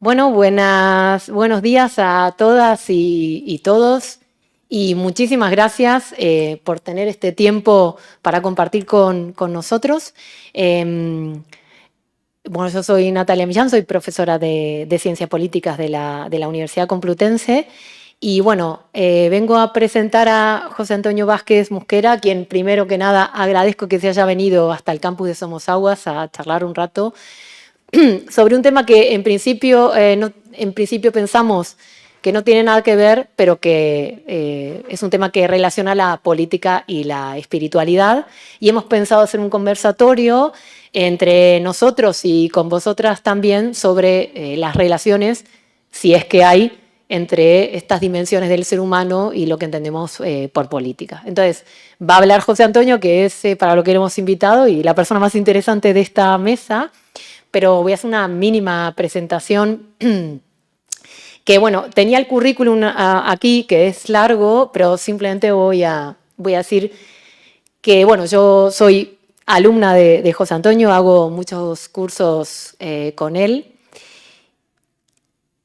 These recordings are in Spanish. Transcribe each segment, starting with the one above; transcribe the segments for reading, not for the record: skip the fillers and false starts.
Bueno, buenos días a todas y todos y muchísimas gracias por tener este tiempo para compartir con nosotros. Eh, bueno, yo soy Natalia Millán, soy profesora de Ciencias Políticas de la Universidad Complutense y bueno, vengo a presentar a José Antonio Vázquez Mosquera, a quien primero que nada agradezco que se haya venido hasta el campus de Somos Aguas a charlar un rato sobre un tema que en principio pensamos que no tiene nada que ver, pero que es un tema que relaciona la política y la espiritualidad. Y hemos pensado hacer un conversatorio entre nosotros y con vosotras también sobre las relaciones, si es que hay, entre estas dimensiones del ser humano y lo que entendemos por política. Entonces, va a hablar José Antonio, que es para lo que hemos invitado y la persona más interesante de esta mesa, pero voy a hacer una mínima presentación que, bueno, tenía el currículum aquí, que es largo, pero simplemente voy a decir que, bueno, yo soy alumna de José Antonio, hago muchos cursos con él,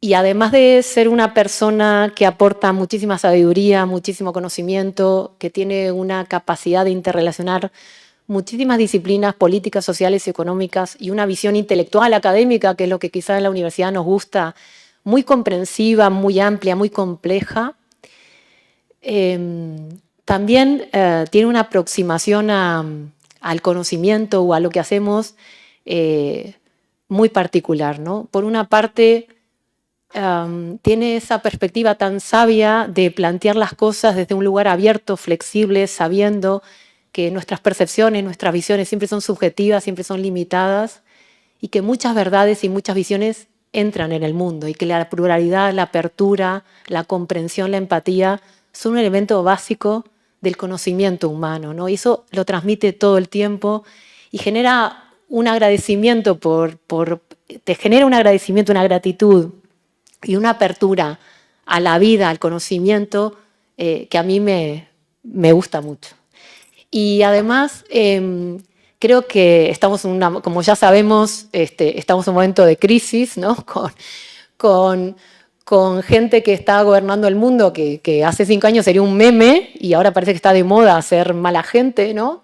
y además de ser una persona que aporta muchísima sabiduría, muchísimo conocimiento, que tiene una capacidad de interrelacionar muchísimas disciplinas políticas, sociales y económicas y una visión intelectual, académica, que es lo que quizá en la universidad nos gusta, muy comprensiva, muy amplia, muy compleja. También tiene una aproximación al conocimiento o a lo que hacemos muy particular, ¿no? Por una parte, tiene esa perspectiva tan sabia de plantear las cosas desde un lugar abierto, flexible, sabiendo que nuestras percepciones, nuestras visiones siempre son subjetivas, siempre son limitadas y que muchas verdades y muchas visiones entran en el mundo y que la pluralidad, la apertura, la comprensión, la empatía son un elemento básico del conocimiento humano, ¿no? Y eso lo transmite todo el tiempo y genera un agradecimiento te genera un agradecimiento, una gratitud y una apertura a la vida, al conocimiento, que a mí me gusta mucho. Y además, creo que estamos como ya sabemos, estamos en un momento de crisis, ¿no? Con, con gente que está gobernando el mundo, que hace 5 años sería un meme y ahora parece que está de moda ser mala gente, ¿no?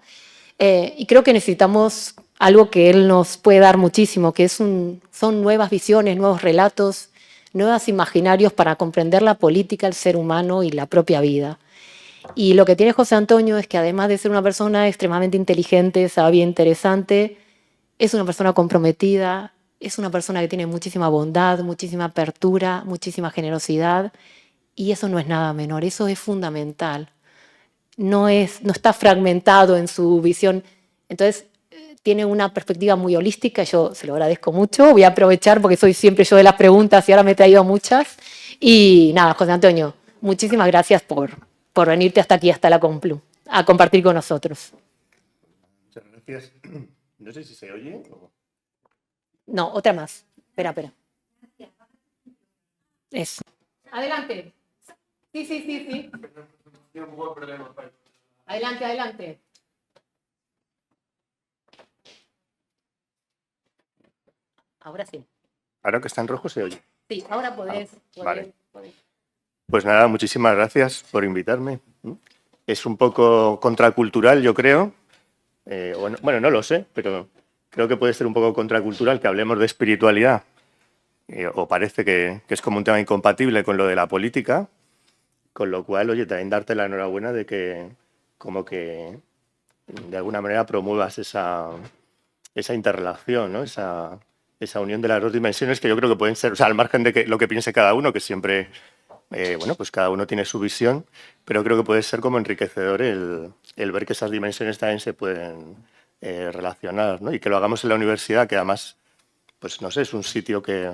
Y creo que necesitamos algo que él nos puede dar muchísimo, que son nuevas visiones, nuevos relatos, nuevos imaginarios para comprender la política, el ser humano y la propia vida. Y lo que tiene José Antonio es que además de ser una persona extremadamente inteligente, sabia, interesante, es una persona comprometida, es una persona que tiene muchísima bondad, muchísima apertura, muchísima generosidad, y eso no es nada menor, eso es fundamental. No está fragmentado en su visión. Entonces, tiene una perspectiva muy holística, yo se lo agradezco mucho, voy a aprovechar porque soy siempre yo de las preguntas y ahora me he traído muchas. Y nada, José Antonio, muchísimas gracias por venirte hasta aquí, hasta la Complu, a compartir con nosotros. Muchas gracias. No sé si se oye. No, otra más. Espera. Eso. Adelante. Sí. Adelante. Ahora sí. Ahora que está en rojo se oye. Sí, ahora podés. Vale. Pues nada, muchísimas gracias por invitarme. Es un poco contracultural, yo creo. Bueno, no lo sé, pero creo que puede ser un poco contracultural que hablemos de espiritualidad. O parece que es como un tema incompatible con lo de la política. Con lo cual, oye, también darte la enhorabuena de que como que de alguna manera promuevas esa interrelación, ¿no? Esa unión de las dos dimensiones que yo creo que pueden ser, o sea, al margen de lo que piense cada uno, que siempre, bueno, pues cada uno tiene su visión, pero creo que puede ser como enriquecedor el ver que esas dimensiones también se pueden relacionar, ¿no? Y que lo hagamos en la universidad, que además, pues no sé, es un sitio que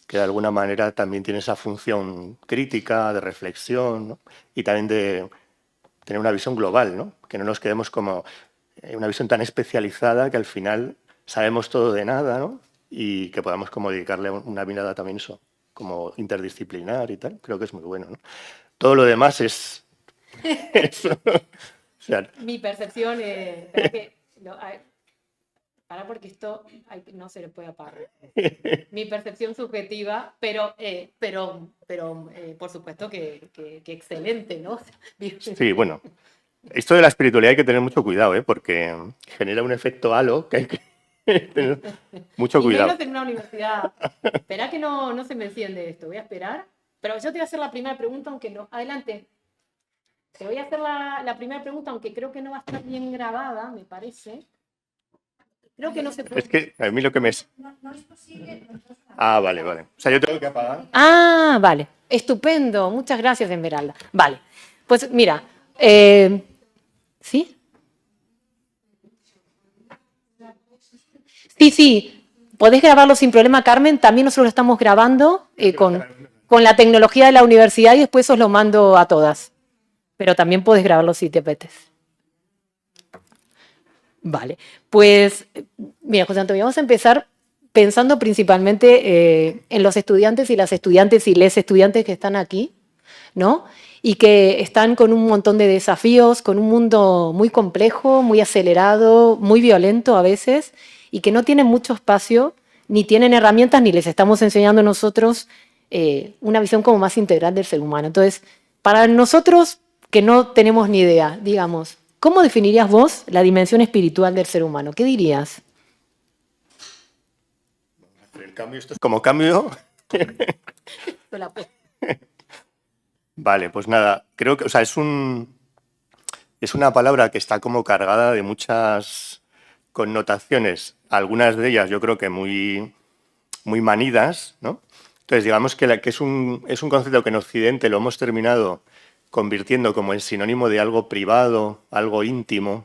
de alguna manera también tiene esa función crítica, de reflexión, ¿no? Y también de tener una visión global, ¿no? Que no nos quedemos como una visión tan especializada que al final sabemos todo de nada, ¿no? Y que podamos como dedicarle una mirada también eso, como interdisciplinar y tal. Creo que es muy bueno, ¿no? Todo lo demás es... eso. O sea, Mi percepción, Para porque esto no se le puede apagar. Mi percepción subjetiva, pero por supuesto que excelente, ¿no? Sí, bueno, esto de la espiritualidad hay que tener mucho cuidado, ¿eh? Porque genera un efecto halo que hay que tener mucho Y cuidado. menos en una universidad. Espera que no se me enciende esto, voy a esperar. Pero yo te voy a hacer la primera pregunta, aunque no. Adelante. Te voy a hacer la primera pregunta, aunque creo que no va a estar bien grabada, me parece. Creo que no se puede. Es que a mí lo que me... No es posible. Ah, vale, vale. O sea, yo tengo que apagar. Ah, vale. Estupendo. Muchas gracias, Esmeralda. Vale. Pues mira, ¿sí? Sí. Podés grabarlo sin problema, Carmen. También nosotros lo estamos grabando con la tecnología de la universidad y después os lo mando a todas. Pero también podés grabarlo si te apetece. Vale. Pues, mira, José Antonio, vamos a empezar pensando principalmente en los estudiantes y las estudiantes y les estudiantes que están aquí, ¿no? Y que están con un montón de desafíos, con un mundo muy complejo, muy acelerado, muy violento a veces, y que no tienen mucho espacio, ni tienen herramientas, ni les estamos enseñando nosotros una visión como más integral del ser humano. Entonces, para nosotros que no tenemos ni idea, digamos, ¿cómo definirías vos la dimensión espiritual del ser humano? ¿Qué dirías? El cambio, esto es como cambio. Vale, pues nada, creo que, o sea, es una palabra que está como cargada de muchas connotaciones, algunas de ellas yo creo que muy manidas, ¿no? Entonces, digamos que es un concepto que en Occidente lo hemos terminado convirtiendo como en sinónimo de algo privado, algo íntimo,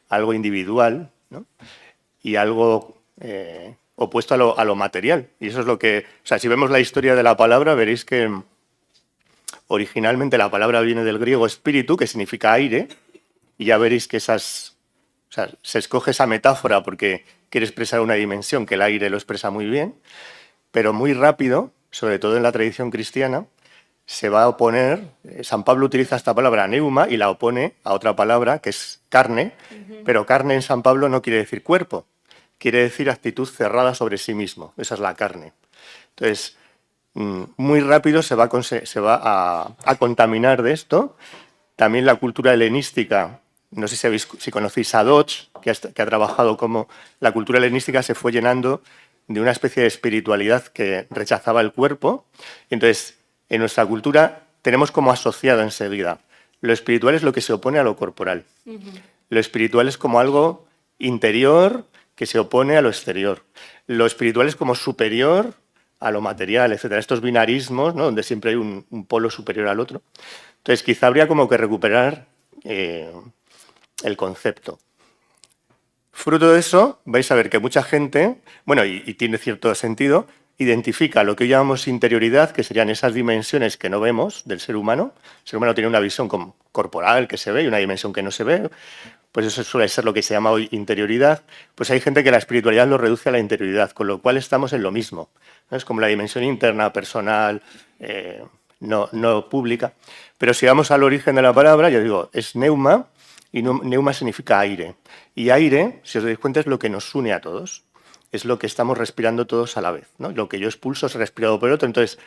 algo individual, ¿no? Y algo opuesto a lo material. Y eso es lo que... O sea, si vemos la historia de la palabra, veréis que originalmente la palabra viene del griego espíritu, que significa aire, y ya veréis que se escoge esa metáfora porque quiere expresar una dimensión que el aire lo expresa muy bien, pero muy rápido, sobre todo en la tradición cristiana, se va a oponer, San Pablo utiliza esta palabra neuma y la opone a otra palabra que es carne, pero carne en San Pablo no quiere decir cuerpo, quiere decir actitud cerrada sobre sí mismo, esa es la carne. Entonces, muy rápido se va a contaminar de esto. También la cultura helenística, no sé si conocéis a Dodge, que ha trabajado como la cultura helenística se fue llenando de una especie de espiritualidad que rechazaba el cuerpo. Entonces, en nuestra cultura tenemos como asociado enseguida. Lo espiritual es lo que se opone a lo corporal. Lo espiritual es como algo interior que se opone a lo exterior. Lo espiritual es como superior a lo material, etc. Estos binarismos, ¿no? Donde siempre hay un polo superior al otro. Entonces, quizá habría como que recuperar el concepto. Fruto de eso, vais a ver que mucha gente, bueno, y tiene cierto sentido, identifica lo que llamamos interioridad, que serían esas dimensiones que no vemos del ser humano. El ser humano tiene una visión corporal que se ve y una dimensión que no se ve. Pues eso suele ser lo que se llama hoy interioridad. Pues hay gente que la espiritualidad lo reduce a la interioridad, con lo cual estamos en lo mismo. ¿No? Es como la dimensión interna, personal, no pública. Pero si vamos al origen de la palabra, yo digo, es neuma, y neuma significa aire. Y aire, si os dais cuenta, es lo que nos une a todos. Es lo que estamos respirando todos a la vez, ¿no? Lo que yo expulso es respirado por otro. Entonces,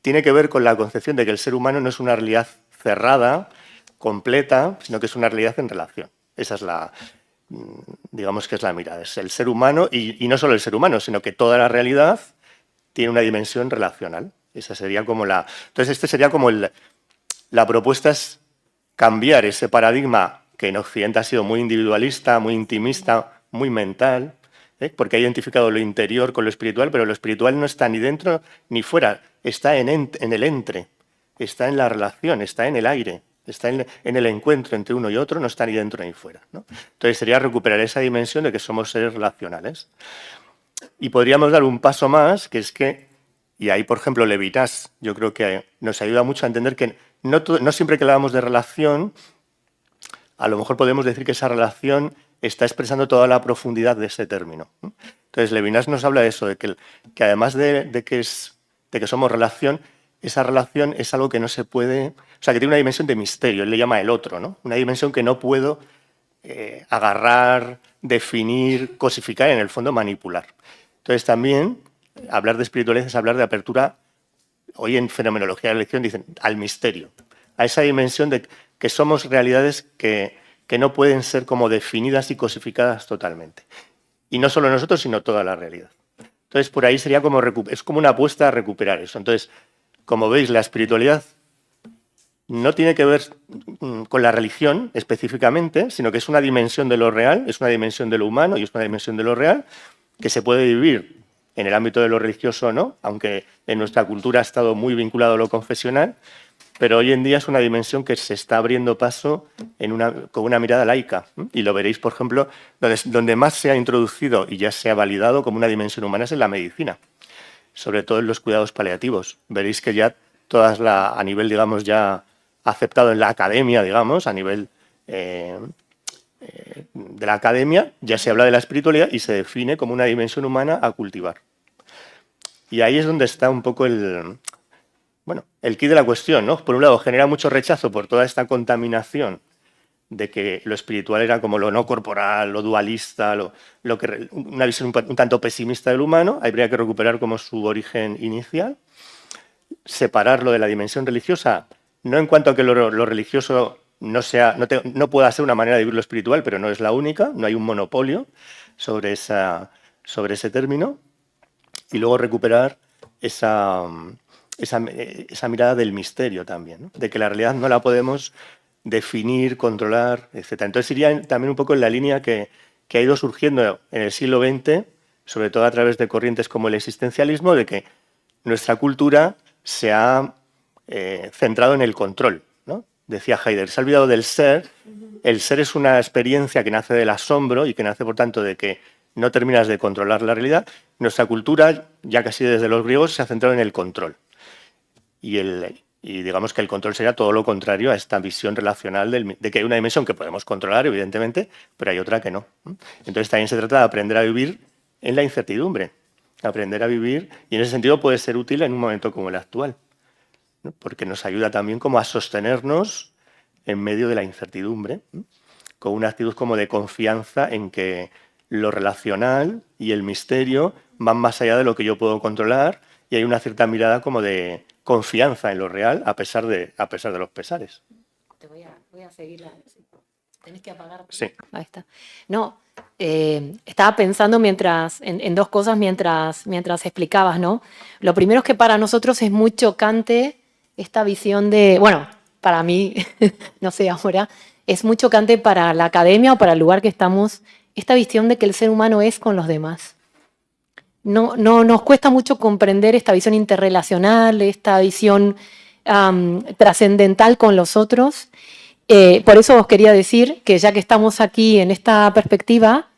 tiene que ver con la concepción de que el ser humano no es una realidad cerrada, completa, sino que es una realidad en relación. Esa es digamos que es la mirada. Es el ser humano, y no solo el ser humano, sino que toda la realidad tiene una dimensión relacional. Esa sería como Entonces, este sería como la propuesta es cambiar ese paradigma que en Occidente ha sido muy individualista, muy intimista, muy mental, porque ha identificado lo interior con lo espiritual, pero lo espiritual no está ni dentro ni fuera, está en el entre, está en la relación, está en el aire, está en el encuentro entre uno y otro, no está ni dentro ni fuera, ¿no? Entonces sería recuperar esa dimensión de que somos seres relacionales. Y podríamos dar un paso más, que es que, y ahí por ejemplo Levinas, yo creo que nos ayuda mucho a entender que no siempre que hablamos de relación, a lo mejor podemos decir que esa relación está expresando toda la profundidad de ese término. Entonces, Levinas nos habla de eso, de que además de que somos relación, esa relación es algo que no se puede... O sea, que tiene una dimensión de misterio, él le llama el otro, ¿no? Una dimensión que no puedo agarrar, definir, cosificar, en el fondo manipular. Entonces también hablar de espiritualidad es hablar de apertura, hoy en fenomenología de la elección dicen, al misterio, a esa dimensión de que somos realidades que no pueden ser como definidas y cosificadas totalmente. Y no solo nosotros, sino toda la realidad. Entonces, por ahí sería como, es como una apuesta a recuperar eso. Entonces, como veis, la espiritualidad no tiene que ver con la religión específicamente, sino que es una dimensión de lo real, es una dimensión de lo humano y es una dimensión de lo real que se puede vivir en el ámbito de lo religioso o no, aunque en nuestra cultura ha estado muy vinculado a lo confesional, pero hoy en día es una dimensión que se está abriendo paso con una mirada laica. Y lo veréis, por ejemplo, donde más se ha introducido y ya se ha validado como una dimensión humana es en la medicina, sobre todo en los cuidados paliativos. Veréis que ya a nivel, digamos, ya aceptado en la academia, digamos, a nivel de la academia, ya se habla de la espiritualidad y se define como una dimensión humana a cultivar. Y ahí es donde está un poco el quid de la cuestión, ¿no? Por un lado, genera mucho rechazo por toda esta contaminación de que lo espiritual era como lo no corporal, lo dualista, una visión un tanto pesimista del humano. Habría que recuperar como su origen inicial, separarlo de la dimensión religiosa, no en cuanto a que lo religioso no pueda ser una manera de vivir lo espiritual, pero no es la única, no hay un monopolio sobre ese término, y luego recuperar esa mirada del misterio también, ¿no? De que la realidad no la podemos definir, controlar, etc. Entonces iría también un poco en la línea que ha ido surgiendo en el siglo XX, sobre todo a través de corrientes como el existencialismo, de que nuestra cultura se ha centrado en el control, ¿no? Decía Heidegger, se ha olvidado del ser. El ser es una experiencia que nace del asombro y que nace, por tanto, de que no terminas de controlar la realidad. Nuestra cultura, ya casi desde los griegos, se ha centrado en el control. Y digamos que el control sería todo lo contrario a esta visión relacional de que hay una dimensión que podemos controlar, evidentemente, pero hay otra que no. Entonces también se trata de aprender a vivir en la incertidumbre, aprender a vivir, y en ese sentido puede ser útil en un momento como el actual, ¿no? Porque nos ayuda también como a sostenernos en medio de la incertidumbre, ¿no? Con una actitud como de confianza en que lo relacional y el misterio van más allá de lo que yo puedo controlar, y hay una cierta mirada como de confianza en lo real a pesar de los pesares. Te voy a seguir. ¿Tenés que apagar? Sí. Ahí está. No, estaba pensando en dos cosas mientras explicabas, ¿no? Lo primero es que para nosotros es muy chocante esta visión para mí, no sé ahora, es muy chocante para la academia o para el lugar que estamos, esta visión de que el ser humano es con los demás. No nos cuesta mucho comprender esta visión interrelacional, esta visión trascendental con los otros. Por eso os quería decir que ya que estamos aquí en esta perspectiva,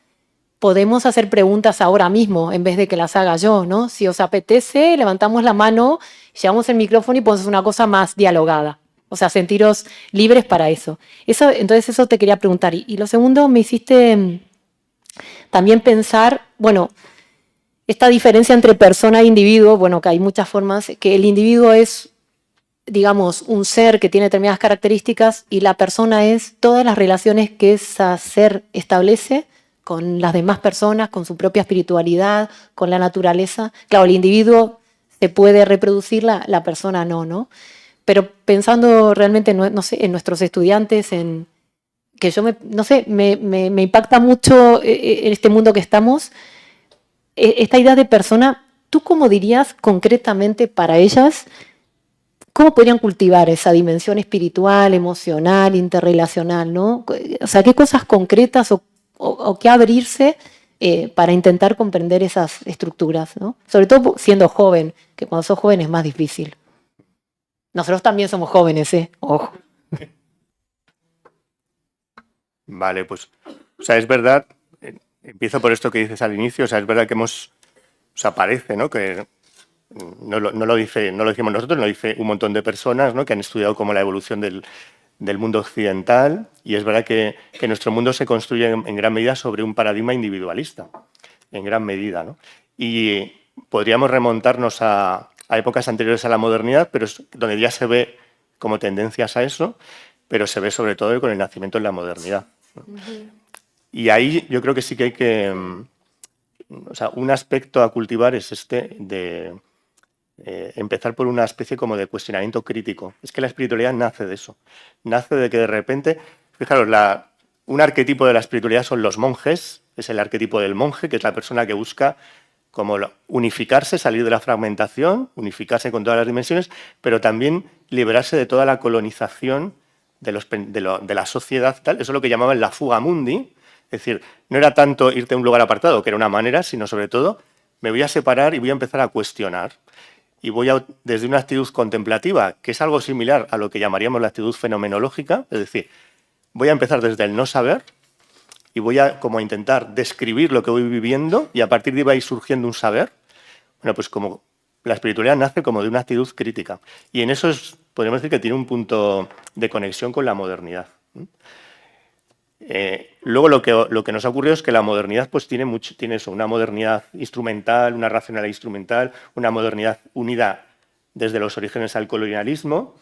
podemos hacer preguntas ahora mismo en vez de que las haga yo, ¿no? Si os apetece, levantamos la mano, llevamos el micrófono y podemos hacer una cosa más dialogada. O sea, sentiros libres para eso. Entonces eso te quería preguntar. Y lo segundo, me hiciste también pensar, esta diferencia entre persona e individuo, que hay muchas formas, que el individuo es, digamos, un ser que tiene determinadas características y la persona es todas las relaciones que ese ser establece con las demás personas, con su propia espiritualidad, con la naturaleza. Claro, el individuo se puede reproducir, la persona no. Pero pensando realmente, no sé, en nuestros estudiantes, que yo me impacta mucho en este mundo que estamos, esta idea de persona, ¿tú cómo dirías concretamente para ellas cómo podrían cultivar esa dimensión espiritual, emocional, interrelacional, ¿no? O sea, ¿qué cosas concretas o qué abrirse para intentar comprender esas estructuras, ¿no? Sobre todo siendo joven, que cuando sos joven es más difícil. Nosotros también somos jóvenes, ojo. Vale, pues, es verdad, empiezo por esto que dices al inicio, es verdad que parece, ¿no? Que no lo decimos nosotros, lo dice un montón de personas, ¿no? Que han estudiado como la evolución del mundo occidental, y es verdad que nuestro mundo se construye en gran medida sobre un paradigma individualista, en gran medida, ¿no? Y podríamos remontarnos a épocas anteriores a la modernidad, pero donde ya se ve como tendencias a eso, pero se ve sobre todo con el nacimiento en la modernidad. Y ahí yo creo que sí que hay que... O sea, un aspecto a cultivar es este de empezar por una especie como de cuestionamiento crítico. Es que la espiritualidad nace de eso. Nace de que de repente... Fijaros, un arquetipo de la espiritualidad son los monjes, es el arquetipo del monje, que es la persona que busca como unificarse, salir de la fragmentación, unificarse con todas las dimensiones, pero también liberarse de toda la colonización de la sociedad. Tal. Eso es lo que llamaban la fuga mundi. Es decir, no era tanto irte a un lugar apartado, que era una manera, sino sobre todo me voy a separar y voy a empezar a cuestionar. Y voy desde una actitud contemplativa, que es algo similar a lo que llamaríamos la actitud fenomenológica, es decir, voy a empezar desde el no saber y voy a como a intentar describir lo que voy viviendo y a partir de ahí va a ir surgiendo un saber. Bueno, pues como la espiritualidad nace como de una actitud crítica. Y en eso podríamos decir que tiene un punto de conexión con la modernidad. Luego lo que nos ha ocurrido es que la modernidad pues tiene eso, una modernidad instrumental, una racionalidad instrumental, una modernidad unida desde los orígenes al colonialismo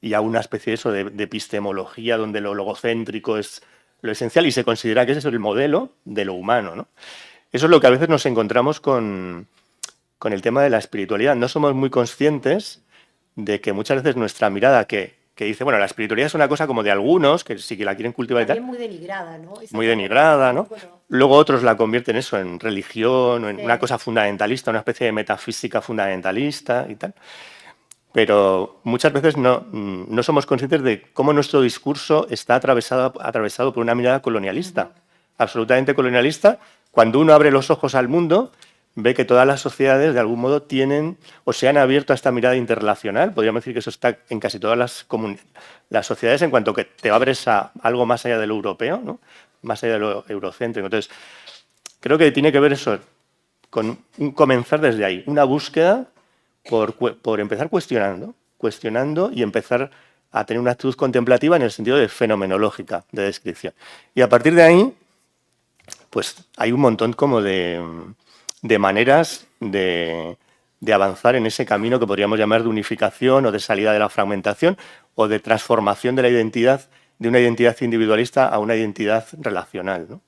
y a una especie de eso de epistemología donde lo logocéntrico es lo esencial y se considera que ese es el modelo de lo humano, ¿no? Eso es lo que a veces nos encontramos con el tema de la espiritualidad. No somos muy conscientes de que muchas veces nuestra mirada que dice, bueno, la espiritualidad es una cosa como de algunos, que sí que la quieren cultivar y tal. Muy denigrada, ¿no? Muy denigrada, ¿no? Bueno. Luego otros la convierten eso en religión o en una cosa fundamentalista, una especie de metafísica fundamentalista y tal. Pero muchas veces no somos conscientes de cómo nuestro discurso está atravesado por una mirada colonialista, absolutamente colonialista. Cuando uno abre los ojos al mundo, ve que todas las sociedades de algún modo tienen o se han abierto a esta mirada interrelacional. Podríamos decir que eso está en casi todas las sociedades en cuanto que te abres a algo más allá de lo europeo, ¿no? Más allá de lo eurocéntrico. Entonces, creo que tiene que ver eso con un comenzar desde ahí, una búsqueda por empezar cuestionando y empezar a tener una actitud contemplativa en el sentido de fenomenológica, de descripción. Y a partir de ahí, pues hay un montón como de maneras de avanzar en ese camino que podríamos llamar de unificación o de salida de la fragmentación o de transformación de la identidad, de una identidad individualista a una identidad relacional, ¿no?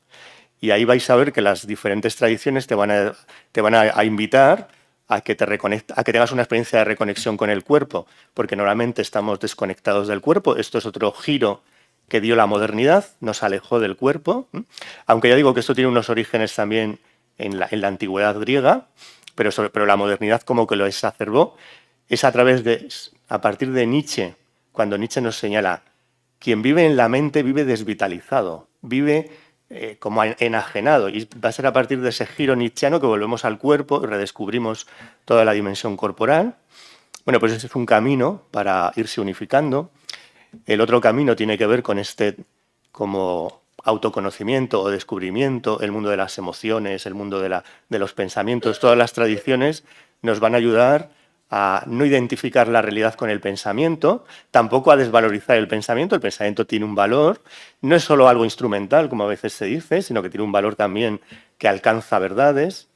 Y ahí vais a ver que las diferentes tradiciones te van a invitar a que tengas una experiencia de reconexión con el cuerpo, porque normalmente estamos desconectados del cuerpo. Esto es otro giro que dio la modernidad, nos alejó del cuerpo, aunque ya digo que esto tiene unos orígenes también en la antigüedad griega, pero la modernidad como que lo exacerbó. Es a partir de Nietzsche, cuando Nietzsche nos señala, quien vive en la mente vive desvitalizado, vive como enajenado, y va a ser a partir de ese giro nietzscheano que volvemos al cuerpo y redescubrimos toda la dimensión corporal. Bueno, pues ese es un camino para irse unificando. El otro camino tiene que ver con este como autoconocimiento o descubrimiento, el mundo de las emociones, el mundo de los pensamientos. Todas las tradiciones nos van a ayudar a no identificar la realidad con el pensamiento, tampoco a desvalorizar el pensamiento. El pensamiento tiene un valor, no es solo algo instrumental, como a veces se dice, sino que tiene un valor también que alcanza verdades,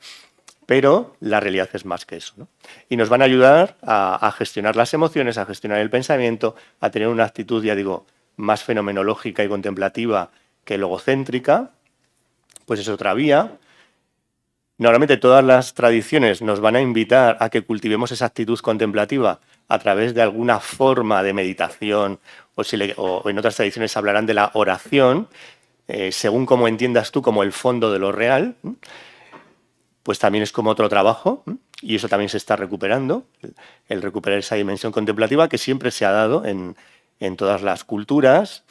pero la realidad es más que eso, ¿no? Y nos van a ayudar a gestionar las emociones, a gestionar el pensamiento, a tener una actitud, ya digo, más fenomenológica y contemplativa que logocéntrica, pues es otra vía. Normalmente todas las tradiciones nos van a invitar a que cultivemos esa actitud contemplativa a través de alguna forma de meditación o en otras tradiciones hablarán de la oración, según como entiendas tú como el fondo de lo real, pues también es como otro trabajo y eso también se está recuperando, el recuperar esa dimensión contemplativa que siempre se ha dado en todas las culturas.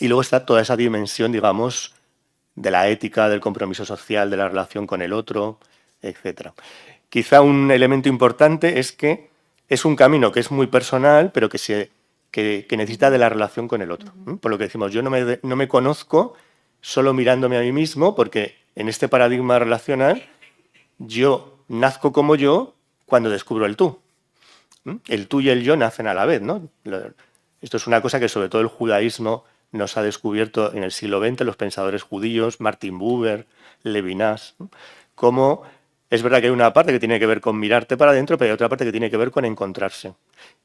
Y luego está toda esa dimensión, digamos, de la ética, del compromiso social, de la relación con el otro, etc. Quizá un elemento importante es que es un camino que es muy personal, pero que necesita de la relación con el otro. Por lo que decimos, yo no me conozco solo mirándome a mí mismo, porque en este paradigma relacional yo nazco como yo cuando descubro el tú. El tú y el yo nacen a la vez, ¿no? Esto es una cosa que sobre todo el judaísmo nos ha descubierto en el siglo XX, los pensadores judíos, Martin Buber, Levinas, ¿no? Cómo es verdad que hay una parte que tiene que ver con mirarte para adentro, pero hay otra parte que tiene que ver con encontrarse.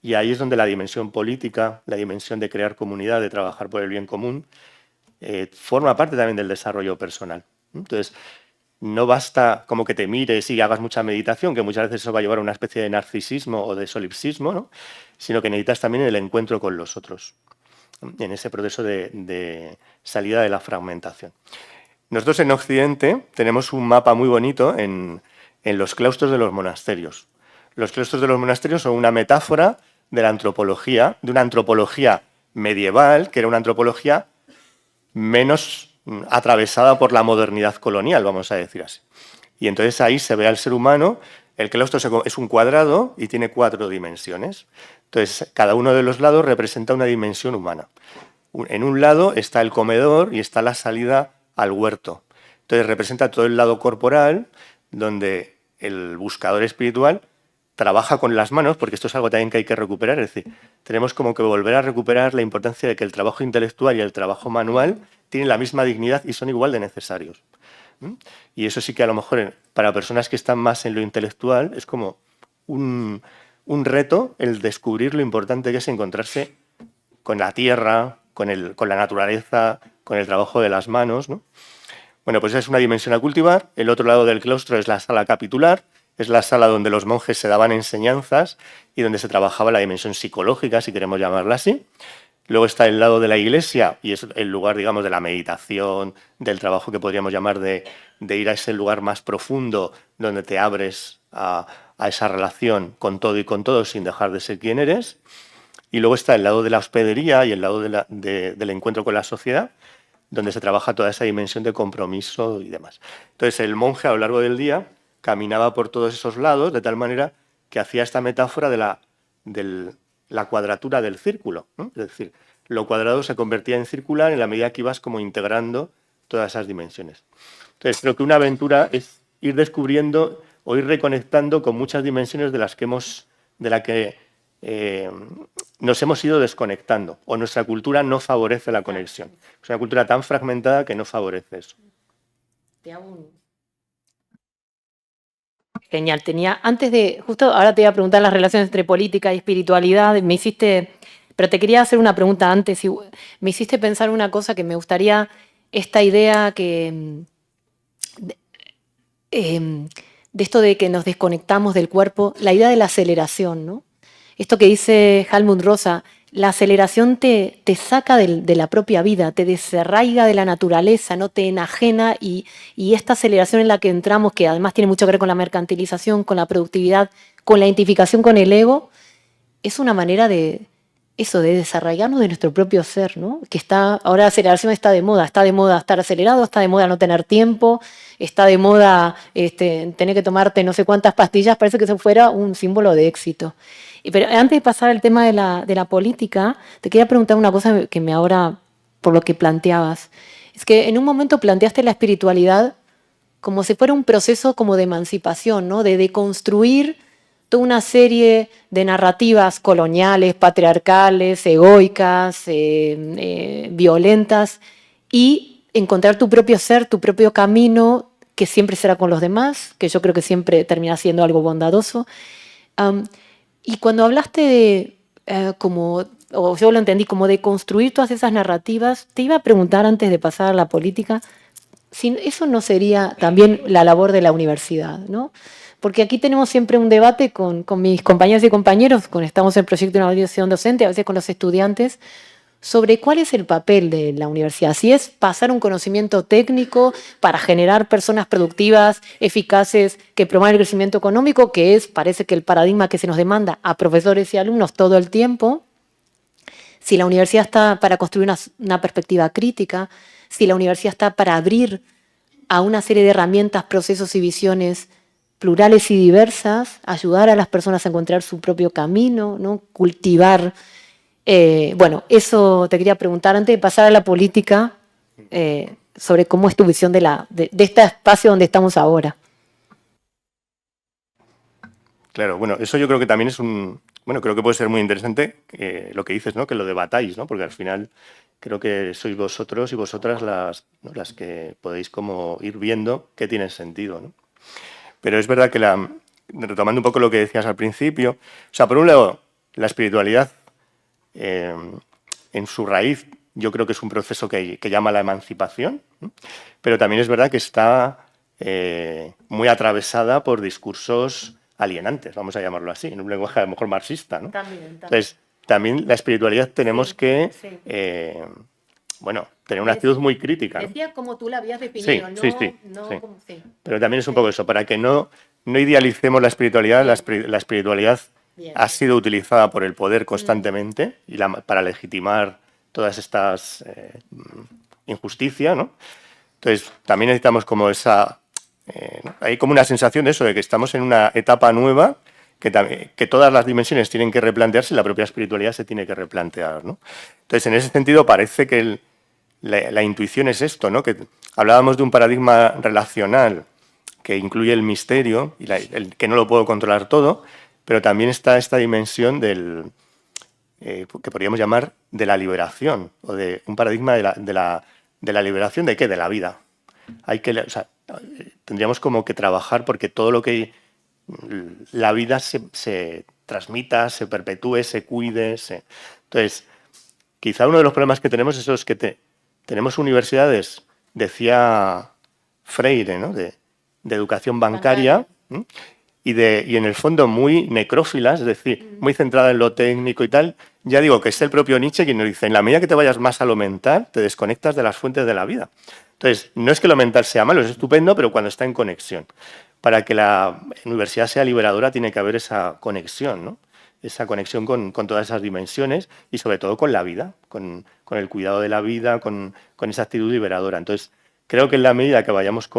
Y ahí es donde la dimensión política, la dimensión de crear comunidad, de trabajar por el bien común, forma parte también del desarrollo personal. Entonces, no basta como que te mires y hagas mucha meditación, que muchas veces eso va a llevar a una especie de narcisismo o de solipsismo, ¿no? Sino que necesitas también el encuentro con los otros, en ese proceso de salida de la fragmentación. Nosotros en Occidente tenemos un mapa muy bonito en los claustros de los monasterios. Los claustros de los monasterios son una metáfora de la antropología, de una antropología medieval, que era una antropología menos atravesada por la modernidad colonial, vamos a decir así. Y entonces ahí se ve al ser humano, el claustro es un cuadrado y tiene 4 dimensiones. Entonces, cada uno de los lados representa una dimensión humana. En un lado está el comedor y está la salida al huerto. Entonces representa todo el lado corporal, donde el buscador espiritual trabaja con las manos, porque esto es algo también que hay que recuperar, es decir, tenemos como que volver a recuperar la importancia de que el trabajo intelectual y el trabajo manual tienen la misma dignidad y son igual de necesarios. Y eso sí que a lo mejor para personas que están más en lo intelectual es como un reto el descubrir lo importante que es encontrarse con la tierra, con la naturaleza, con el trabajo de las manos, ¿no? Bueno, pues esa es una dimensión a cultivar. El otro lado del claustro es la sala capitular, es la sala donde los monjes se daban enseñanzas y donde se trabajaba la dimensión psicológica, si queremos llamarla así. Luego está el lado de la iglesia y es el lugar, digamos, de la meditación, del trabajo que podríamos llamar de ir a ese lugar más profundo donde te abres a esa relación con todo y con todos sin dejar de ser quien eres. Y luego está el lado de la hospedería y el lado del encuentro con la sociedad, donde se trabaja toda esa dimensión de compromiso y demás. Entonces, el monje a lo largo del día caminaba por todos esos lados de tal manera que hacía esta metáfora de la cuadratura del círculo, ¿no? Es decir, lo cuadrado se convertía en circular en la medida que ibas como integrando todas esas dimensiones. Entonces, creo que una aventura es ir descubriendo o ir reconectando con muchas dimensiones de las que nos hemos ido desconectando, o nuestra cultura no favorece la conexión. Es una cultura tan fragmentada que no favorece eso. Genial, justo ahora te iba a preguntar las relaciones entre política y espiritualidad, pero te quería hacer una pregunta antes, me hiciste pensar una cosa que me gustaría, esta idea de esto de que nos desconectamos del cuerpo, la idea de la aceleración, ¿no? Esto que dice Helmut Rosa, la aceleración te saca de la propia vida, te desarraiga de la naturaleza, no te enajena y esta aceleración en la que entramos, que además tiene mucho que ver con la mercantilización, con la productividad, con la identificación con el ego, es una manera de desarraigarnos de nuestro propio ser, ¿no? Ahora la aceleración está de moda estar acelerado, está de moda no tener tiempo, está de moda tener que tomarte no sé cuántas pastillas, parece que eso fuera un símbolo de éxito. Pero antes de pasar al tema de la política, te quería preguntar una cosa que ahora, por lo que planteabas, es que en un momento planteaste la espiritualidad como si fuera un proceso como de emancipación, ¿no? De deconstruir toda una serie de narrativas coloniales, patriarcales, egoicas, violentas, y encontrar tu propio ser, tu propio camino, que siempre será con los demás, que yo creo que siempre termina siendo algo bondadoso. Y cuando hablaste o yo lo entendí, como de construir todas esas narrativas, te iba a preguntar antes de pasar a la política, si eso no sería también la labor de la universidad, ¿no? Porque aquí tenemos siempre un debate con mis compañeras y compañeros, cuando estamos en el proyecto de una organización docente, a veces con los estudiantes, sobre cuál es el papel de la universidad. Si es pasar un conocimiento técnico para generar personas productivas, eficaces, que promuevan el crecimiento económico, que parece que el paradigma que se nos demanda a profesores y alumnos todo el tiempo. Si la universidad está para construir una perspectiva crítica, si la universidad está para abrir a una serie de herramientas, procesos y visiones plurales y diversas, ayudar a las personas a encontrar su propio camino, ¿no? Cultivar. Bueno, eso te quería preguntar antes de pasar a la política, sobre cómo es tu visión de este espacio donde estamos ahora. Claro, bueno, eso yo creo que también creo que puede ser muy interesante lo que dices, ¿no? Que lo debatáis, ¿no? Porque al final creo que sois vosotros y vosotras las que podéis como ir viendo qué tiene sentido, ¿no? Pero es verdad que retomando un poco lo que decías al principio, o sea, por un lado, la espiritualidad en su raíz yo creo que es un proceso que llama a la emancipación, pero también es verdad que está muy atravesada por discursos alienantes, vamos a llamarlo así, en un lenguaje a lo mejor marxista, ¿no? También. Entonces, también la espiritualidad tenemos que, bueno, tener una actitud muy crítica, ¿no? Decía como tú la habías definido, sí. Como, Pero también es un poco eso, para que no idealicemos la espiritualidad. La espiritualidad ha sido utilizada por el poder constantemente para legitimar todas estas injusticias, ¿no? Entonces, también necesitamos como esa... hay como una sensación de eso, de que estamos en una etapa nueva, que todas las dimensiones tienen que replantearse y la propia espiritualidad se tiene que replantear, ¿no? Entonces, en ese sentido, parece que la intuición es esto, ¿no? Que hablábamos de un paradigma relacional que incluye el misterio y el que no lo puedo controlar todo, pero también está esta dimensión del que podríamos llamar de la liberación, o de un paradigma de la liberación ¿de qué? De la vida. Tendríamos como que trabajar porque todo lo que la vida se transmita, se perpetúe, se cuide. Entonces, quizá uno de los problemas que tenemos es que tenemos universidades, decía Freire, ¿no? de educación bancaria, y en el fondo muy necrófilas, es decir, muy centrada en lo técnico y tal. Ya digo que es el propio Nietzsche quien nos dice, en la medida que te vayas más a lo mental, te desconectas de las fuentes de la vida. Entonces, no es que lo mental sea malo, es estupendo, pero cuando está en conexión. Para que la universidad sea liberadora tiene que haber esa conexión, ¿no? Esa conexión con todas esas dimensiones y sobre todo con la vida, con el cuidado de la vida, con esa actitud liberadora. Entonces, creo que en la medida que vayamos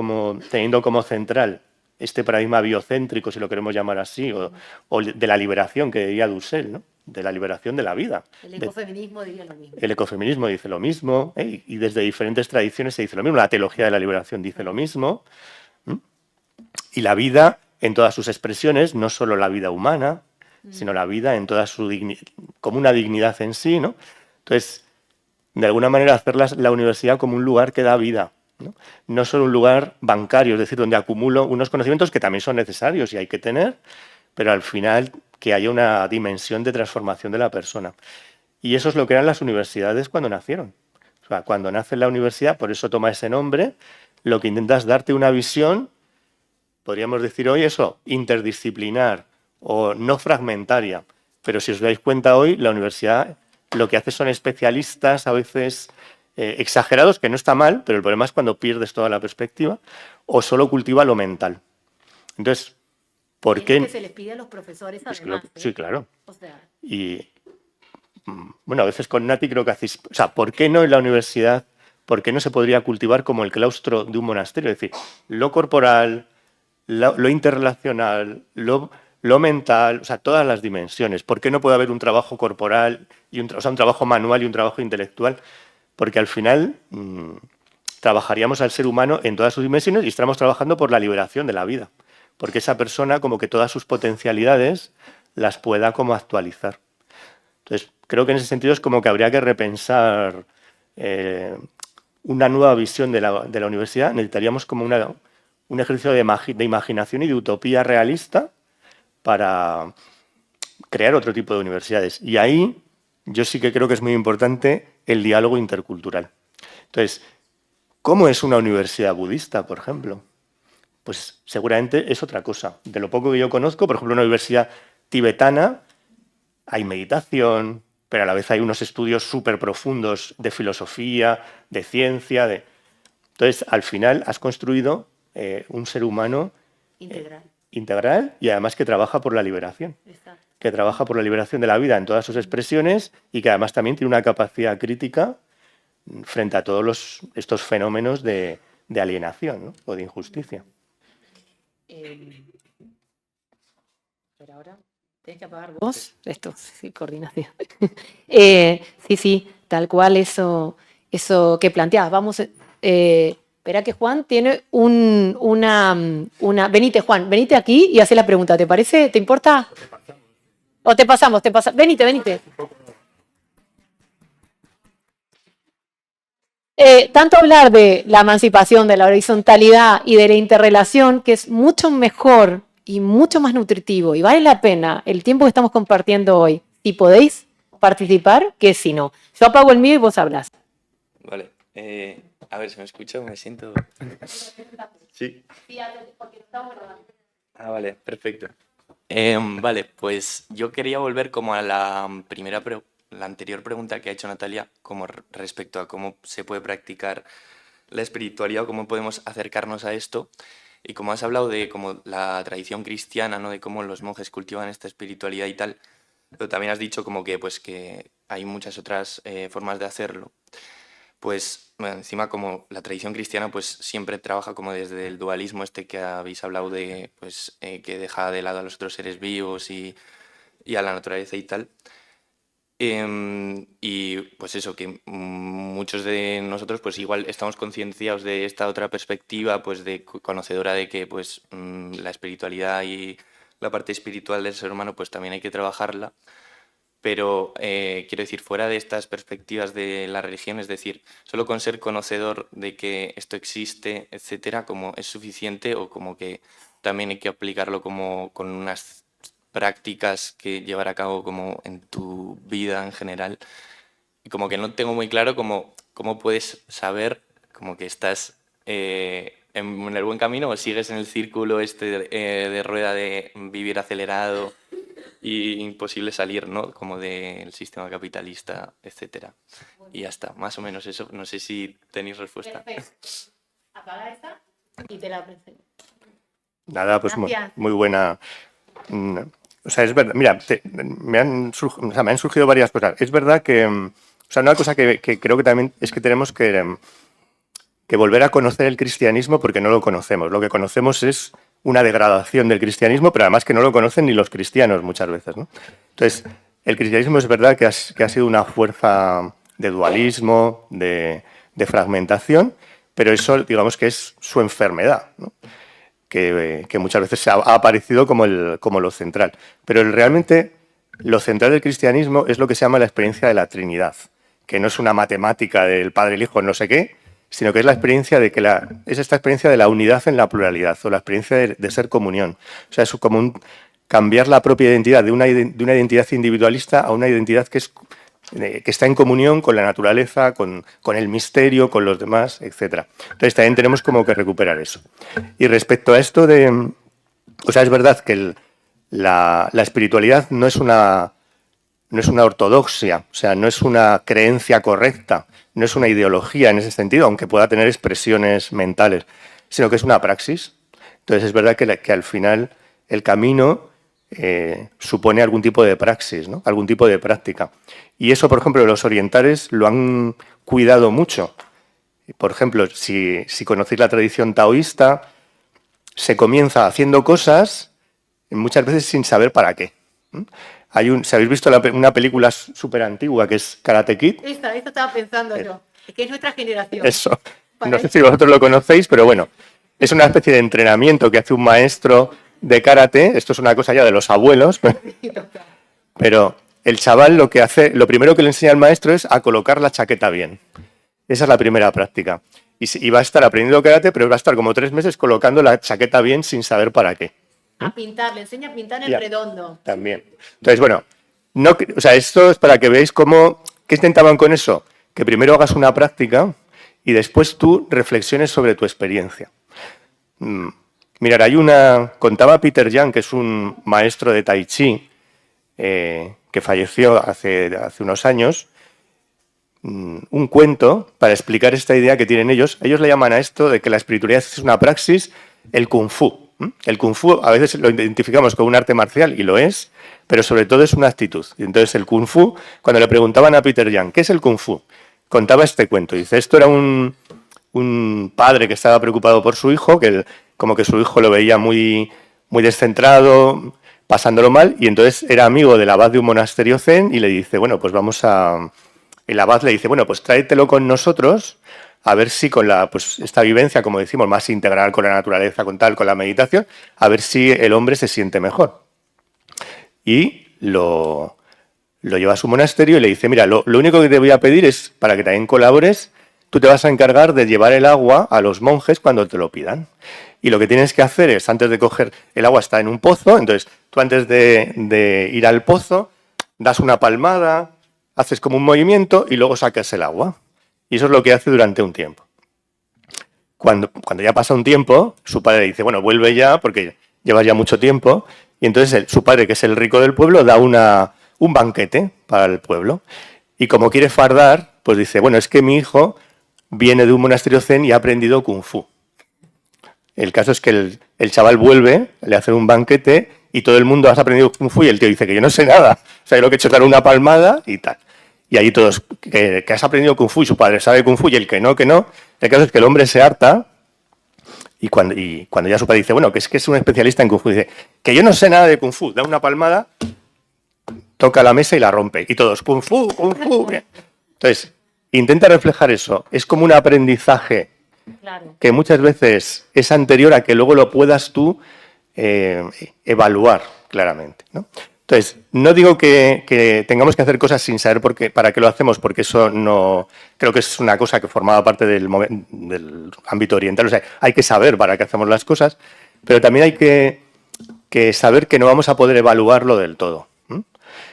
teniendo como central este paradigma biocéntrico, si lo queremos llamar así, o de la liberación que diría Dussel, ¿no? De la liberación de la vida. El ecofeminismo diría lo mismo. El ecofeminismo dice lo mismo, y desde diferentes tradiciones se dice lo mismo. La teología de la liberación dice lo mismo. Y la vida en todas sus expresiones, no solo la vida humana, sino la vida en toda su como una dignidad en sí, ¿no? Entonces, de alguna manera hacer la universidad como un lugar que da vida, ¿no? No solo un lugar bancario, es decir, donde acumulo unos conocimientos que también son necesarios y hay que tener, pero al final que haya una dimensión de transformación de la persona. Y eso es lo que eran las universidades cuando nacieron. O sea, cuando nace la universidad, por eso toma ese nombre, lo que intenta es darte una visión, podríamos decir hoy eso, interdisciplinar o no fragmentaria. Pero si os dais cuenta hoy, la universidad lo que hace son especialistas a veces exagerados, que no está mal, pero el problema es cuando pierdes toda la perspectiva, o solo cultiva lo mental. Entonces, ¿por qué? Que se les pide a los profesores además. Sí, claro. O sea. Y, bueno, a veces con Nati creo que hacéis... O sea, ¿por qué no en la universidad, por qué no se podría cultivar como el claustro de un monasterio? Es decir, lo corporal, lo interrelacional, lo mental, o sea, todas las dimensiones. ¿Por qué no puede haber un trabajo corporal, un trabajo manual y un trabajo intelectual? Porque al final trabajaríamos al ser humano en todas sus dimensiones y estamos trabajando por la liberación de la vida. Porque esa persona como que todas sus potencialidades las pueda como actualizar. Entonces, creo que en ese sentido es como que habría que repensar una nueva visión de la universidad. Necesitaríamos como un ejercicio de imaginación y de utopía realista para crear otro tipo de universidades. Y ahí yo sí que creo que es muy importante el diálogo intercultural. Entonces, ¿cómo es una universidad budista, por ejemplo? Pues seguramente es otra cosa. De lo poco que yo conozco, por ejemplo, una universidad tibetana, hay meditación, pero a la vez hay unos estudios súper profundos de filosofía, de ciencia. Entonces, al final has construido un ser humano integral y además que trabaja por la liberación. Exacto. Que trabaja por la liberación de la vida en todas sus expresiones y que además también tiene una capacidad crítica frente a todos estos fenómenos de alienación, ¿no? O de injusticia. Pero ahora tienes que apagar vos. Esto, sí, coordinación. Sí, tal cual eso que planteabas. Vamos, espera que Juan tiene una... Venite, Juan, venite aquí y hace la pregunta. ¿Te parece? ¿Te importa? O te pasamos. Venite. Tanto hablar de la emancipación, de la horizontalidad y de la interrelación, que es mucho mejor y mucho más nutritivo y vale la pena el tiempo que estamos compartiendo hoy, si podéis participar, que si no. Yo apago el mío y vos hablas. Vale. A ver, ¿se me escucha? Me siento... Sí. Ah, vale, perfecto. Vale, pues yo quería volver como a la la anterior pregunta que ha hecho Natalia, como respecto a cómo se puede practicar la espiritualidad o cómo podemos acercarnos a esto. Y como has hablado de como la tradición cristiana, ¿no? De cómo los monjes cultivan esta espiritualidad y tal, pero también has dicho como que, pues, que hay muchas otras formas de hacerlo. Pues bueno, encima como la tradición cristiana pues siempre trabaja como desde el dualismo este que habéis hablado de pues que deja de lado a los otros seres vivos y a la naturaleza y tal. Y pues eso, que muchos de nosotros pues igual estamos concienciados de esta otra perspectiva, pues de conocedora de que pues la espiritualidad y la parte espiritual del ser humano pues también hay que trabajarla. Pero quiero decir, fuera de estas perspectivas de la religión, es decir, solo con ser conocedor de que esto existe, etcétera, como es suficiente o como que también hay que aplicarlo como con unas prácticas que llevar a cabo como en tu vida en general. Y como que no tengo muy claro cómo puedes saber como que estás en el buen camino o sigues en el círculo este de rueda de vivir acelerado y imposible salir, ¿no? Como del sistema capitalista, etcétera. Y ya está, más o menos eso. No sé si tenéis respuesta. Perfecto. Apaga esta y te la presento. Nada, pues Gracias. muy buena. O sea, es verdad, mira, me han surgido varias cosas. Es verdad que, o sea, una cosa que creo que también es que tenemos que volver a conocer el cristianismo porque no lo conocemos. Lo que conocemos es una degradación del cristianismo, pero además que no lo conocen ni los cristianos muchas veces, ¿no? Entonces, el cristianismo es verdad que ha sido una fuerza de dualismo, de fragmentación, pero eso, digamos que es su enfermedad, ¿no? Que muchas veces ha aparecido como lo central. Pero realmente lo central del cristianismo es lo que se llama la experiencia de la Trinidad, que no es una matemática del Padre, el Hijo, no sé qué, sino que es la experiencia de que es esta experiencia de la unidad en la pluralidad, o la experiencia de ser comunión. O sea, es como cambiar la propia identidad de una identidad individualista a una identidad que está en comunión con la naturaleza, con el misterio, con los demás, etc. Entonces también tenemos como que recuperar eso. Y respecto a esto o sea, es verdad que la espiritualidad no es una ortodoxia, o sea, no es una creencia correcta, no es una ideología en ese sentido, aunque pueda tener expresiones mentales, sino que es una praxis. Entonces es verdad que al final el camino supone algún tipo de praxis, ¿no? Algún tipo de práctica. Y eso, por ejemplo, los orientales lo han cuidado mucho. Por ejemplo, si conocéis la tradición taoísta, se comienza haciendo cosas muchas veces sin saber para qué. Si habéis visto una película súper antigua que es Karate Kid. Esta estaba pensando yo. Es que es nuestra generación. Eso. No sé si vosotros lo conocéis, pero bueno, es una especie de entrenamiento que hace un maestro de karate. Esto es una cosa ya de los abuelos. Pero el chaval lo primero que le enseña al maestro es a colocar la chaqueta bien. Esa es la primera práctica. Y va a estar aprendiendo karate, pero va a estar como 3 meses colocando la chaqueta bien sin saber para qué. A pintar, le enseña a pintar en redondo. También. Entonces, bueno, o sea, esto es para que veáis qué intentaban con eso. Que primero hagas una práctica y después tú reflexiones sobre tu experiencia. Mirad, contaba Peter Yang, que es un maestro de Tai Chi, que falleció hace unos años, un cuento para explicar esta idea que tienen ellos. Ellos le llaman a esto de que la espiritualidad es una praxis, el Kung Fu. El Kung Fu a veces lo identificamos como un arte marcial, y lo es, pero sobre todo es una actitud. Y entonces el Kung Fu, cuando le preguntaban a Peter Yang, ¿qué es el Kung Fu?, contaba este cuento. Dice, esto era un padre que estaba preocupado por su hijo, como que su hijo lo veía muy, muy descentrado, pasándolo mal, y entonces era amigo del abad de un monasterio zen y le dice, bueno, pues el abad le dice, bueno, pues tráetelo con nosotros, a ver si con esta vivencia, como decimos, más integral con la naturaleza, con la meditación, a ver si el hombre se siente mejor. Y lo lleva a su monasterio y le dice, mira, lo único que te voy a pedir es, para que también colabores, tú te vas a encargar de llevar el agua a los monjes cuando te lo pidan. Y lo que tienes que hacer es, antes de coger, el agua está en un pozo, entonces tú antes de ir al pozo, das una palmada, haces como un movimiento y luego sacas el agua. Y eso es lo que hace durante un tiempo. Cuando ya pasa un tiempo, su padre dice, bueno, vuelve ya porque llevas ya mucho tiempo. Y entonces su padre, que es el rico del pueblo, da un banquete para el pueblo. Y como quiere fardar, pues dice, bueno, es que mi hijo viene de un monasterio zen y ha aprendido Kung Fu. El caso es que el chaval vuelve, le hacen un banquete y todo el mundo has aprendido Kung Fu y el tío dice que yo no sé nada. O sea, yo lo que he hecho es dar una palmada y tal. Y ahí todos, que has aprendido Kung Fu y su padre sabe Kung Fu y el que no, que no. El caso es que el hombre se harta y cuando ya su padre dice, bueno, que es un especialista en Kung Fu, dice, que yo no sé nada de Kung Fu, da una palmada, toca la mesa y la rompe. Y todos, Kung Fu, Kung Fu. Entonces, intenta reflejar eso. Es como un aprendizaje que muchas veces es anterior a que luego lo puedas tú evaluar claramente, ¿no? Entonces, no digo que tengamos que hacer cosas sin saber para qué lo hacemos, porque eso no creo que es una cosa que formaba parte del ámbito oriental. O sea, hay que saber para qué hacemos las cosas, pero también hay que saber que no vamos a poder evaluarlo del todo.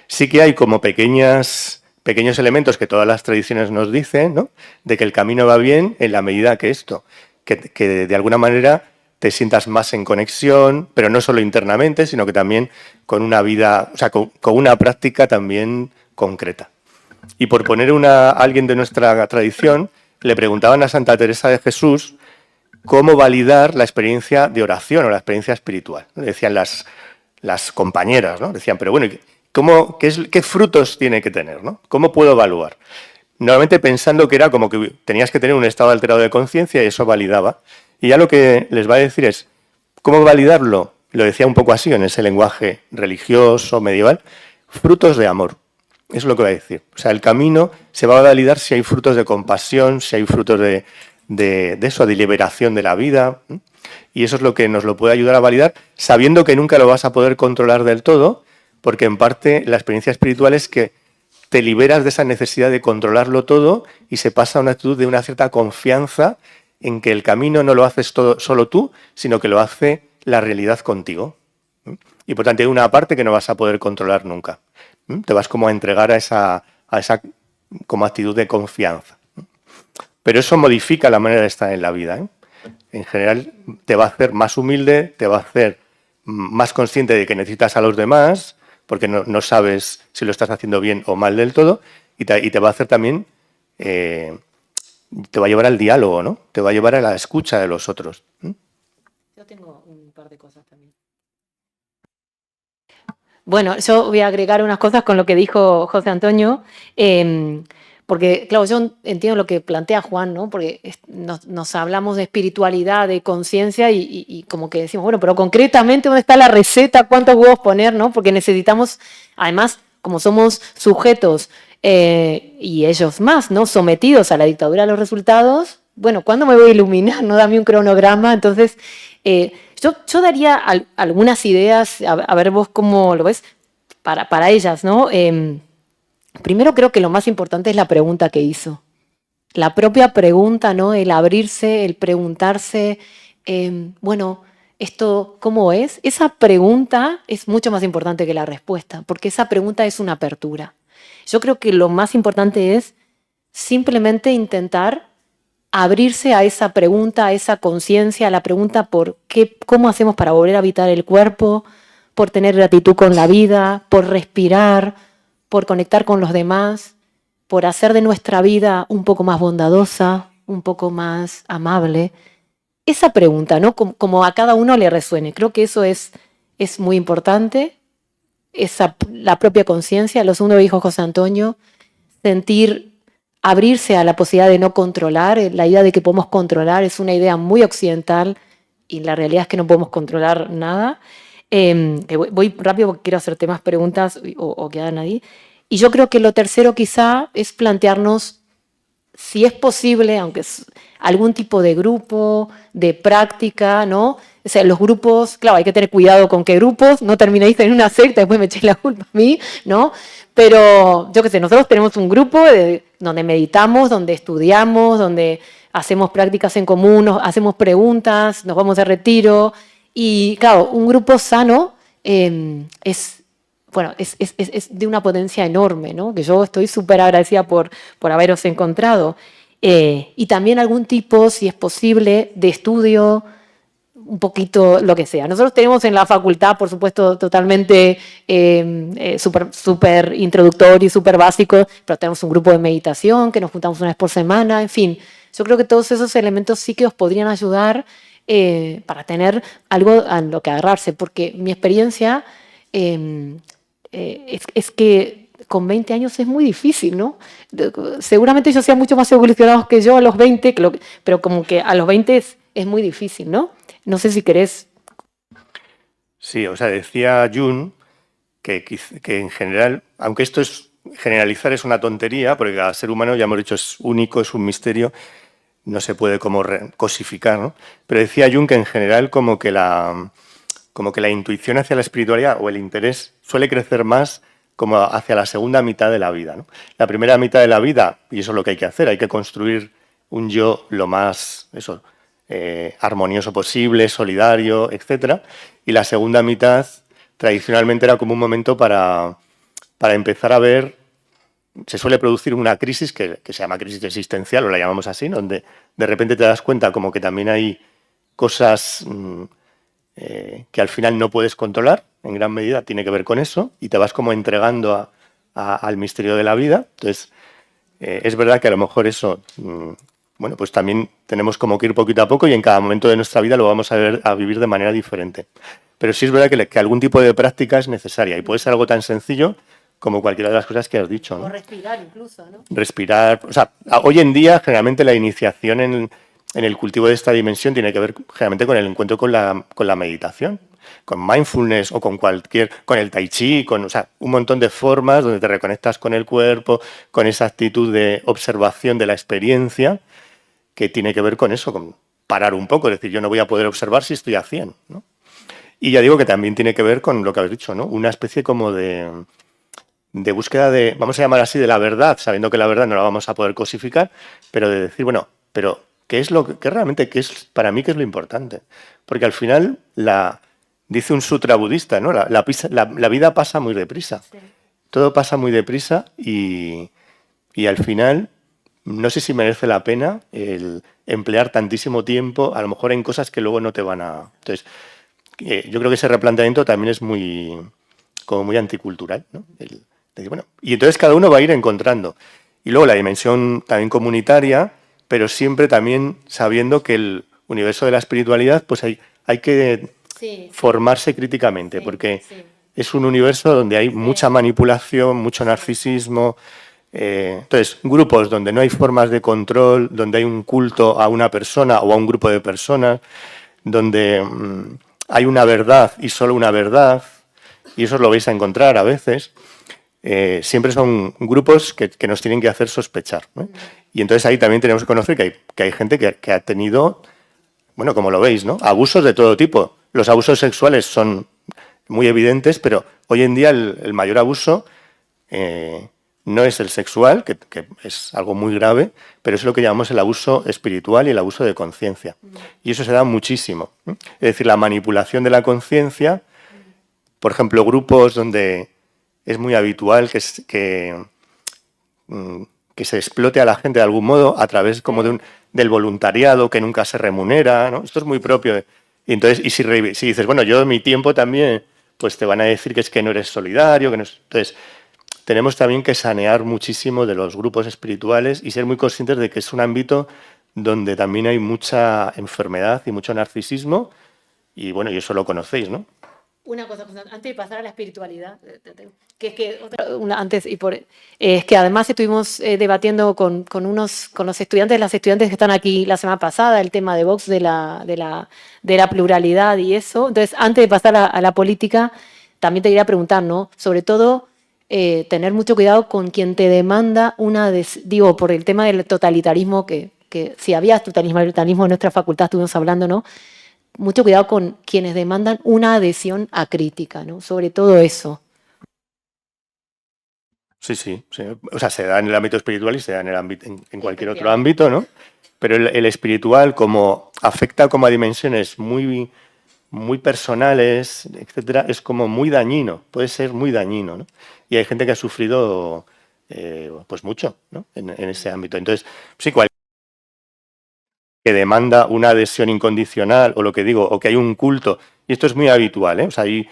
Sí que hay como pequeños elementos que todas las tradiciones nos dicen, ¿no? De que el camino va bien en la medida que que de alguna manera te sientas más en conexión, pero no solo internamente, sino que también con una vida, o sea, con una práctica también concreta. Y por poner a alguien de nuestra tradición, le preguntaban a Santa Teresa de Jesús cómo validar la experiencia de oración o la experiencia espiritual. Decían las compañeras, ¿no? Decían, pero bueno, ¿qué frutos tiene que tener, ¿no? ¿Cómo puedo evaluar? Normalmente pensando que era como que tenías que tener un estado alterado de conciencia y eso validaba. Y ya lo que les va a decir es, ¿cómo validarlo? Lo decía un poco así, en ese lenguaje religioso, medieval, frutos de amor. Eso es lo que va a decir. O sea, el camino se va a validar si hay frutos de compasión, si hay frutos de eso, de liberación de la vida. Y eso es lo que nos lo puede ayudar a validar, sabiendo que nunca lo vas a poder controlar del todo, porque en parte la experiencia espiritual es que te liberas de esa necesidad de controlarlo todo y se pasa a una actitud de una cierta confianza en que el camino no lo haces solo tú, sino que lo hace la realidad contigo. Y por tanto hay una parte que no vas a poder controlar nunca. Te vas como a entregar a esa como actitud de confianza. Pero eso modifica la manera de estar en la vida, ¿eh? En general te va a hacer más humilde, te va a hacer más consciente de que necesitas a los demás, porque no sabes si lo estás haciendo bien o mal del todo, y te va a hacer también... te va a llevar al diálogo, ¿no? Te va a llevar a la escucha de los otros. Yo tengo un par de cosas también. Bueno, yo voy a agregar unas cosas con lo que dijo José Antonio, porque, claro, yo entiendo lo que plantea Juan, ¿no? Porque nos hablamos de espiritualidad, de conciencia y como que decimos, bueno, pero concretamente, ¿dónde está la receta? ¿Cuántos huevos poner? ¿No? Porque necesitamos, además, como somos sujetos y ellos más, ¿no? Sometidos a la dictadura de los resultados, bueno, ¿cuándo me voy a iluminar? ¿No? Dame un cronograma. Entonces, yo daría algunas ideas, a ver vos cómo lo ves, para ellas, ¿no? Primero creo que lo más importante es la pregunta que hizo. La propia pregunta, ¿no? El abrirse, el preguntarse, bueno, ¿esto cómo es? Esa pregunta es mucho más importante que la respuesta, porque esa pregunta es una apertura. Yo creo que lo más importante es simplemente intentar abrirse a esa pregunta, a esa conciencia, a la pregunta por cómo hacemos para volver a habitar el cuerpo, por tener gratitud con la vida, por respirar, por conectar con los demás, por hacer de nuestra vida un poco más bondadosa, un poco más amable. Esa pregunta, ¿no? Como a cada uno le resuene. Creo que eso es muy importante. La propia conciencia. Lo segundo que dijo José Antonio, abrirse a la posibilidad de no controlar. La idea de que podemos controlar es una idea muy occidental y la realidad es que no podemos controlar nada. Voy rápido porque quiero hacerte más preguntas o quedan ahí. Y yo creo que lo tercero quizá es plantearnos si es posible, aunque es algún tipo de grupo, de práctica, ¿no? O sea, los grupos, claro, hay que tener cuidado con qué grupos, no terminéis en una secta, después me echéis la culpa a mí, ¿no? Pero yo qué sé, nosotros tenemos un grupo donde meditamos, donde estudiamos, donde hacemos prácticas en común, hacemos preguntas, nos vamos de retiro. Y claro, un grupo sano es de una potencia enorme, ¿no? Que yo estoy súper agradecida por haberos encontrado. y también algún tipo, si es posible, de estudio, un poquito lo que sea. Nosotros tenemos en la facultad, por supuesto, totalmente súper introductorio y súper básico, pero tenemos un grupo de meditación que nos juntamos una vez por semana, en fin. Yo creo que todos esos elementos sí que os podrían ayudar para tener algo a lo que agarrarse, porque mi experiencia es que con 20 años es muy difícil, ¿no? Seguramente ellos sean mucho más evolucionados que yo a los 20, pero como que a los 20 es muy difícil, ¿no? No sé si querés. Sí, o sea, decía Jung que en general, aunque esto es generalizar es una tontería, porque cada ser humano, ya hemos dicho, es único, es un misterio, no se puede como cosificar, ¿no? Pero decía Jung que en general como que la intuición hacia la espiritualidad o el interés suele crecer más como hacia la segunda mitad de la vida, ¿no? La primera mitad de la vida, y eso es lo que hay que hacer, hay que construir un yo lo más armonioso posible, solidario, etcétera. Y la segunda mitad tradicionalmente era como un momento para empezar a ver. Se suele producir una crisis que se llama crisis existencial, o la llamamos así, donde de repente te das cuenta como que también hay cosas que al final no puedes controlar, en gran medida tiene que ver con eso, y te vas como entregando al misterio de la vida. Entonces, es verdad que a lo mejor eso, bueno, pues también tenemos como que ir poquito a poco y en cada momento de nuestra vida lo vamos a vivir de manera diferente. Pero sí es verdad que algún tipo de práctica es necesaria y puede ser algo tan sencillo como cualquiera de las cosas que has dicho, ¿no? O respirar incluso, ¿no? Respirar. O sea, hoy en día generalmente la iniciación en el cultivo de esta dimensión tiene que ver generalmente con el encuentro con la meditación, con mindfulness o con el tai chi, o sea, un montón de formas donde te reconectas con el cuerpo, con esa actitud de observación de la experiencia que tiene que ver con eso, con parar un poco, es decir, yo no voy a poder observar si estoy a 100, ¿no? Y ya digo que también tiene que ver con lo que habéis dicho, ¿no? Una especie como de búsqueda de, vamos a llamar así, de la verdad, sabiendo que la verdad no la vamos a poder cosificar, pero de decir, bueno, pero ¿qué es lo que realmente, qué es para mí, qué es lo importante? Porque al final, dice un sutra budista, ¿no? La vida pasa muy deprisa. Sí. Todo pasa muy deprisa y al final no sé si merece la pena el emplear tantísimo tiempo, a lo mejor en cosas que luego no te van a... Entonces, yo creo que ese replanteamiento también es muy anticultural, ¿no? Bueno, y entonces cada uno va a ir encontrando. Y luego la dimensión también comunitaria, pero siempre también sabiendo que el universo de la espiritualidad, pues hay que formarse críticamente, porque es un universo donde hay mucha manipulación, mucho narcisismo. Entonces, grupos donde no hay formas de control, donde hay un culto a una persona o a un grupo de personas, donde hay una verdad y solo una verdad, y eso lo vais a encontrar a veces. Siempre son grupos que nos tienen que hacer sospechar, ¿no? Y entonces ahí también tenemos que conocer que hay gente que ha tenido, bueno, como lo veis, ¿no? Abusos de todo tipo. Los abusos sexuales son muy evidentes, pero hoy en día el mayor abuso no es el sexual, que es algo muy grave, pero es lo que llamamos el abuso espiritual y el abuso de conciencia. Y eso se da muchísimo, ¿no? Es decir, la manipulación de la conciencia, por ejemplo, grupos donde es muy habitual que se explote a la gente de algún modo a través como del voluntariado que nunca se remunera, ¿no? Esto es muy propio. Y entonces, si dices, bueno, yo mi tiempo también, pues te van a decir que es que no eres solidario, que no es... Entonces, tenemos también que sanear muchísimo de los grupos espirituales y ser muy conscientes de que es un ámbito donde también hay mucha enfermedad y mucho narcisismo, y bueno, y eso lo conocéis, ¿no? Una cosa, antes de pasar a la espiritualidad, es que además estuvimos debatiendo con los estudiantes, las estudiantes que están aquí la semana pasada, el tema de Vox, de la pluralidad y eso. Entonces, antes de pasar a la política, también te quería preguntar, ¿no? Sobre todo, tener mucho cuidado con quien te demanda por el tema del totalitarismo, que si había totalitarismo en nuestra facultad, estuvimos hablando, ¿no? Mucho cuidado con quienes demandan una adhesión acrítica, ¿no? Sobre todo eso. Sí. O sea, se da en el ámbito espiritual y se da en cualquier otro ámbito, ¿no? Pero el espiritual, como afecta como a dimensiones muy, muy personales, etcétera, es como muy dañino, puede ser muy dañino, ¿no? Y hay gente que ha sufrido pues mucho, ¿no? En ese ámbito. Entonces, sí, que demanda una adhesión incondicional, o lo que digo, o que hay un culto, y esto es muy habitual, ¿eh? O sea, ahí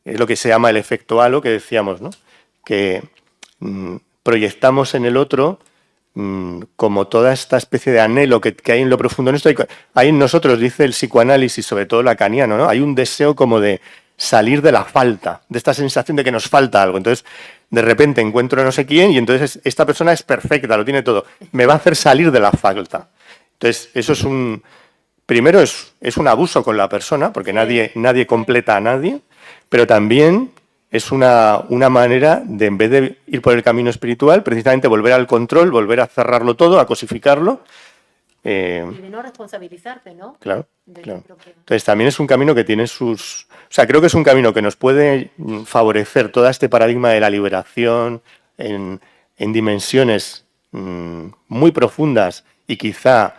es lo que se llama el efecto halo, que decíamos, ¿no? Que proyectamos en el otro como toda esta especie de anhelo que hay en lo profundo nuestro. Hay en nosotros, dice el psicoanálisis, sobre todo lacaniano, ¿no? Hay un deseo como de salir de la falta, de esta sensación de que nos falta algo. Entonces, de repente encuentro a no sé quién y entonces esta persona es perfecta, lo tiene todo. Me va a hacer salir de la falta. Entonces, eso es un... Primero es un abuso con la persona, porque nadie completa a nadie, pero también es una manera de, en vez de ir por el camino espiritual, precisamente volver al control, volver a cerrarlo todo, a cosificarlo. Y de no responsabilizarte, ¿no? Claro, claro. Entonces también es un camino que tiene sus... O sea, creo que es un camino que nos puede favorecer todo este paradigma de la liberación en dimensiones muy profundas y quizá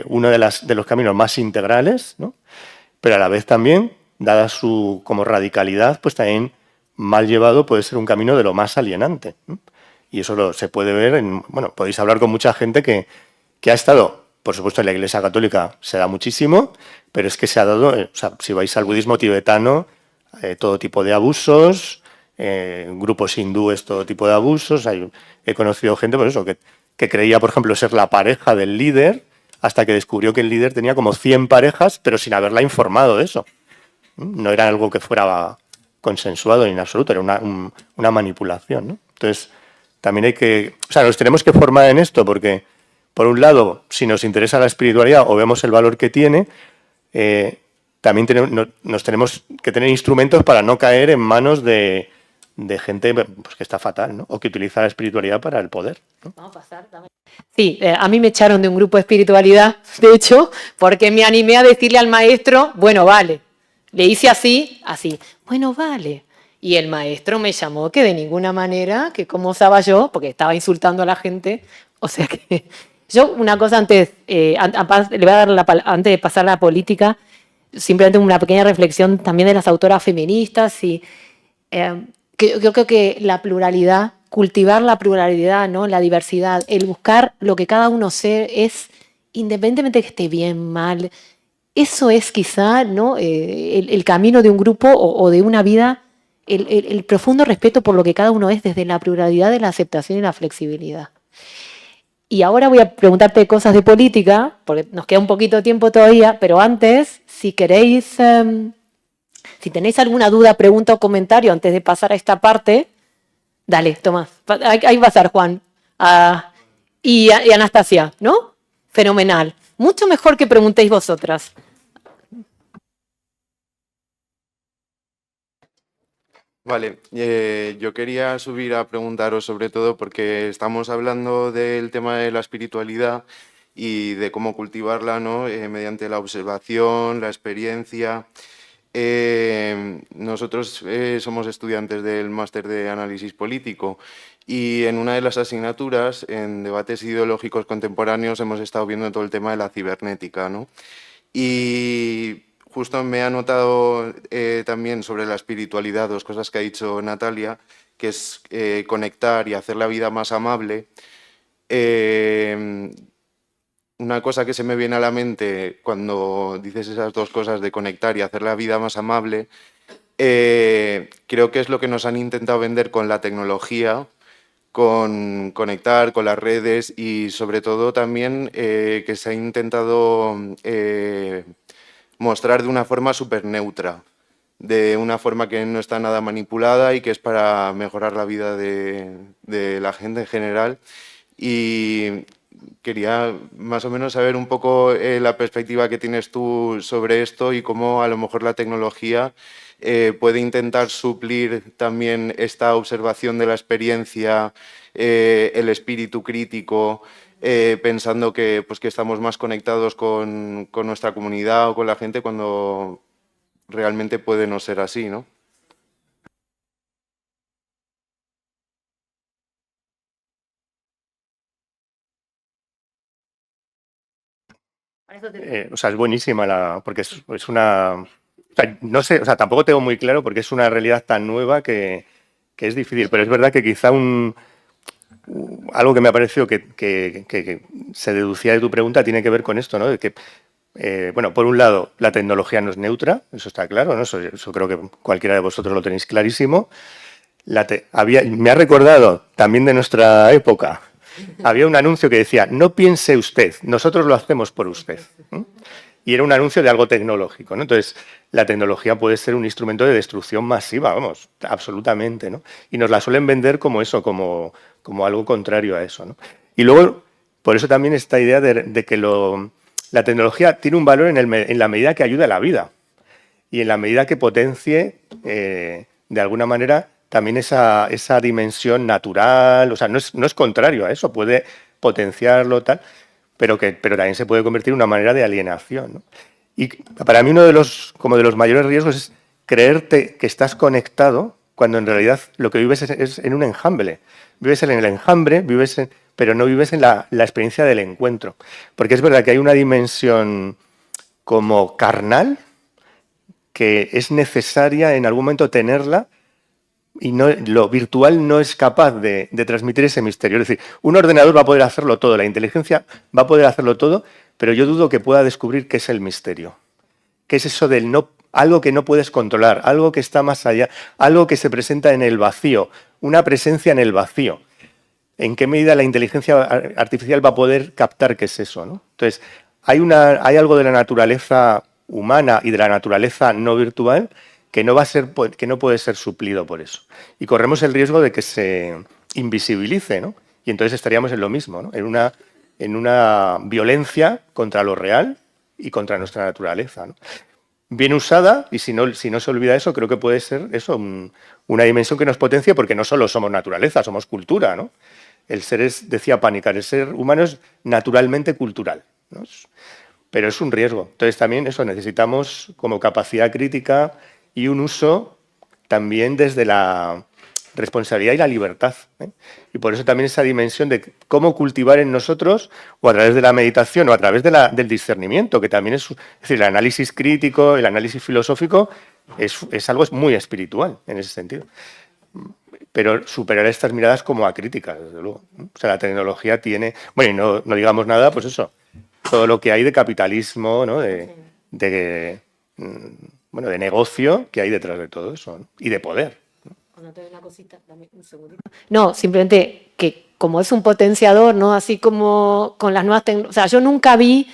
uno de los caminos más integrales, ¿no? Pero a la vez también, dada su como radicalidad, pues también mal llevado puede ser un camino de lo más alienante, ¿no? Y eso se puede ver en... Bueno, podéis hablar con mucha gente que ha estado, por supuesto, en la Iglesia Católica se da muchísimo, pero es que se ha dado, o sea, si vais al budismo tibetano, todo tipo de abusos, grupos hindúes, todo tipo de abusos. He conocido gente, por eso, que creía, por ejemplo, ser la pareja del líder, hasta que descubrió que el líder tenía como 100 parejas, pero sin haberla informado de eso. No era algo que fuera consensuado en absoluto, era una manipulación, ¿no? Entonces, también hay que... O sea, nos tenemos que formar en esto porque, por un lado, si nos interesa la espiritualidad o vemos el valor que tiene, también nos tenemos que tener instrumentos para no caer en manos de gente pues, que está fatal, ¿no? O que utiliza la espiritualidad para el poder, ¿no? Vamos a pasar también. Sí, a mí me echaron de un grupo de espiritualidad, de hecho, porque me animé a decirle al maestro, bueno, vale. Le hice así, bueno, vale. Y el maestro me llamó que de ninguna manera, que cómo osaba yo, porque estaba insultando a la gente. O sea que yo, una cosa antes, le voy a dar antes de pasar a la política, simplemente una pequeña reflexión también de las autoras feministas. Y yo creo que la pluralidad, cultivar la pluralidad, ¿no? La diversidad, el buscar lo que cada uno es, independientemente de que esté bien, mal, eso es quizá, ¿no? El camino de un grupo o de una vida, el profundo respeto por lo que cada uno es desde la pluralidad de la aceptación y la flexibilidad. Y ahora voy a preguntarte cosas de política, porque nos queda un poquito de tiempo todavía, pero antes, si queréis, si tenéis alguna duda, pregunta o comentario antes de pasar a esta parte, dale, Tomás. Ahí va a estar Juan y Anastasia, ¿no? Fenomenal. Mucho mejor que preguntéis vosotras. Vale, yo quería subir a preguntaros sobre todo porque estamos hablando del tema de la espiritualidad y de cómo cultivarla, ¿no? Mediante la observación, la experiencia. Nosotros somos estudiantes del máster de análisis político y en una de las asignaturas, en debates ideológicos contemporáneos, hemos estado viendo todo el tema de la cibernética, ¿no? Y justo me ha notado también sobre la espiritualidad, dos cosas que ha dicho Natalia, que es conectar y hacer la vida más amable. Una cosa que se me viene a la mente cuando dices esas dos cosas de conectar y hacer la vida más amable, creo que es lo que nos han intentado vender con la tecnología, con conectar, con las redes y sobre todo también que se ha intentado mostrar de una forma súper neutra, de una forma que no está nada manipulada y que es para mejorar la vida de la gente en general. Y quería más o menos saber un poco la perspectiva que tienes tú sobre esto y cómo a lo mejor la tecnología puede intentar suplir también esta observación de la experiencia, el espíritu crítico, pensando que, pues, que estamos más conectados con nuestra comunidad o con la gente cuando realmente puede no ser así, ¿no? O sea, es buenísima porque es una... O sea, no sé, o sea, tampoco tengo muy claro porque es una realidad tan nueva que es difícil, pero es verdad que quizá algo que me ha parecido que se deducía de tu pregunta tiene que ver con esto, ¿no? De que, bueno, por un lado, la tecnología no es neutra, eso está claro, ¿no? Eso creo que cualquiera de vosotros lo tenéis clarísimo. Me ha recordado también de nuestra época, había un anuncio que decía, no piense usted, nosotros lo hacemos por usted. Y era un anuncio de algo tecnológico, ¿no? Entonces, la tecnología puede ser un instrumento de destrucción masiva, vamos, absolutamente, ¿no? Y nos la suelen vender como eso, como algo contrario a eso, ¿no? Y luego, por eso también esta idea de que la tecnología tiene un valor en la medida que ayuda a la vida y en la medida que potencie, de alguna manera, también esa dimensión natural, o sea, no es contrario a eso, puede potenciarlo, tal, pero también se puede convertir en una manera de alienación, ¿no? Y para mí uno de los mayores riesgos es creerte que estás conectado cuando en realidad lo que vives es en un enjambre. Vives en el enjambre, pero no vives en la experiencia del encuentro. Porque es verdad que hay una dimensión como carnal que es necesaria en algún momento tenerla, y lo virtual no es capaz de transmitir ese misterio. Es decir, un ordenador va a poder hacerlo todo, la inteligencia va a poder hacerlo todo, pero yo dudo que pueda descubrir qué es el misterio. ¿Qué es eso del algo que no puedes controlar, algo que está más allá, algo que se presenta en el vacío, una presencia en el vacío? ¿En qué medida la inteligencia artificial va a poder captar qué es eso, ¿no? Entonces, hay algo de la naturaleza humana y de la naturaleza no virtual que no puede ser suplido por eso. Y corremos el riesgo de que se invisibilice, ¿no? Y entonces estaríamos en lo mismo, ¿no? En una violencia contra lo real y contra nuestra naturaleza, ¿no? Bien usada, y si no se olvida eso, creo que puede ser eso, una dimensión que nos potencia, porque no solo somos naturaleza, somos cultura, ¿no? Decía Panikkar, el ser humano es naturalmente cultural, ¿no? Pero es un riesgo. Entonces también eso, necesitamos como capacidad crítica y un uso también desde la responsabilidad y la libertad, ¿eh? Y por eso también esa dimensión de cómo cultivar en nosotros, o a través de la meditación, o a través del discernimiento, que también es decir, el análisis crítico, el análisis filosófico, es algo muy espiritual en ese sentido. Pero superar estas miradas como acríticas, desde luego. O sea, la tecnología tiene... Bueno, y no digamos nada, pues eso, todo lo que hay de capitalismo, ¿no? De negocio que hay detrás de todo eso, ¿no? Y de poder. Cuando te doy una cosita, dame un segundito. No, simplemente que como es un potenciador, ¿no? Así como con las nuevas tecnologías. O sea, yo nunca vi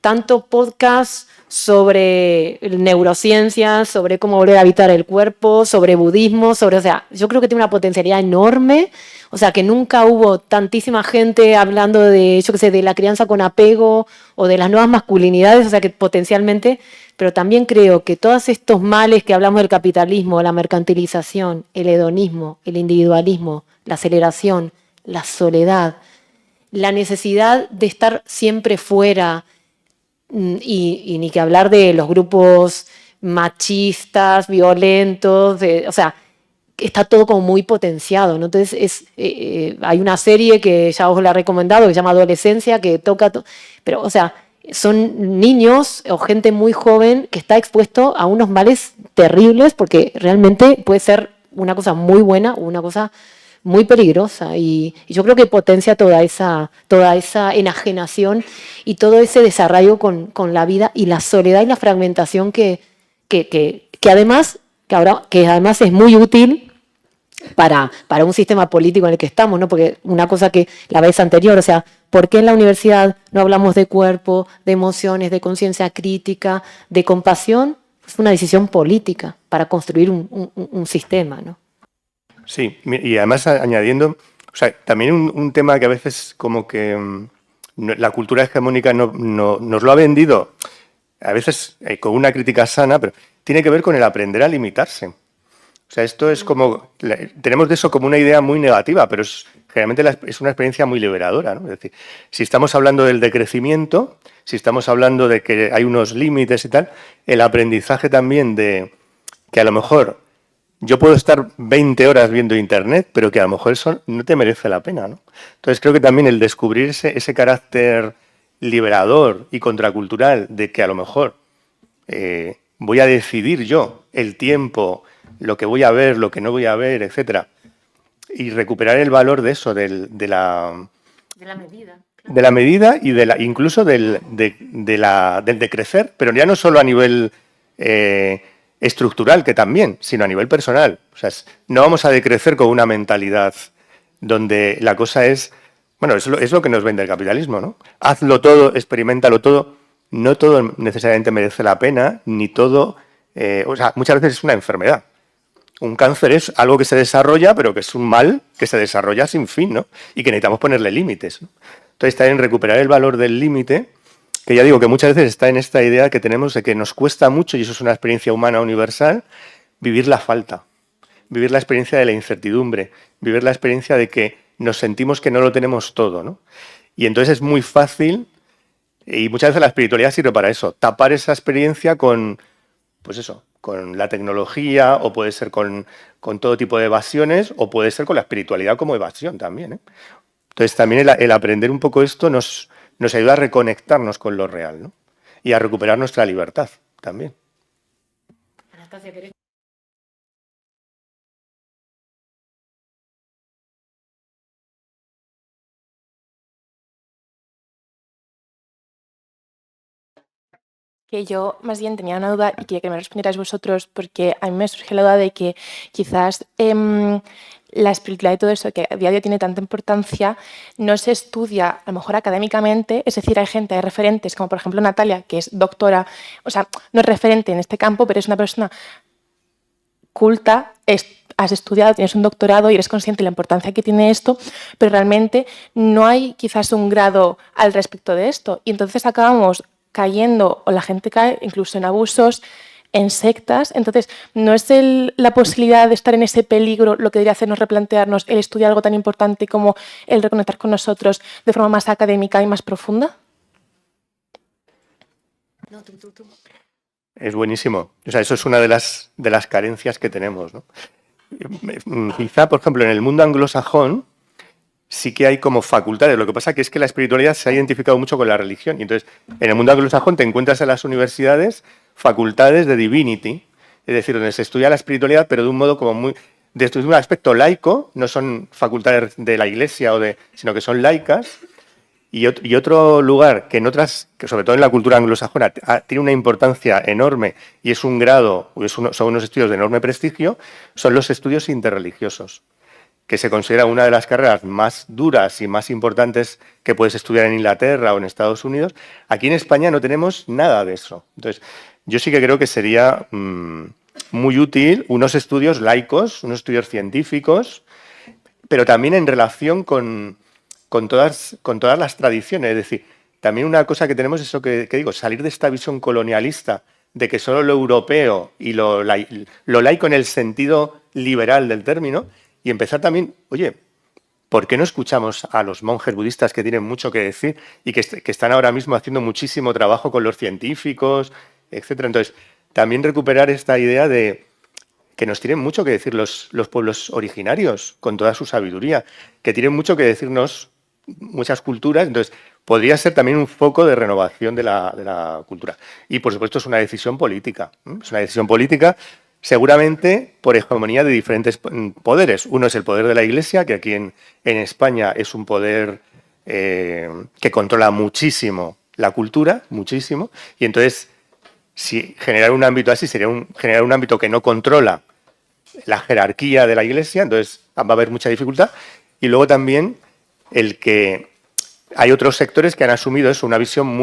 tanto podcast sobre neurociencias, sobre cómo volver a habitar el cuerpo, sobre budismo, o sea, yo creo que tiene una potencialidad enorme. O sea, que nunca hubo tantísima gente hablando de, yo qué sé, de la crianza con apego o de las nuevas masculinidades, o sea, que potencialmente, pero también creo que todos estos males que hablamos del capitalismo, la mercantilización, el hedonismo, el individualismo, la aceleración, la soledad, la necesidad de estar siempre fuera, y ni que hablar de los grupos machistas, violentos, o sea, está todo como muy potenciado, ¿no? Entonces hay una serie que ya os la he recomendado que se llama Adolescencia, que toca, pero o sea, son niños o gente muy joven que está expuesto a unos males terribles, porque realmente puede ser una cosa muy buena o una cosa muy peligrosa, y yo creo que potencia toda esa enajenación y todo ese desarraigo con la vida, y la soledad y la fragmentación que además es muy útil para un sistema político en el que estamos, ¿no? Porque una cosa que la vez anterior, o sea, ¿por qué en la universidad no hablamos de cuerpo, de emociones, de conciencia crítica, de compasión? Es una decisión política para construir un sistema, ¿no? Sí, y además añadiendo, o sea, también un tema que a veces como que la cultura hegemónica nos lo ha vendido, a veces con una crítica sana, pero tiene que ver con el aprender a limitarse. O sea, esto es como, tenemos de eso como una idea muy negativa, pero generalmente es una experiencia muy liberadora, ¿no? Es decir, si estamos hablando del decrecimiento, si estamos hablando de que hay unos límites y tal, el aprendizaje también de que a lo mejor yo puedo estar 20 horas viendo Internet, pero que a lo mejor eso no te merece la pena, ¿no? Entonces creo que también el descubrir ese carácter liberador y contracultural de que a lo mejor voy a decidir yo el tiempo, lo que voy a ver, lo que no voy a ver, etcétera, y recuperar el valor de eso, de la medida. De la medida y incluso del decrecer, pero ya no solo a nivel estructural, que también, sino a nivel personal. O sea, no vamos a decrecer con una mentalidad donde la cosa es, bueno, es lo que nos vende el capitalismo, ¿no? Hazlo todo, experiméntalo todo. No todo necesariamente merece la pena, ni todo, o sea, muchas veces es una enfermedad. Un cáncer es algo que se desarrolla, pero que es un mal que se desarrolla sin fin, ¿no? Y que necesitamos ponerle límites, ¿no? Entonces, está en recuperar el valor del límite, que ya digo que muchas veces está en esta idea que tenemos de que nos cuesta mucho, y eso es una experiencia humana universal, vivir la falta, vivir la experiencia de la incertidumbre, vivir la experiencia de que nos sentimos que no lo tenemos todo, ¿no? Y entonces es muy fácil, y muchas veces la espiritualidad sirve para eso, tapar esa experiencia con, pues eso, con la tecnología, o puede ser con todo tipo de evasiones, o puede ser con la espiritualidad como evasión también, ¿eh? Entonces, también el aprender un poco esto nos ayuda a reconectarnos con lo real, ¿no? Y a recuperar nuestra libertad también. Anastasia, ¿querés? Que yo más bien tenía una duda y quería que me respondierais vosotros, porque a mí me surge la duda de que quizás la espiritualidad y todo eso que a día de hoy tiene tanta importancia no se estudia a lo mejor académicamente, es decir, hay gente, hay referentes, como por ejemplo Natalia, que es doctora, o sea, no es referente en este campo, pero es una persona culta, has estudiado, tienes un doctorado y eres consciente de la importancia que tiene esto, pero realmente no hay quizás un grado al respecto de esto. Y entonces acabamos cayendo, o la gente cae incluso en abusos, en sectas. Entonces, ¿no es la posibilidad de estar en ese peligro lo que debería hacernos replantearnos el estudiar algo tan importante como el reconectar con nosotros de forma más académica y más profunda? No, tú. Es buenísimo. O sea, eso es una de las carencias que tenemos, ¿no? Quizá, por ejemplo, en el mundo anglosajón sí que hay como facultades. Lo que pasa que es que la espiritualidad se ha identificado mucho con la religión. Y entonces, en el mundo anglosajón te encuentras en las universidades facultades de divinity, es decir, donde se estudia la espiritualidad, pero de un modo como muy... desde un aspecto laico, no son facultades de la iglesia, sino que son laicas. Y otro lugar que en otras, que sobre todo en la cultura anglosajona, tiene una importancia enorme y es un grado, son unos estudios de enorme prestigio, son los estudios interreligiosos, que se considera una de las carreras más duras y más importantes que puedes estudiar en Inglaterra o en Estados Unidos. Aquí en España no tenemos nada de eso. Entonces, yo sí que creo que sería muy útil unos estudios laicos, unos estudios científicos, pero también en relación con todas las tradiciones. Es decir, también una cosa que tenemos es eso que digo, salir de esta visión colonialista de que solo lo europeo y lo laico en el sentido liberal del término, y empezar también, oye, ¿por qué no escuchamos a los monjes budistas que tienen mucho que decir y que están ahora mismo haciendo muchísimo trabajo con los científicos, etcétera? Entonces, también recuperar esta idea de que nos tienen mucho que decir los pueblos originarios, con toda su sabiduría, que tienen mucho que decirnos muchas culturas. Entonces, podría ser también un foco de renovación de la cultura. Y, por supuesto, es una decisión política. Es una decisión política, seguramente por hegemonía de diferentes poderes. Uno es el poder de la Iglesia, que aquí en España es un poder que controla muchísimo la cultura, muchísimo, y entonces si generar un ámbito así sería generar un ámbito que no controla la jerarquía de la Iglesia, entonces va a haber mucha dificultad. Y luego también el que hay otros sectores que han asumido eso, una visión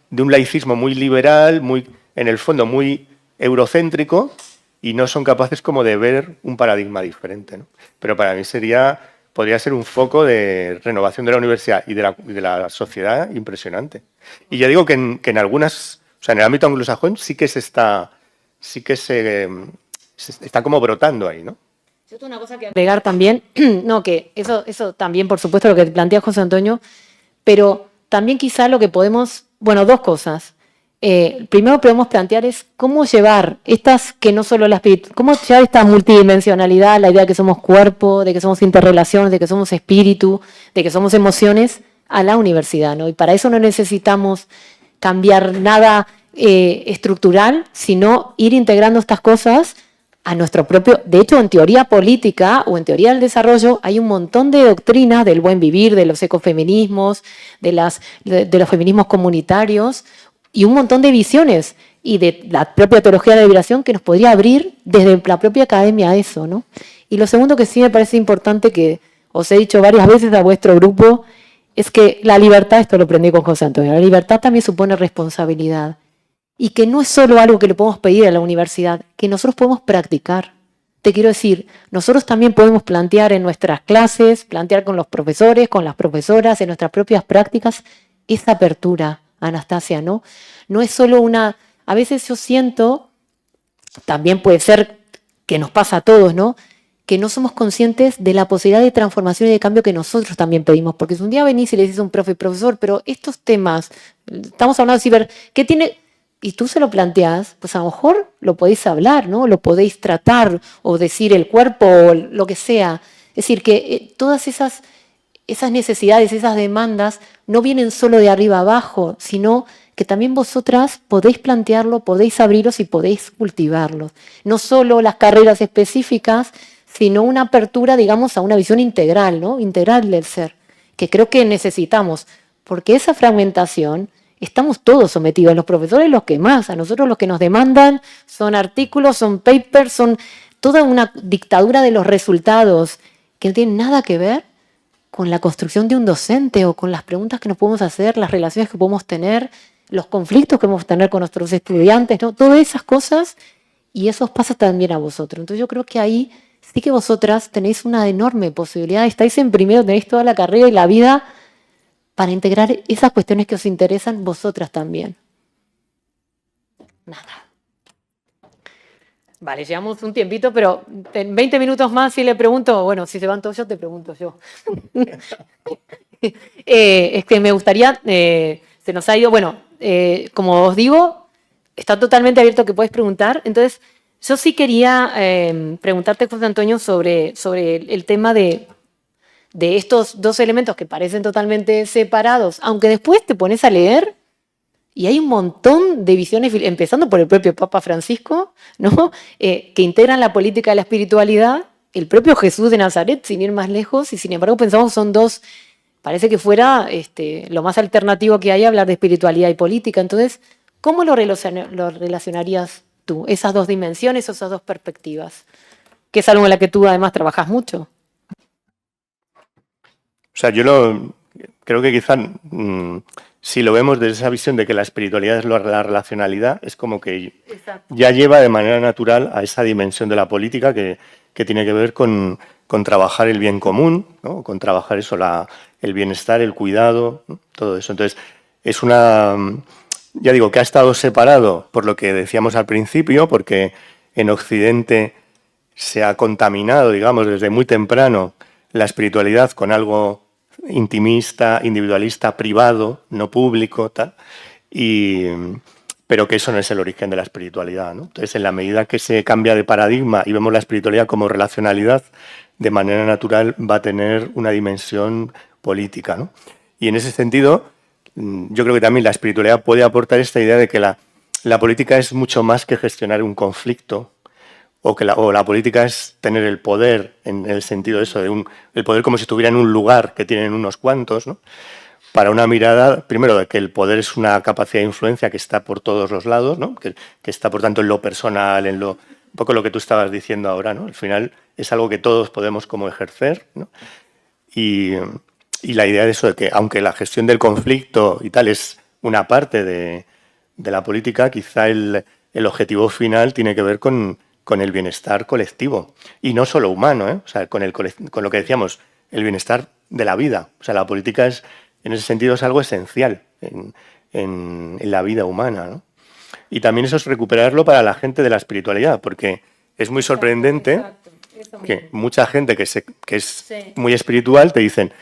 de un laicismo muy liberal, muy, en el fondo, muy eurocéntrico, y no son capaces como de ver un paradigma diferente, ¿no? Pero para mí podría ser un foco de renovación de la universidad y de la sociedad impresionante. Y ya digo que en algunas, o sea, en el ámbito anglosajón sí que se está como brotando ahí, ¿no? Yo tengo una cosa que agregar también, no, que eso también, por supuesto, lo que plantea José Antonio, pero también quizá lo que podemos, bueno, dos cosas. Primero podemos plantear es cómo llevar estas, que no solo la espíritu, cómo llevar esta multidimensionalidad, la idea de que somos cuerpo, de que somos interrelaciones, de que somos espíritu, de que somos emociones, a la universidad, ¿no? Y para eso no necesitamos cambiar nada estructural, sino ir integrando estas cosas a nuestro propio... De hecho, en teoría política o en teoría del desarrollo hay un montón de doctrinas del buen vivir, de los ecofeminismos, de los feminismos comunitarios y un montón de visiones y de la propia teología de la liberación que nos podría abrir desde la propia academia a eso, ¿no? Y lo segundo que sí me parece importante, que os he dicho varias veces a vuestro grupo, es que la libertad, esto lo aprendí con José Antonio, la libertad también supone responsabilidad. Y que no es solo algo que le podemos pedir a la universidad, que nosotros podemos practicar. Te quiero decir, nosotros también podemos plantear en nuestras clases, plantear con los profesores, con las profesoras, en nuestras propias prácticas, esa apertura, Anastasia, ¿no? No es solo una... A veces yo siento, también puede ser que nos pasa a todos, ¿no?, que no somos conscientes de la posibilidad de transformación y de cambio que nosotros también pedimos. Porque si un día venís y le dices a un profesor, pero estos temas, estamos hablando de ciber, ¿qué tiene...? Y tú se lo planteas, pues a lo mejor lo podéis hablar, ¿no? Lo podéis tratar o decir el cuerpo o lo que sea. Es decir, que todas esas necesidades, esas demandas no vienen solo de arriba abajo, sino que también vosotras podéis plantearlo, podéis abriros y podéis cultivarlos. No solo las carreras específicas, sino una apertura, digamos, a una visión integral, ¿no? Integral del ser, que creo que necesitamos, porque esa fragmentación... Estamos todos sometidos, los profesores los que más, a nosotros los que nos demandan son artículos, son papers, son toda una dictadura de los resultados que no tienen nada que ver con la construcción de un docente o con las preguntas que nos podemos hacer, las relaciones que podemos tener, los conflictos que podemos tener con nuestros estudiantes, ¿no? Todas esas cosas, y eso os pasa también a vosotros. Entonces yo creo que ahí sí que vosotras tenéis una enorme posibilidad, estáis en primero, tenéis toda la carrera y la vida para integrar esas cuestiones que os interesan vosotras también. Nada. Vale, llevamos un tiempito, pero en 20 minutos más si le pregunto, bueno, si se van todos yo, te pregunto yo. Es que me gustaría, se nos ha ido, bueno, como os digo, está totalmente abierto que podéis preguntar. Entonces, yo sí quería preguntarte, José Antonio, sobre el tema de estos dos elementos que parecen totalmente separados, aunque después te pones a leer y hay un montón de visiones, empezando por el propio Papa Francisco, ¿no?, que integran la política y la espiritualidad, el propio Jesús de Nazaret, sin ir más lejos, y sin embargo pensamos que son dos, parece que fuera lo más alternativo que hay hablar de espiritualidad y política. Entonces, ¿cómo lo relacionarías tú, esas dos dimensiones, esas dos perspectivas? Que es algo en la que tú además trabajas mucho. O sea, creo que quizá si lo vemos desde esa visión de que la espiritualidad es la relacionalidad, es como que ya lleva de manera natural a esa dimensión de la política que tiene que ver con trabajar el bien común, ¿no?, con trabajar eso, el bienestar, el cuidado, ¿no?, todo eso. Entonces, es ya digo, que ha estado separado por lo que decíamos al principio, porque en Occidente se ha contaminado, digamos, desde muy temprano la espiritualidad con algo intimista, individualista, privado, no público, tal, pero que eso no es el origen de la espiritualidad, ¿no? Entonces, en la medida que se cambia de paradigma y vemos la espiritualidad como relacionalidad, de manera natural va a tener una dimensión política, ¿no? Y en ese sentido, yo creo que también la espiritualidad puede aportar esta idea de que la política es mucho más que gestionar un conflicto, o la política es tener el poder, en el sentido de eso, el poder como si estuviera en un lugar que tienen unos cuantos, ¿no?, para una mirada, primero, de que el poder es una capacidad de influencia que está por todos los lados, ¿no?, que está, por tanto, en lo personal, un poco lo que tú estabas diciendo ahora, ¿no? Al final es algo que todos podemos como ejercer, ¿no? Y la idea de eso, de que aunque la gestión del conflicto y tal es una parte de la política, quizá el objetivo final tiene que ver con el bienestar colectivo, y no solo humano, ¿eh? O sea, con lo que decíamos, el bienestar de la vida. O sea, la política en ese sentido es algo esencial en la vida humana, ¿no? Y también eso es recuperarlo para la gente de la espiritualidad, porque es muy sorprendente que mucha gente que es muy espiritual te dicen,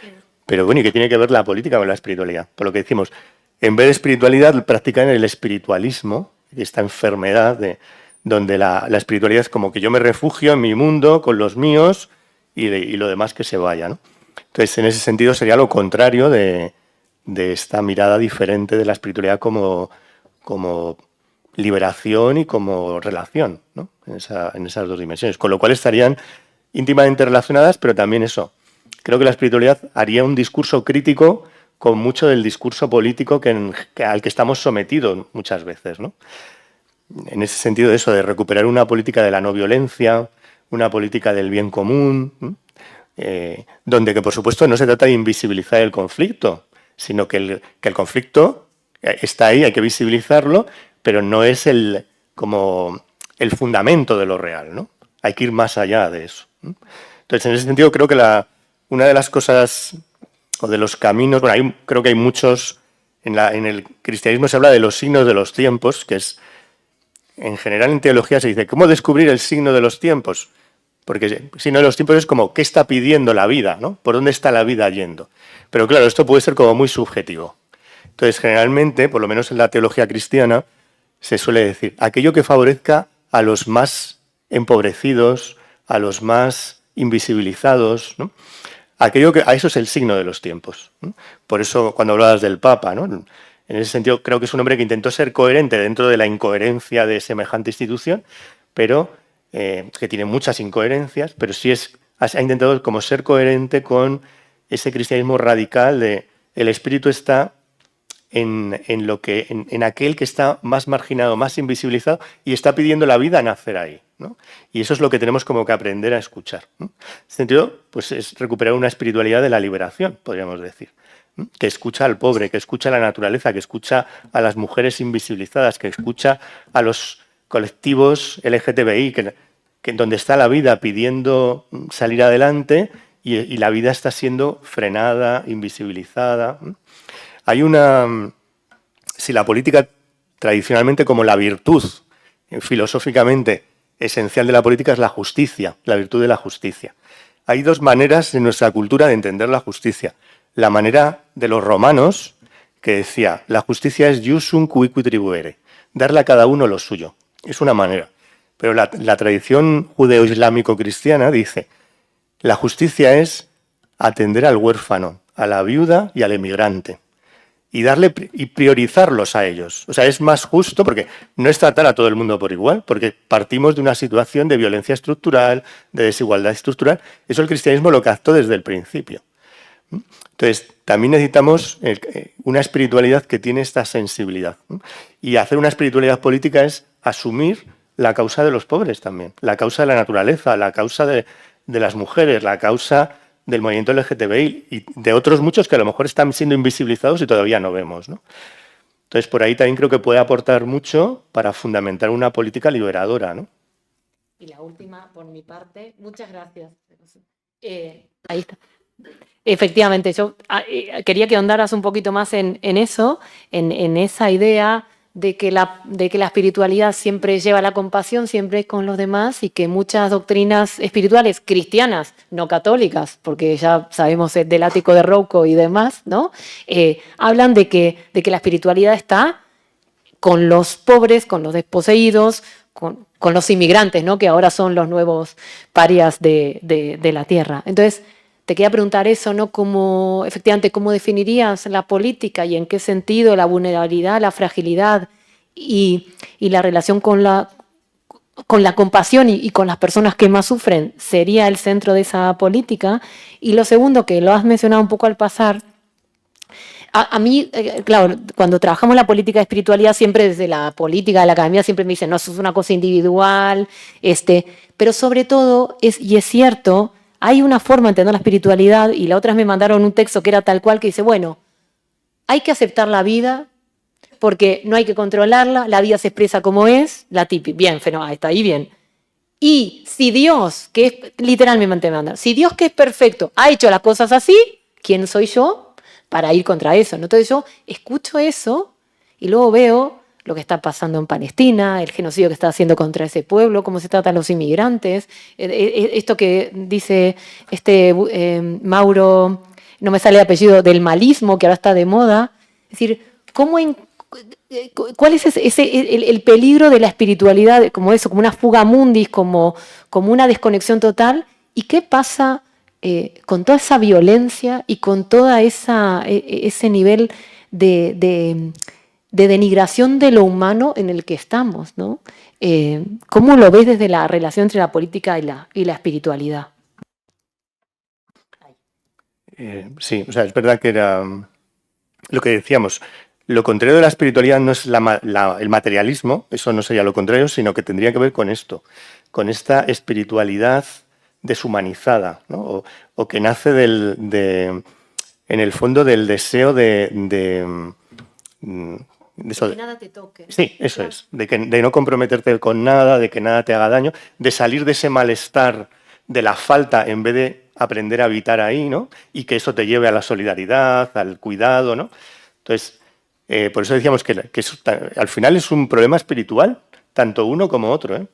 pero bueno, ¿y qué tiene que ver la política con la espiritualidad? Por lo que decimos, en vez de espiritualidad practican el espiritualismo, esta enfermedad donde la espiritualidad es como que yo me refugio en mi mundo con los míos y lo demás que se vaya, ¿no? Entonces, en ese sentido sería lo contrario de esta mirada diferente de la espiritualidad como liberación y como relación, ¿no? en esas dos dimensiones, con lo cual estarían íntimamente relacionadas, pero también eso. Creo que la espiritualidad haría un discurso crítico con mucho del discurso político al que estamos sometidos muchas veces, ¿no? En ese sentido, eso de recuperar una política de la no violencia, una política del bien común, donde que por supuesto no se trata de invisibilizar el conflicto, sino que el conflicto está ahí, hay que visibilizarlo, pero no es como el fundamento de lo real, ¿no? Hay que ir más allá de eso, ¿no? Entonces, en ese sentido, creo que una de las cosas o de los caminos, bueno, creo que hay muchos, en el cristianismo se habla de los signos de los tiempos, que es, en general en teología se dice, ¿cómo descubrir el signo de los tiempos? Porque el signo de los tiempos es como, ¿qué está pidiendo la vida, ¿no? ¿Por dónde está la vida yendo? Pero claro, esto puede ser como muy subjetivo. Entonces, generalmente, por lo menos en la teología cristiana, se suele decir, aquello que favorezca a los más empobrecidos, a los más invisibilizados, ¿no? A eso es el signo de los tiempos, ¿no? Por eso, cuando hablabas del Papa, ¿no? En ese sentido, creo que es un hombre que intentó ser coherente dentro de la incoherencia de semejante institución, pero que tiene muchas incoherencias, pero sí ha intentado como ser coherente con ese cristianismo radical de el espíritu está en aquel que está más marginado, más invisibilizado y está pidiendo la vida nacer ahí, ¿no? Y eso es lo que tenemos como que aprender a escuchar, ¿no? En ese sentido, pues es recuperar una espiritualidad de la liberación, podríamos decir, ¿no? Que escucha al pobre, que escucha a la naturaleza, que escucha a las mujeres invisibilizadas, que escucha a los colectivos LGTBI, que donde está la vida pidiendo salir adelante y la vida está siendo frenada, invisibilizada. Si la política tradicionalmente como la virtud, filosóficamente esencial de la política es la justicia, la virtud de la justicia. Hay dos maneras en nuestra cultura de entender la justicia. La manera de los romanos, que decía, la justicia es iusum cuique tribuere, darle a cada uno lo suyo. Es una manera. Pero la tradición judeo-islámico-cristiana dice, la justicia es atender al huérfano, a la viuda y al emigrante. Y priorizarlos a ellos. O sea, es más justo porque no es tratar a todo el mundo por igual, porque partimos de una situación de violencia estructural, de desigualdad estructural. Eso el cristianismo lo captó desde el principio. Entonces, también necesitamos una espiritualidad que tiene esta sensibilidad. Y hacer una espiritualidad política es asumir la causa de los pobres también, la causa de la naturaleza, la causa de las mujeres, la causa del movimiento LGTBI y de otros muchos que a lo mejor están siendo invisibilizados y todavía no vemos, ¿no? Entonces, por ahí también creo que puede aportar mucho para fundamentar una política liberadora, ¿no? Y la última, por mi parte, muchas gracias. Ahí está. Efectivamente, yo quería que ahondaras un poquito más en eso, en esa idea de que la espiritualidad siempre lleva la compasión, siempre es con los demás, y que muchas doctrinas espirituales cristianas, no católicas, porque ya sabemos del ático de Rouco y demás, ¿no? Hablan de que la espiritualidad está con los pobres, con los desposeídos, con los inmigrantes, ¿no? Que ahora son los nuevos parias de la tierra. Entonces, te quería preguntar eso, ¿no? Efectivamente, ¿cómo definirías la política y en qué sentido la vulnerabilidad, la fragilidad y la relación con la compasión y con las personas que más sufren sería el centro de esa política? Y lo segundo, que lo has mencionado un poco al pasar, a mí, claro, cuando trabajamos la política de espiritualidad, siempre desde la política de la academia, siempre me dicen, no, eso es una cosa individual, pero sobre todo, y es cierto, hay una forma de entender la espiritualidad, y la otra vez me mandaron un texto que era tal cual, que dice, bueno, hay que aceptar la vida, porque no hay que controlarla, la vida se expresa como es, la típica, bien, está ahí bien. Y si Dios, que es, literalmente me manda, si Dios que es perfecto ha hecho las cosas así, ¿quién soy yo para ir contra eso? Entonces yo escucho eso y luego veo lo que está pasando en Palestina, el genocidio que está haciendo contra ese pueblo, cómo se tratan los inmigrantes, esto que dice Mauro, no me sale el apellido, del malismo que ahora está de moda. Es decir, ¿cuál es el peligro de la espiritualidad como eso, como una fuga mundis, como una desconexión total? ¿Y qué pasa con toda esa violencia y con todo ese nivel de de denigración de lo humano en el que estamos, ¿no? ¿Cómo lo ves desde la relación entre la política y la espiritualidad? Sí, o sea, es verdad que era lo que decíamos. Lo contrario de la espiritualidad no es el materialismo, eso no sería lo contrario, sino que tendría que ver con esto, con esta espiritualidad deshumanizada, ¿no? O que nace en el fondo del deseo de eso, que nada te toque. Sí, eso es, de no comprometerte con nada, de que nada te haga daño, de salir de ese malestar de la falta en vez de aprender a habitar ahí, ¿no? Y que eso te lleve a la solidaridad, al cuidado, ¿no? Entonces, por eso decíamos que eso, al final es un problema espiritual, tanto uno como otro, ¿eh?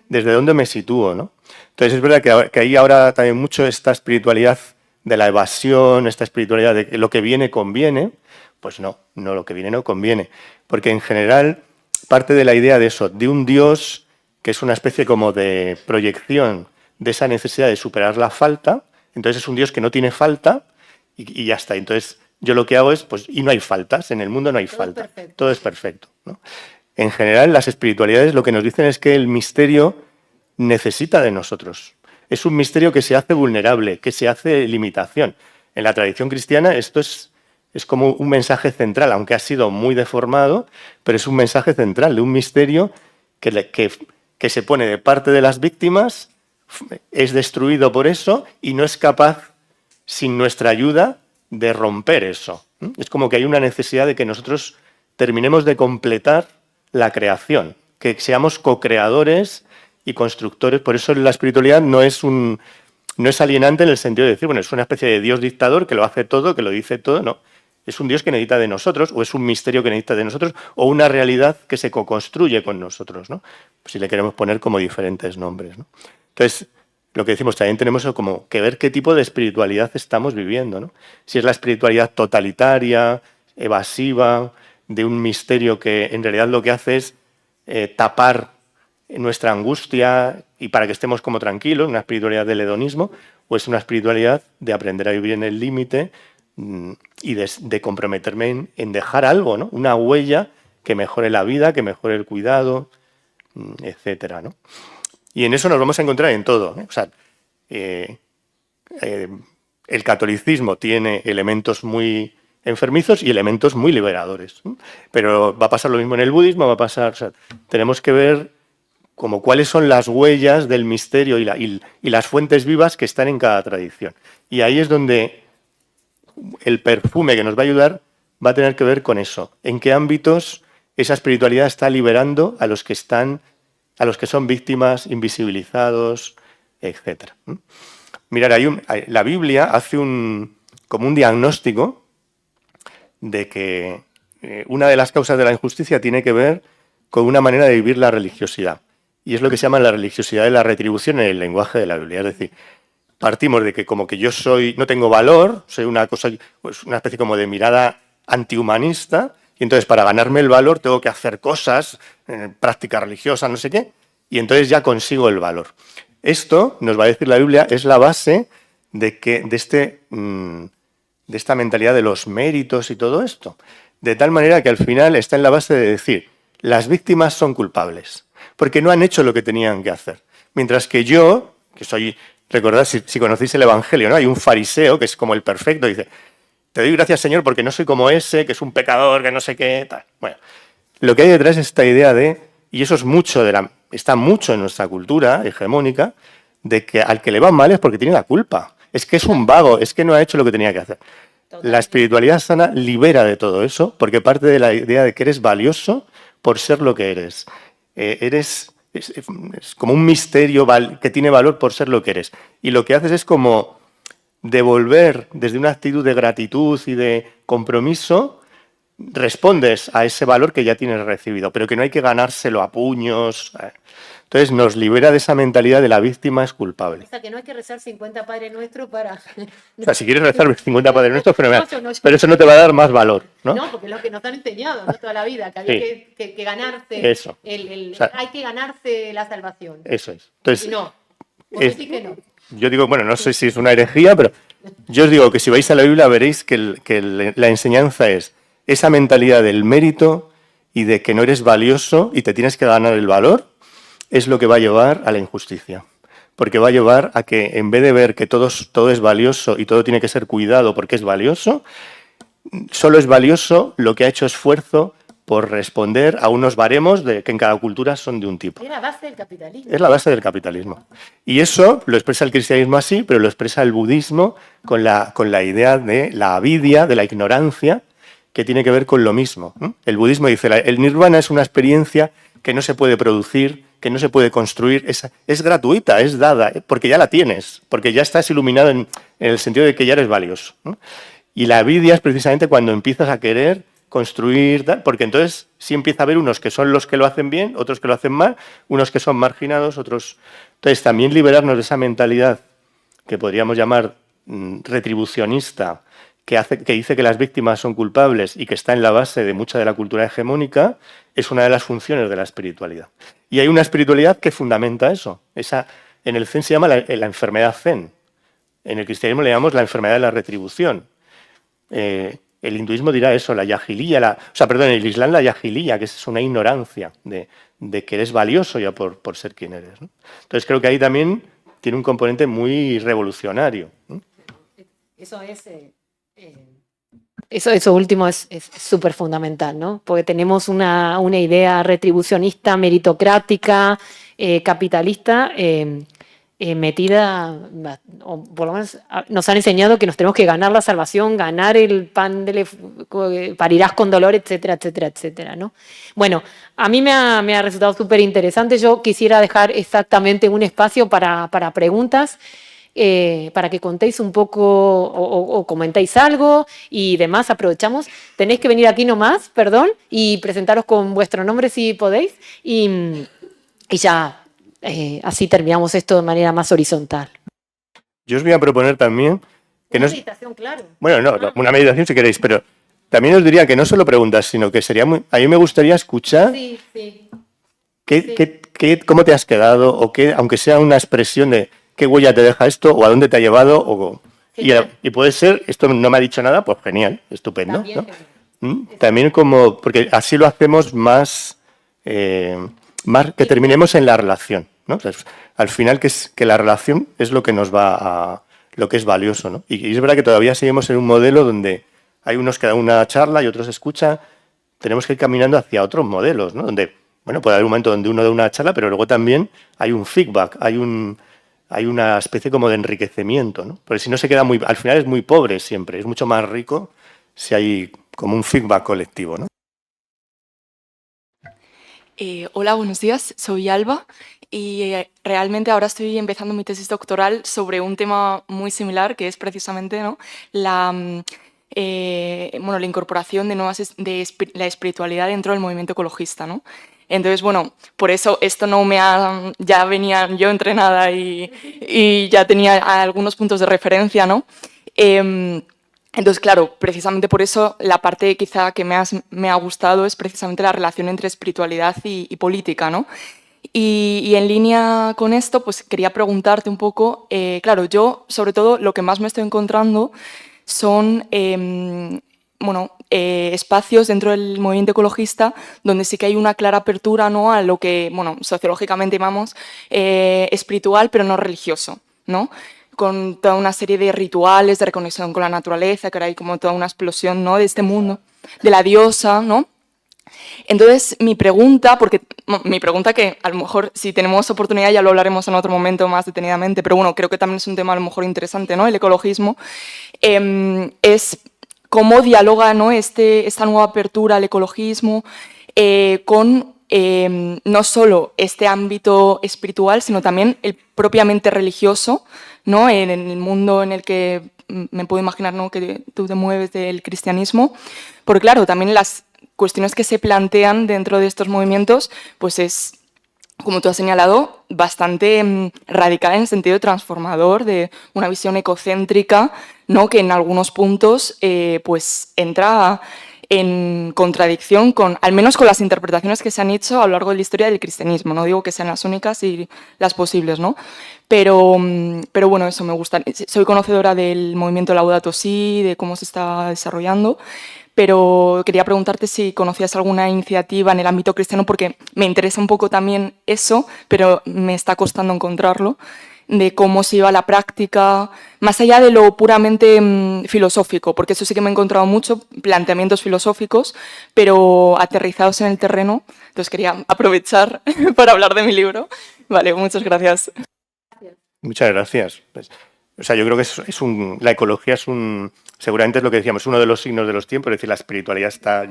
Desde dónde me sitúo, ¿no? Entonces es verdad que ahí ahora también mucho esta espiritualidad de la evasión, esta espiritualidad de que lo que viene conviene, pues no, lo que viene no conviene, porque en general parte de la idea de eso, de un Dios que es una especie como de proyección de esa necesidad de superar la falta, entonces es un Dios que no tiene falta y ya está. Entonces yo lo que hago es, pues, y no hay faltas, en el mundo no hay falta, todo es perfecto, ¿no? En general las espiritualidades lo que nos dicen es que el misterio necesita de nosotros. Es un misterio que se hace vulnerable, que se hace limitación. En la tradición cristiana esto es como un mensaje central, aunque ha sido muy deformado, pero es un mensaje central de un misterio que se pone de parte de las víctimas, es destruido por eso y no es capaz, sin nuestra ayuda, de romper eso. Es como que hay una necesidad de que nosotros terminemos de completar la creación, que seamos co-creadores y constructores. Por eso la espiritualidad no es alienante en el sentido de decir, bueno, es una especie de Dios dictador que lo hace todo, que lo dice todo, no. Es un Dios que necesita de nosotros, o es un misterio que necesita de nosotros, o una realidad que se co-construye con nosotros, ¿no? Si le queremos poner como diferentes nombres, ¿no? Entonces, lo que decimos, también tenemos como que ver qué tipo de espiritualidad estamos viviendo, ¿no? Si es la espiritualidad totalitaria, evasiva, de un misterio que en realidad lo que hace es tapar nuestra angustia y para que estemos como tranquilos, una espiritualidad del hedonismo, o es una espiritualidad de aprender a vivir en el límite y de comprometerme en dejar algo, ¿no? Una huella que mejore la vida, que mejore el cuidado, etcétera, ¿no? Y en eso nos vamos a encontrar en todo, ¿eh? O sea, el catolicismo tiene elementos muy enfermizos y elementos muy liberadores, ¿no? Pero va a pasar lo mismo en el budismo, va a pasar, o sea, tenemos que ver como cuáles son las huellas del misterio y las fuentes vivas que están en cada tradición. Y ahí es donde el perfume que nos va a ayudar va a tener que ver con eso. En qué ámbitos esa espiritualidad está liberando a los que son víctimas, invisibilizados, etc. Mirad, la Biblia hace como un diagnóstico de que una de las causas de la injusticia tiene que ver con una manera de vivir la religiosidad. Y es lo que se llama la religiosidad de la retribución en el lenguaje de la Biblia. Es decir, partimos de que como que yo no tengo valor, soy una especie como de mirada antihumanista, y entonces para ganarme el valor tengo que hacer cosas, prácticas religiosas, no sé qué, y entonces ya consigo el valor. Esto, nos va a decir la Biblia, es la base de esta mentalidad de los méritos y todo esto. De tal manera que al final está en la base de decir, las víctimas son culpables, porque no han hecho lo que tenían que hacer. Mientras que yo, que soy... Recordad, si conocéis el Evangelio, ¿no? Hay un fariseo que es como el perfecto, y dice, te doy gracias, Señor, porque no soy como ese, que es un pecador, que no sé qué, tal. Bueno, lo que hay detrás es esta idea y eso es está mucho en nuestra cultura hegemónica, de que al que le va mal es porque tiene la culpa. Es que es un vago, es que no ha hecho lo que tenía que hacer. La espiritualidad sana libera de todo eso, porque parte de la idea de que eres valioso por ser lo que eres. Es como un misterio que tiene valor por ser lo que eres. Y lo que haces es como devolver desde una actitud de gratitud y de compromiso, respondes a ese valor que ya tienes recibido, pero que no hay que ganárselo a puños. Entonces nos libera de esa mentalidad de la víctima es culpable. O sea, que no hay que rezar 50 Padre Nuestro para... O sea, si quieres rezar 50 Padre Nuestro, fenomenal. Pero eso no te va a dar más valor, ¿no? No, porque es lo que nos han enseñado, ¿no? Toda la vida, que había que ganarse. Eso. O sea, hay que ganarse la salvación. Eso es. Entonces, y no. Vos decís que no. Yo digo, bueno, no sé si es una herejía, pero yo os digo que si vais a la Biblia veréis que la enseñanza es esa mentalidad del mérito y de que no eres valioso y te tienes que ganar el valor, es lo que va a llevar a la injusticia. Porque va a llevar a que, en vez de ver que todo es valioso y todo tiene que ser cuidado porque es valioso, solo es valioso lo que ha hecho esfuerzo por responder a unos baremos que en cada cultura son de un tipo. Es la base del capitalismo. Es la base del capitalismo. Y eso lo expresa el cristianismo así, pero lo expresa el budismo con la idea de la avidia, de la ignorancia, que tiene que ver con lo mismo. El budismo dice, el nirvana es una experiencia que no se puede producir, que no se puede construir, es gratuita, es dada, porque ya la tienes, porque ya estás iluminado en el sentido de que ya eres valioso. Y la avidia es precisamente cuando empiezas a querer construir, porque entonces sí empieza a haber unos que son los que lo hacen bien, otros que lo hacen mal, unos que son marginados, otros... Entonces también liberarnos de esa mentalidad que podríamos llamar retribucionista, que dice que las víctimas son culpables y que está en la base de mucha de la cultura hegemónica, es una de las funciones de la espiritualidad. Y hay una espiritualidad que fundamenta eso. En el Zen se llama la enfermedad Zen. En el cristianismo le llamamos la enfermedad de la retribución. El hinduismo dirá eso, la yajiliya, en el Islam la yajiliya, que es una ignorancia de que eres valioso ya por ser quien eres, ¿no? Entonces creo que ahí también tiene un componente muy revolucionario, ¿no? Eso último es súper fundamental, ¿no? Porque tenemos una idea retribucionista, meritocrática, capitalista, metida, o por lo menos nos han enseñado que nos tenemos que ganar la salvación, ganar el pan, parirás con dolor, etcétera, etcétera, etcétera, ¿no? Bueno, a mí me ha resultado súper interesante. Yo quisiera dejar exactamente un espacio para preguntas, para que contéis un poco o comentéis algo y demás. Aprovechamos. Tenéis que venir aquí nomás, perdón, y presentaros con vuestro nombre si podéis, y ya así terminamos esto de manera más horizontal. Yo os voy a proponer también que Una meditación, claro. Bueno, no, una meditación si queréis, pero también os diría que no solo preguntas, sino que a mí me gustaría escuchar cómo te has quedado, o aunque sea una expresión de qué huella te deja esto, o a dónde te ha llevado, y puede ser, esto no me ha dicho nada, pues genial, estupendo, ¿no? También porque así lo hacemos más que terminemos en la relación, ¿no? O sea, al final que la relación es lo que nos va a lo que es valioso, ¿no? Y es verdad que todavía seguimos en un modelo donde hay unos que dan una charla y otros escuchan. Tenemos que ir caminando hacia otros modelos, ¿no? Donde, bueno, puede haber un momento donde uno da una charla, pero luego también hay un feedback, hay una especie como de enriquecimiento, ¿no? Porque si no se queda al final es muy pobre siempre, es mucho más rico si hay como un feedback colectivo, ¿no? Hola, buenos días, soy Alba y realmente ahora estoy empezando mi tesis doctoral sobre un tema muy similar, que es precisamente, ¿no?, la incorporación de la espiritualidad dentro del movimiento ecologista, ¿no? Entonces, bueno, por eso esto ya venía yo entrenada y ya tenía algunos puntos de referencia, ¿no? Entonces, claro, precisamente por eso la parte quizá que me ha gustado es precisamente la relación entre espiritualidad y política, ¿no? Y en línea con esto, pues quería preguntarte un poco, claro, yo sobre todo lo que más me estoy encontrando son espacios dentro del movimiento ecologista donde sí que hay una clara apertura, ¿no?, a lo que, bueno, sociológicamente llamamos espiritual, pero no religioso, ¿no?, con toda una serie de rituales de reconexión con la naturaleza, que ahora hay como toda una explosión, ¿no?, de este mundo, de la diosa, ¿no? Entonces, mi pregunta que a lo mejor si tenemos oportunidad ya lo hablaremos en otro momento más detenidamente, pero bueno, creo que también es un tema a lo mejor interesante, ¿no?, el ecologismo, es cómo dialoga, ¿no?, esta nueva apertura al ecologismo con no solo este ámbito espiritual, sino también el propiamente religioso, ¿no?, en el mundo en el que me puedo imaginar, ¿no?, que tú te mueves del cristianismo, porque claro, también las cuestiones que se plantean dentro de estos movimientos, pues es, como tú has señalado, bastante radical en el sentido transformador, de una visión ecocéntrica, ¿no?, que en algunos puntos pues entra en contradicción al menos con las interpretaciones que se han hecho a lo largo de la historia del cristianismo. No digo que sean las únicas y las posibles, ¿no? Pero bueno, eso me gusta. Soy conocedora del movimiento Laudato Si, de cómo se está desarrollando, pero quería preguntarte si conocías alguna iniciativa en el ámbito cristiano, porque me interesa un poco también eso, pero me está costando encontrarlo, de cómo se lleva a la práctica, más allá de lo puramente filosófico, porque eso sí que me he encontrado mucho, planteamientos filosóficos, pero aterrizados en el terreno. Entonces quería aprovechar para hablar de mi libro. Vale, muchas gracias. Muchas gracias. Pues, o sea, yo creo que la ecología seguramente es lo que decíamos, uno de los signos de los tiempos, es decir, la espiritualidad está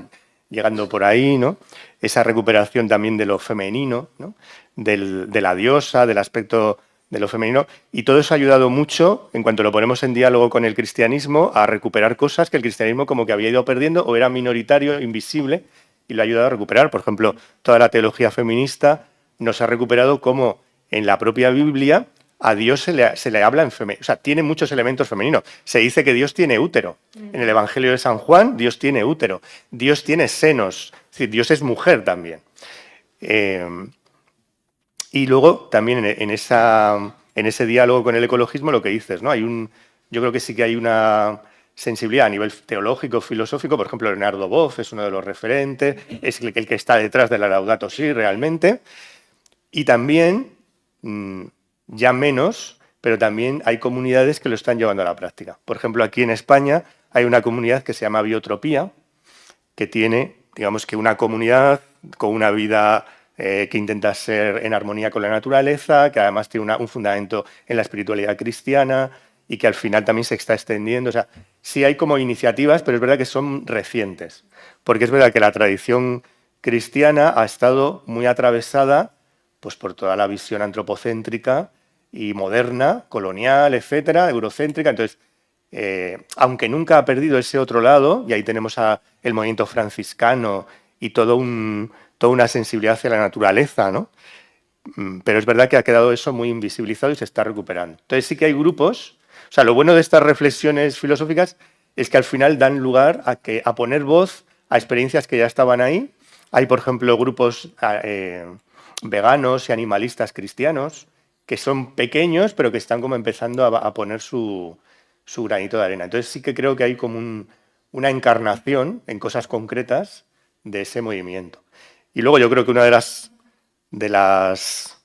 llegando por ahí, ¿no? Esa recuperación también de lo femenino, ¿no? De la diosa, del aspecto de lo femenino, y todo eso ha ayudado mucho, en cuanto lo ponemos en diálogo con el cristianismo, a recuperar cosas que el cristianismo como que había ido perdiendo o era minoritario, invisible, y lo ha ayudado a recuperar. Por ejemplo, toda la teología feminista nos ha recuperado como en la propia Biblia a Dios se le habla en femenino, o sea, tiene muchos elementos femeninos. Se dice que Dios tiene útero. En el Evangelio de San Juan, Dios tiene útero. Dios tiene senos. Es decir, Dios es mujer también. Y luego también en ese diálogo con el ecologismo lo que dices, ¿no? Yo creo que sí que hay una sensibilidad a nivel teológico, filosófico. Por ejemplo, Leonardo Boff es uno de los referentes, es el que está detrás de la Laudato Si realmente. Y también, ya menos, pero también hay comunidades que lo están llevando a la práctica. Por ejemplo, aquí en España hay una comunidad que se llama Biotropía, que tiene, digamos que una comunidad con una vida que intenta ser en armonía con la naturaleza, que además tiene un fundamento en la espiritualidad cristiana y que al final también se está extendiendo. O sea, sí hay como iniciativas, pero es verdad que son recientes, porque es verdad que la tradición cristiana ha estado muy atravesada pues, por toda la visión antropocéntrica y moderna, colonial, etcétera, eurocéntrica. Entonces, aunque nunca ha perdido ese otro lado, y ahí tenemos el movimiento franciscano y toda una sensibilidad hacia la naturaleza, ¿no? Pero es verdad que ha quedado eso muy invisibilizado y se está recuperando. Entonces sí que hay grupos, o sea, lo bueno de estas reflexiones filosóficas es que al final dan lugar a poner voz a experiencias que ya estaban ahí. Hay, por ejemplo, grupos veganos y animalistas cristianos que son pequeños, pero que están como empezando a poner su granito de arena. Entonces sí que creo que hay como una encarnación en cosas concretas de ese movimiento. Y luego yo creo que una de las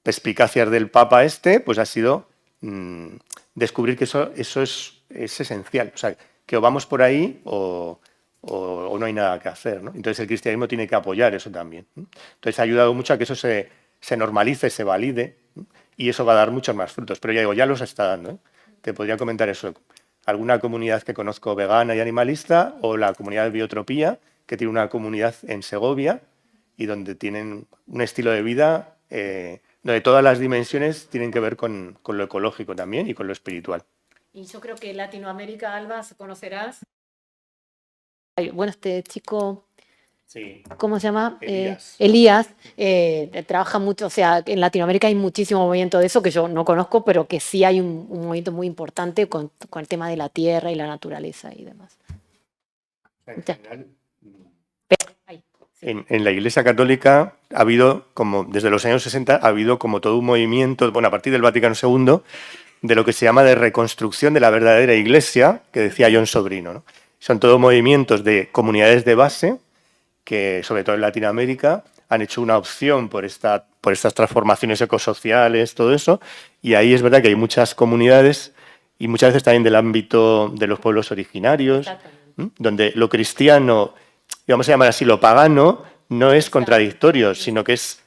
perspicacias del Papa pues ha sido descubrir que eso es esencial. O sea, que o vamos por ahí o no hay nada que hacer, ¿no? Entonces el cristianismo tiene que apoyar eso también, ¿no? Entonces ha ayudado mucho a que eso se normalice, se valide, ¿no? Y eso va a dar muchos más frutos. Pero ya digo, ya los está dando, ¿eh? Te podría comentar eso. Alguna comunidad que conozco vegana y animalista, o la comunidad de Biotropía, que tiene una comunidad en Segovia y donde tienen un estilo de vida donde todas las dimensiones tienen que ver con lo ecológico también y con lo espiritual. Y yo creo que en Latinoamérica, Alba, conocerás. Bueno, este chico, Sí. ¿cómo se llama? Elías. Trabaja mucho, o sea, en Latinoamérica hay muchísimo movimiento de eso que yo no conozco, pero que sí hay un movimiento muy importante con el tema de la tierra y la naturaleza y demás. En general, en la Iglesia Católica ha habido, como desde los años 60, ha habido como todo un movimiento, bueno, a partir del Vaticano II, de lo que se llama de reconstrucción de la verdadera Iglesia, que decía John Sobrino, ¿no? Son todos movimientos de comunidades de base que, sobre todo en Latinoamérica, han hecho una opción por estas transformaciones ecosociales, todo eso, y ahí es verdad que hay muchas comunidades y muchas veces también del ámbito de los pueblos originarios, donde lo cristiano, y vamos a llamar así, lo pagano, no es contradictorio, sino que es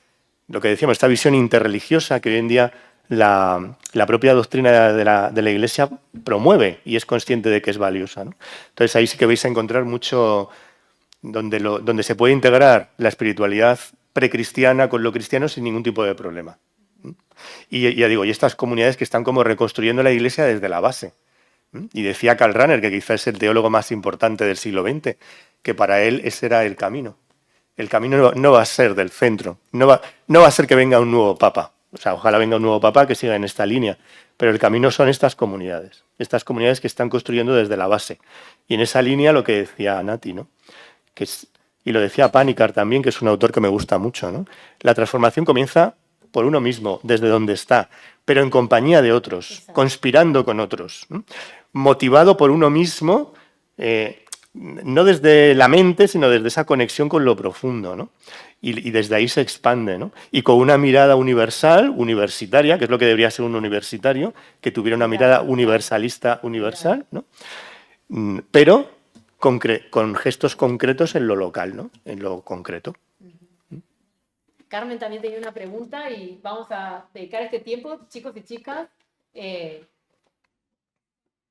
lo que decíamos, esta visión interreligiosa que hoy en día la propia doctrina de la Iglesia promueve y es consciente de que es valiosa, ¿no? Entonces ahí sí que vais a encontrar mucho donde se puede integrar la espiritualidad precristiana con lo cristiano sin ningún tipo de problema. Y ya digo, y estas comunidades que están como reconstruyendo la Iglesia desde la base. Y decía Karl Rahner, que quizás es el teólogo más importante del siglo XX, que para él ese era el camino. El camino no va a ser del centro, no va a ser que venga un nuevo papa. O sea, ojalá venga un nuevo papa que siga en esta línea, pero el camino son estas comunidades que están construyendo desde la base. Y en esa línea lo que decía Nati, ¿no? Y lo decía Panikkar también, que es un autor que me gusta mucho, ¿no? La transformación comienza por uno mismo, desde donde está, pero en compañía de otros, conspirando con otros, ¿no? Motivado por uno mismo, no desde la mente, sino desde esa conexión con lo profundo, ¿no? Y desde ahí se expande, ¿no? Y con una mirada universal, universitaria, que es lo que debería ser un universitario, que tuviera una mirada universalista, universal, ¿no? Pero con gestos concretos en lo local, ¿no? En lo concreto. Carmen también tenía una pregunta y vamos a dedicar este tiempo, chicos y chicas,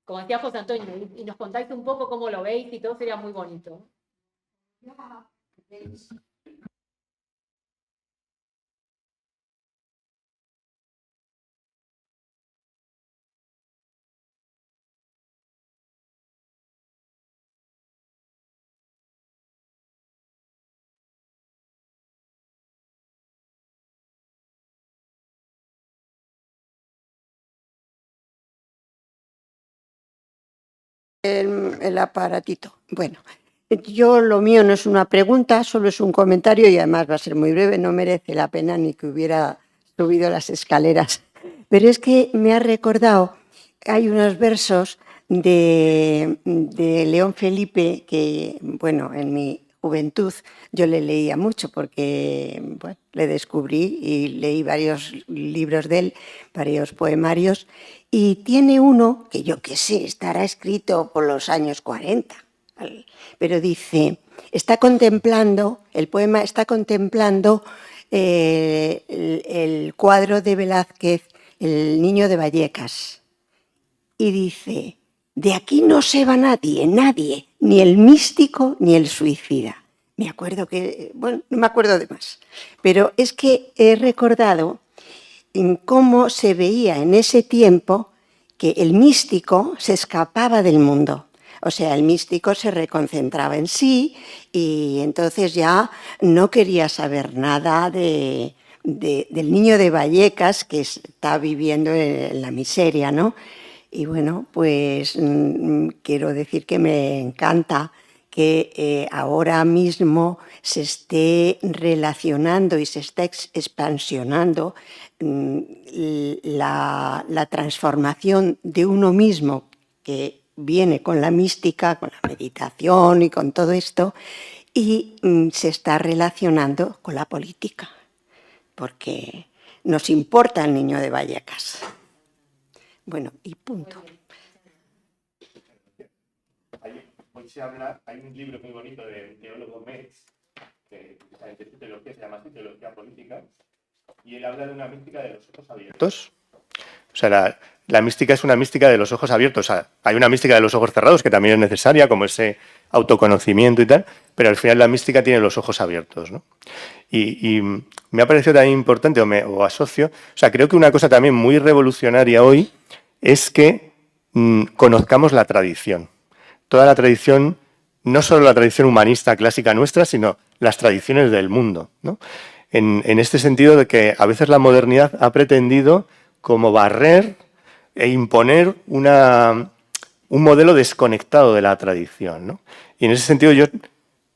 como decía José Antonio, y nos contáis un poco cómo lo veis y todo sería muy bonito. El aparatito. Bueno, yo lo mío no es una pregunta, solo es un comentario y además va a ser muy breve, no merece la pena ni que hubiera subido las escaleras. Pero es que me ha recordado, hay unos versos de León Felipe que, bueno, en mi juventud yo le leía mucho porque bueno, le descubrí y leí varios libros de él, varios poemarios, y tiene uno que yo qué sé, estará escrito por los años 40, ¿vale? Pero dice, está contemplando, el poema está contemplando el cuadro de Velázquez, El niño de Vallecas, y dice, de aquí no se va nadie, nadie, ni el místico ni el suicida. Me acuerdo que, bueno, no me acuerdo de más, pero es que he recordado en cómo se veía en ese tiempo que el místico se escapaba del mundo. O sea, el místico se reconcentraba en sí y entonces ya no quería saber nada del niño de Vallecas que está viviendo en la miseria, ¿no? Y bueno, pues quiero decir que me encanta que ahora mismo se esté relacionando y se está expansionando la transformación de uno mismo que viene con la mística, con la meditación y con todo esto, y se está relacionando con la política, porque nos importa el niño de Vallecas. Bueno, y punto. Hoy se habla, hay un libro muy bonito de teólogo Metz, que se llama así, Teología Política, y él habla de una mística de los ojos abiertos. O sea, la mística es una mística de los ojos abiertos. O sea, hay una mística de los ojos cerrados que también es necesaria, como ese autoconocimiento y tal, pero al final la mística tiene los ojos abiertos, ¿no? Y me ha parecido también importante, o asocio, o sea, creo que una cosa también muy revolucionaria hoy es que conozcamos la tradición. Toda la tradición, no solo la tradición humanista clásica nuestra, sino las tradiciones del mundo, ¿no? En este sentido de que a veces la modernidad ha pretendido como barrer e imponer un modelo desconectado de la tradición, ¿no? Y en ese sentido yo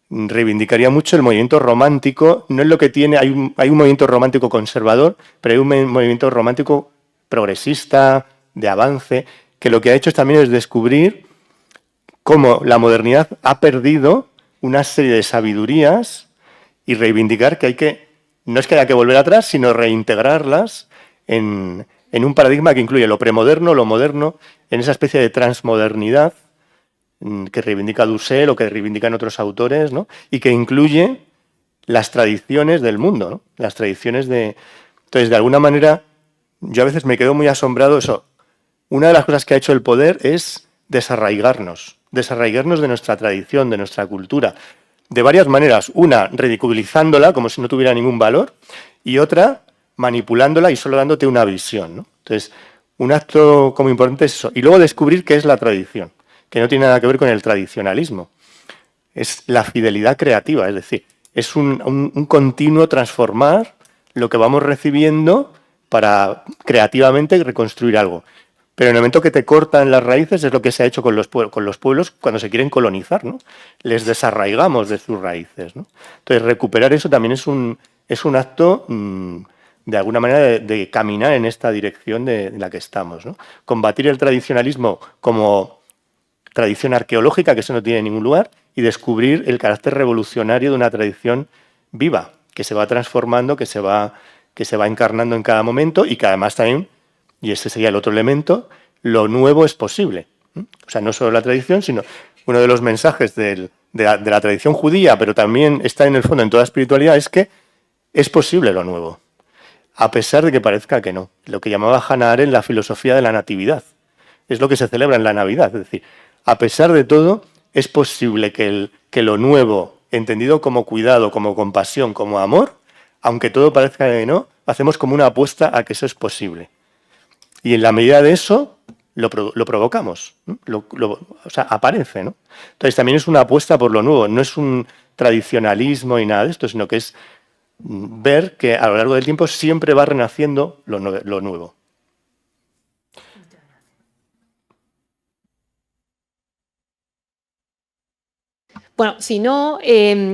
reivindicaría mucho el movimiento romántico. No es lo que tiene, hay un movimiento romántico conservador, pero hay un movimiento romántico progresista, de avance, que lo que ha hecho también es descubrir cómo la modernidad ha perdido una serie de sabidurías y reivindicar que no es que haya que volver atrás, sino reintegrarlas en un paradigma que incluye lo premoderno, lo moderno, en esa especie de transmodernidad que reivindica Dussel o que reivindican otros autores, ¿no? Y que incluye las tradiciones del mundo, ¿no? Las tradiciones de... Entonces, de alguna manera, yo a veces me quedo muy asombrado eso. Una de las cosas que ha hecho el poder es desarraigarnos de nuestra tradición, de nuestra cultura, de varias maneras. Una, ridiculizándola como si no tuviera ningún valor, y otra, manipulándola y solo dándote una visión, ¿no? Entonces, un acto como importante es eso. Y luego descubrir qué es la tradición, que no tiene nada que ver con el tradicionalismo. Es la fidelidad creativa, es decir, es un continuo transformar lo que vamos recibiendo para creativamente reconstruir algo. Pero en el momento que te cortan las raíces es lo que se ha hecho con los pueblos cuando se quieren colonizar, ¿no? Les desarraigamos de sus raíces, ¿no? Entonces, recuperar eso también es un acto, de alguna manera, de caminar en esta dirección en la que estamos, ¿no? Combatir el tradicionalismo como tradición arqueológica, que eso no tiene ningún lugar, y descubrir el carácter revolucionario de una tradición viva, que se va transformando, que se va encarnando en cada momento y que además también, y este sería el otro elemento, lo nuevo es posible. O sea, no solo la tradición, sino uno de los mensajes de la tradición judía, pero también está en el fondo en toda espiritualidad, es que es posible lo nuevo, a pesar de que parezca que no. Lo que llamaba Hannah Arendt la filosofía de la natividad. Es lo que se celebra en la Navidad. Es decir, a pesar de todo, es posible que lo nuevo, entendido como cuidado, como compasión, como amor, aunque todo parezca que no, hacemos como una apuesta a que eso es posible. Y en la medida de eso, lo provocamos, ¿no? O sea, aparece, ¿no? Entonces también es una apuesta por lo nuevo, no es un tradicionalismo y nada de esto, sino que es ver que a lo largo del tiempo siempre va renaciendo lo nuevo. Bueno, si no,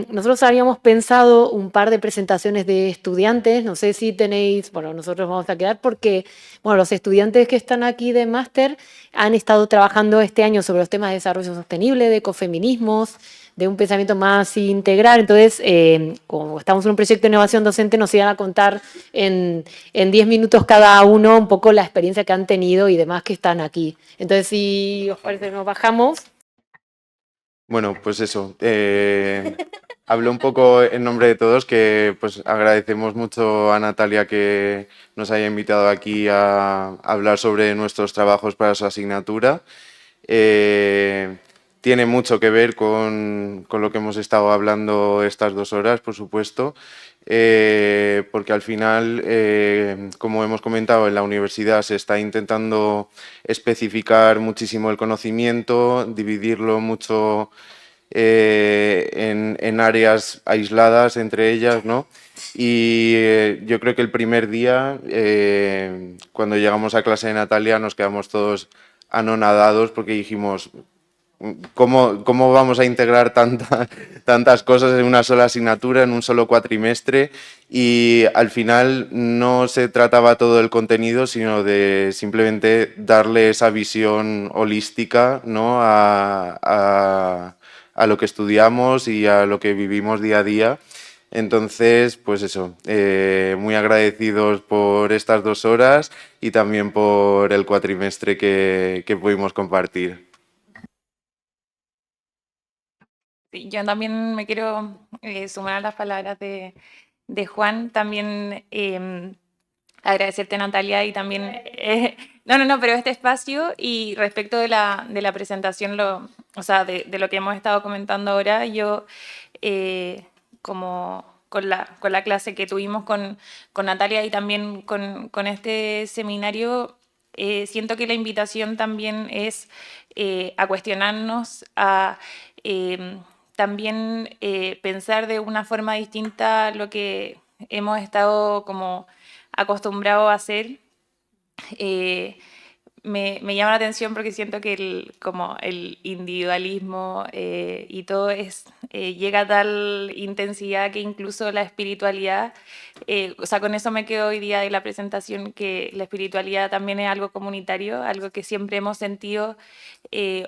nosotros habíamos pensado un par de presentaciones de estudiantes, no sé si tenéis, bueno, nosotros vamos a quedar porque, bueno, los estudiantes que están aquí de máster han estado trabajando este año sobre los temas de desarrollo sostenible, de ecofeminismos, de un pensamiento más integral. Entonces, como estamos en un proyecto de innovación docente, nos iban a contar en 10 minutos cada uno un poco la experiencia que han tenido y demás que están aquí. Entonces, si os parece, nos bajamos. Bueno, pues eso. Hablo un poco en nombre de todos, que pues agradecemos mucho a Natalia que nos haya invitado aquí a hablar sobre nuestros trabajos para su asignatura. Tiene mucho que ver con lo que hemos estado hablando estas 2 horas, por supuesto, porque al final, como hemos comentado, en la universidad se está intentando especificar muchísimo el conocimiento, dividirlo mucho en áreas aisladas entre ellas, ¿no? Y yo creo que el primer día, cuando llegamos a clase de Natalia, nos quedamos todos anonadados porque dijimos, ¿cómo vamos a integrar tantas cosas en una sola asignatura, en un solo cuatrimestre? Y al final no se trataba todo del contenido, sino de simplemente darle esa visión holística, ¿no? a lo que estudiamos y a lo que vivimos día a día. Entonces, pues eso, muy agradecidos por estas 2 horas y también por el cuatrimestre que pudimos compartir. Sí, yo también me quiero sumar a las palabras de Juan, también agradecerte, Natalia, y también, pero este espacio y respecto de la presentación, o sea, de lo que hemos estado comentando ahora, yo como con la clase que tuvimos con Natalia y también con este seminario, siento que la invitación también es a cuestionarnos, a también pensar de una forma distinta lo que hemos estado como acostumbrados a hacer. Me llama la atención porque siento que como el individualismo y todo llega a tal intensidad que incluso la espiritualidad, o sea, con eso me quedo hoy día de la presentación, que la espiritualidad también es algo comunitario, algo que siempre hemos sentido,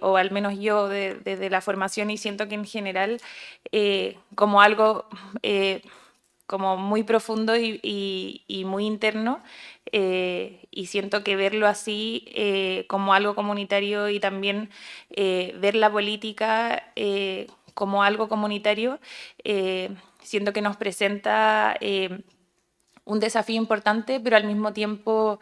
o al menos yo desde la formación, y siento que en general como algo como muy profundo y muy interno, y siento que verlo así como algo comunitario y también ver la política como algo comunitario, siento que nos presenta un desafío importante, pero al mismo tiempo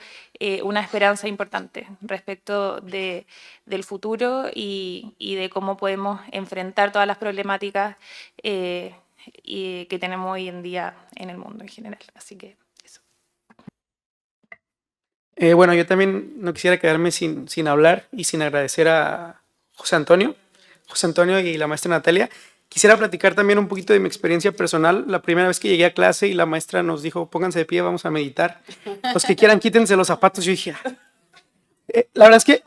una esperanza importante respecto del futuro y de cómo podemos enfrentar todas las problemáticas que tenemos hoy en día en el mundo en general. Así que eso. Bueno, yo también no quisiera quedarme sin hablar y sin agradecer a José Antonio y la maestra Natalia. Quisiera platicar también un poquito de mi experiencia personal. La primera vez que llegué a clase y la maestra nos dijo, pónganse de pie, vamos a meditar. Los que quieran, quítense los zapatos. Yo dije, la verdad es que,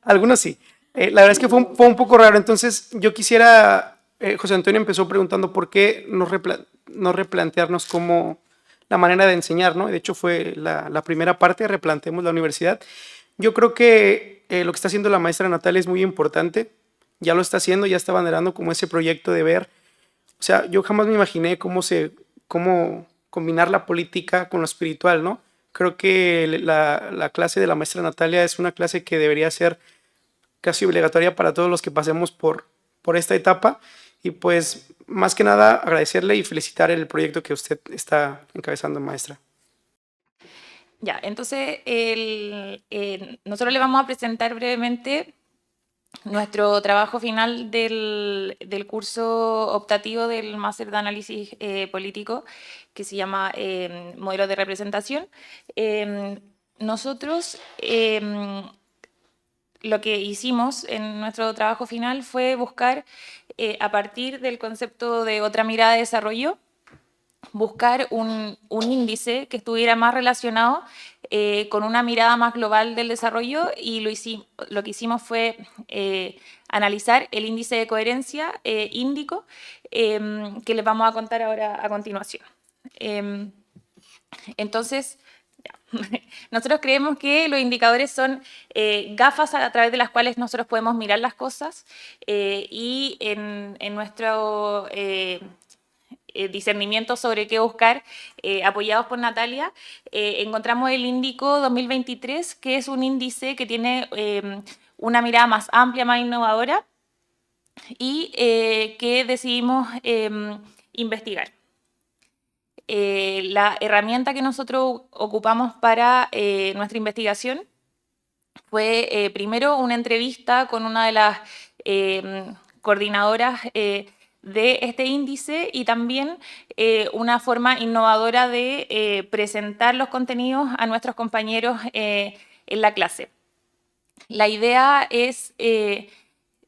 algunos sí. La verdad es que fue un poco raro. Entonces, yo quisiera, José Antonio empezó preguntando por qué no replantearnos cómo la manera de enseñar, ¿no? De hecho, fue la primera parte, replanteemos la universidad. Yo creo que lo que está haciendo la maestra Natalia es muy importante. Ya lo está haciendo, ya está abanderando como ese proyecto de ver. O sea, yo jamás me imaginé cómo combinar la política con lo espiritual, ¿no? Creo que la clase de la maestra Natalia es una clase que debería ser casi obligatoria para todos los que pasemos por esta etapa. Y pues, más que nada, agradecerle y felicitar el proyecto que usted está encabezando, maestra. Ya, entonces nosotros le vamos a presentar brevemente nuestro trabajo final del curso optativo del máster de análisis político, que se llama Modelo de Representación. Nosotros lo que hicimos en nuestro trabajo final fue buscar, a partir del concepto de otra mirada de desarrollo, buscar un índice que estuviera más relacionado con una mirada más global del desarrollo, y lo que hicimos fue analizar el índice de coherencia índico, que les vamos a contar ahora a continuación. Entonces, nosotros creemos que los indicadores son gafas a través de las cuales nosotros podemos mirar las cosas, y en nuestro discernimiento sobre qué buscar, apoyados por Natalia, encontramos el Índico 2023, que es un índice que tiene una mirada más amplia, más innovadora, y que decidimos investigar. La herramienta que nosotros ocupamos para nuestra investigación fue primero una entrevista con una de las coordinadoras de este índice, y también una forma innovadora de presentar los contenidos a nuestros compañeros en la clase. La idea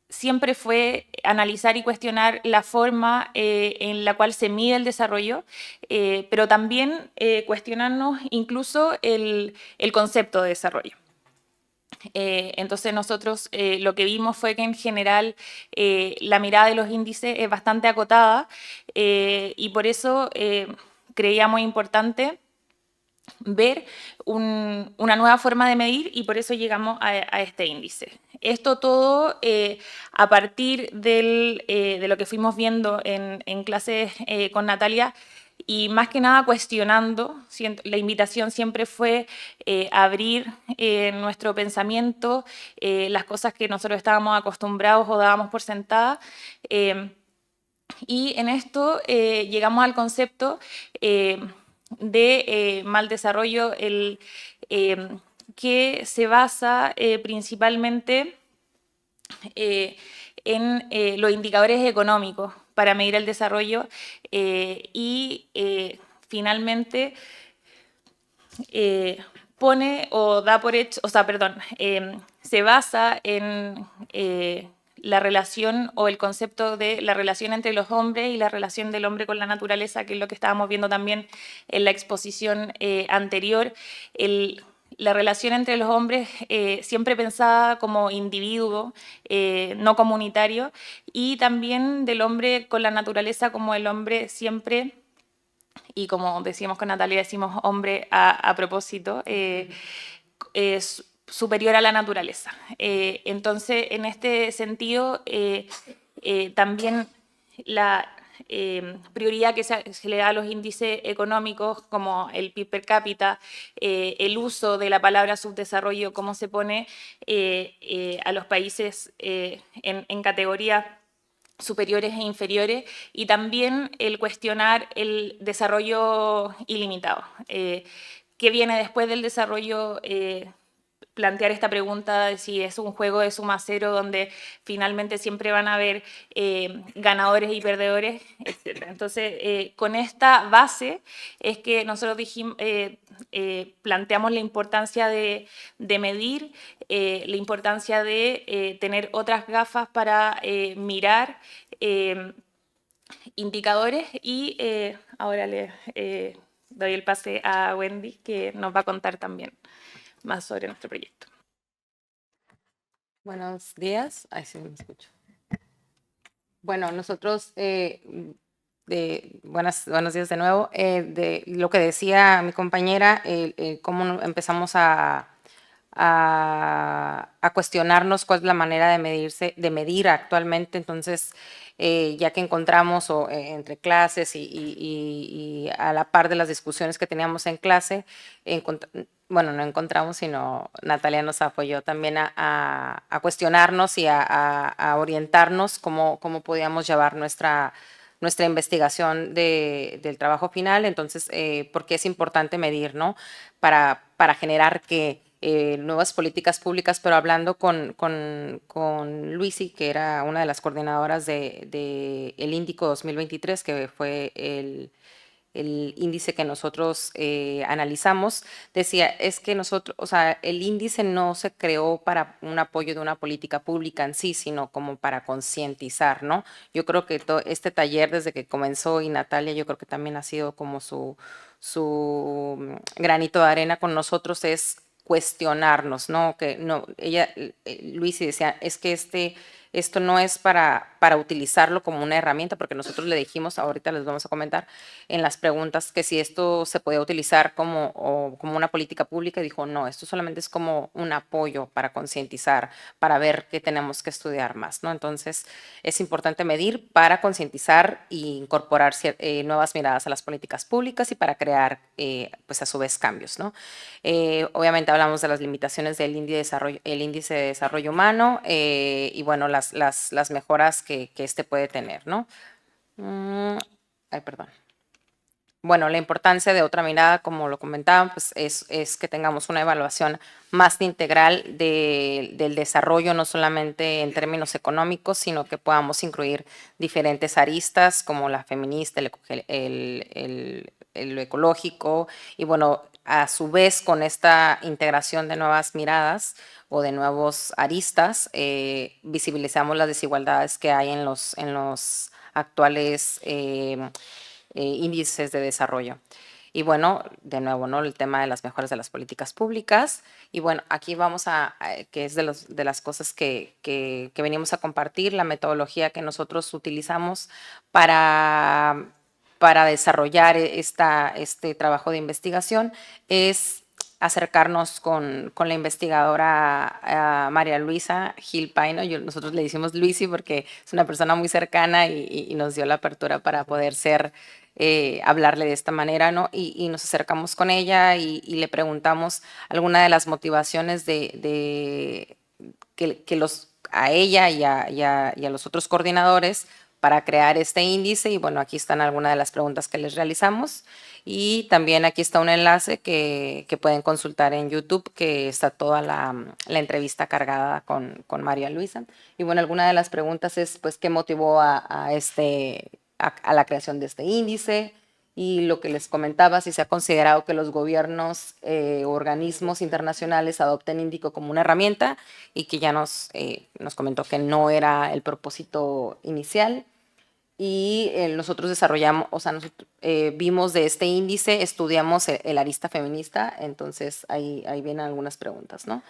siempre fue analizar y cuestionar la forma en la cual se mide el desarrollo, pero también cuestionarnos incluso el concepto de desarrollo. Entonces nosotros lo que vimos fue que en general la mirada de los índices es bastante acotada, y por eso creíamos importante ver una nueva forma de medir, y por eso llegamos a este índice. Esto todo a partir de lo que fuimos viendo en clases con Natalia, y más que nada cuestionando. La invitación siempre fue abrir nuestro pensamiento, las cosas que nosotros estábamos acostumbrados o dábamos por sentadas, y en esto llegamos al concepto de mal desarrollo, que se basa principalmente en los indicadores económicos para medir el desarrollo, y finalmente pone o da por hecho, se basa en la relación o el concepto de la relación entre los hombres y la relación del hombre con la naturaleza, que es lo que estábamos viendo también en la exposición anterior. La relación entre los hombres siempre pensada como individuo, no comunitario, y también del hombre con la naturaleza como el hombre siempre, y como decíamos con Natalia, decimos hombre a propósito, es superior a la naturaleza. Entonces, en este sentido, también la prioridad que se le da a los índices económicos, como el PIB per cápita, el uso de la palabra subdesarrollo, cómo se pone a los países en categorías superiores e inferiores, y también el cuestionar el desarrollo ilimitado. ¿Qué viene después del desarrollo? Plantear esta pregunta de si es un juego de suma cero, donde finalmente siempre van a haber ganadores y perdedores, etc. Entonces, con esta base es que nosotros planteamos la importancia de medir, la importancia de tener otras gafas para mirar indicadores, y ahora le doy el pase a Wendy, que nos va a contar también más sobre nuestro proyecto. Buenos días. Ay, sí, me escucho. Bueno, nosotros, buenos días de nuevo. De lo que decía mi compañera, cómo empezamos a a cuestionarnos cuál es la manera de medir actualmente. Entonces, ya que encontramos entre clases y a la par de las discusiones que teníamos en clase, bueno, no encontramos, sino Natalia nos apoyó también a cuestionarnos y a orientarnos cómo podíamos llevar nuestra investigación del trabajo final. Entonces, porque es importante medir, ¿no? Para generar nuevas políticas públicas, pero hablando con Luisi, que era una de las coordinadoras de el Índico 2023, que fue el índice que nosotros analizamos, decía, es que nosotros, o sea, el índice no se creó para un apoyo de una política pública en sí, sino como para concientizar, ¿no? Yo creo que este taller, desde que comenzó, y Natalia, yo creo que también ha sido como su granito de arena con nosotros, es cuestionarnos, ¿no? Que no, ella, Luis decía, es que esto no es para utilizarlo como una herramienta, porque nosotros le dijimos, ahorita les vamos a comentar en las preguntas, que si esto se podía utilizar como una política pública, y dijo, no, esto solamente es como un apoyo para concientizar, para ver qué tenemos que estudiar más, ¿no? Entonces, es importante medir para concientizar e incorporar nuevas miradas a las políticas públicas y para crear, pues a su vez, cambios, ¿no? Obviamente hablamos de las limitaciones del índice de desarrollo humano y bueno, las mejoras que este puede tener, ¿no? Ay, perdón. Bueno, la importancia de otra mirada, como lo comentaban, pues es que tengamos una evaluación más integral del desarrollo, no solamente en términos económicos, sino que podamos incluir diferentes aristas como la feminista, lo ecológico, y bueno, a su vez con esta integración de nuevas miradas o de nuevos aristas, visibilizamos las desigualdades que hay en los actuales índices de desarrollo. Y bueno, de nuevo, ¿no? El tema de las mejoras de las políticas públicas. Y bueno, aquí vamos que es de las cosas que venimos a compartir, la metodología que nosotros utilizamos para desarrollar este trabajo de investigación es acercarnos con la investigadora María Luisa Gil Paino. Nosotros le decimos Luisi porque es una persona muy cercana y nos dio la apertura para poder hablarle de esta manera, ¿no? Y nos acercamos con ella y le preguntamos alguna de las motivaciones a ella y a los otros coordinadores para crear este índice. Y bueno, aquí están algunas de las preguntas que les realizamos. Y también aquí está un enlace que pueden consultar en YouTube, que está toda la entrevista cargada con María Luisa. Y bueno, alguna de las preguntas es, pues, ¿qué motivó a la creación de este índice? Y lo que les comentaba, si se ha considerado que los gobiernos, organismos internacionales adopten Índico como una herramienta, y que ya nos comentó que no era el propósito inicial. Y nosotros desarrollamos, o sea, nosotros vimos de este índice, estudiamos el arista feminista, entonces ahí vienen algunas preguntas, ¿no?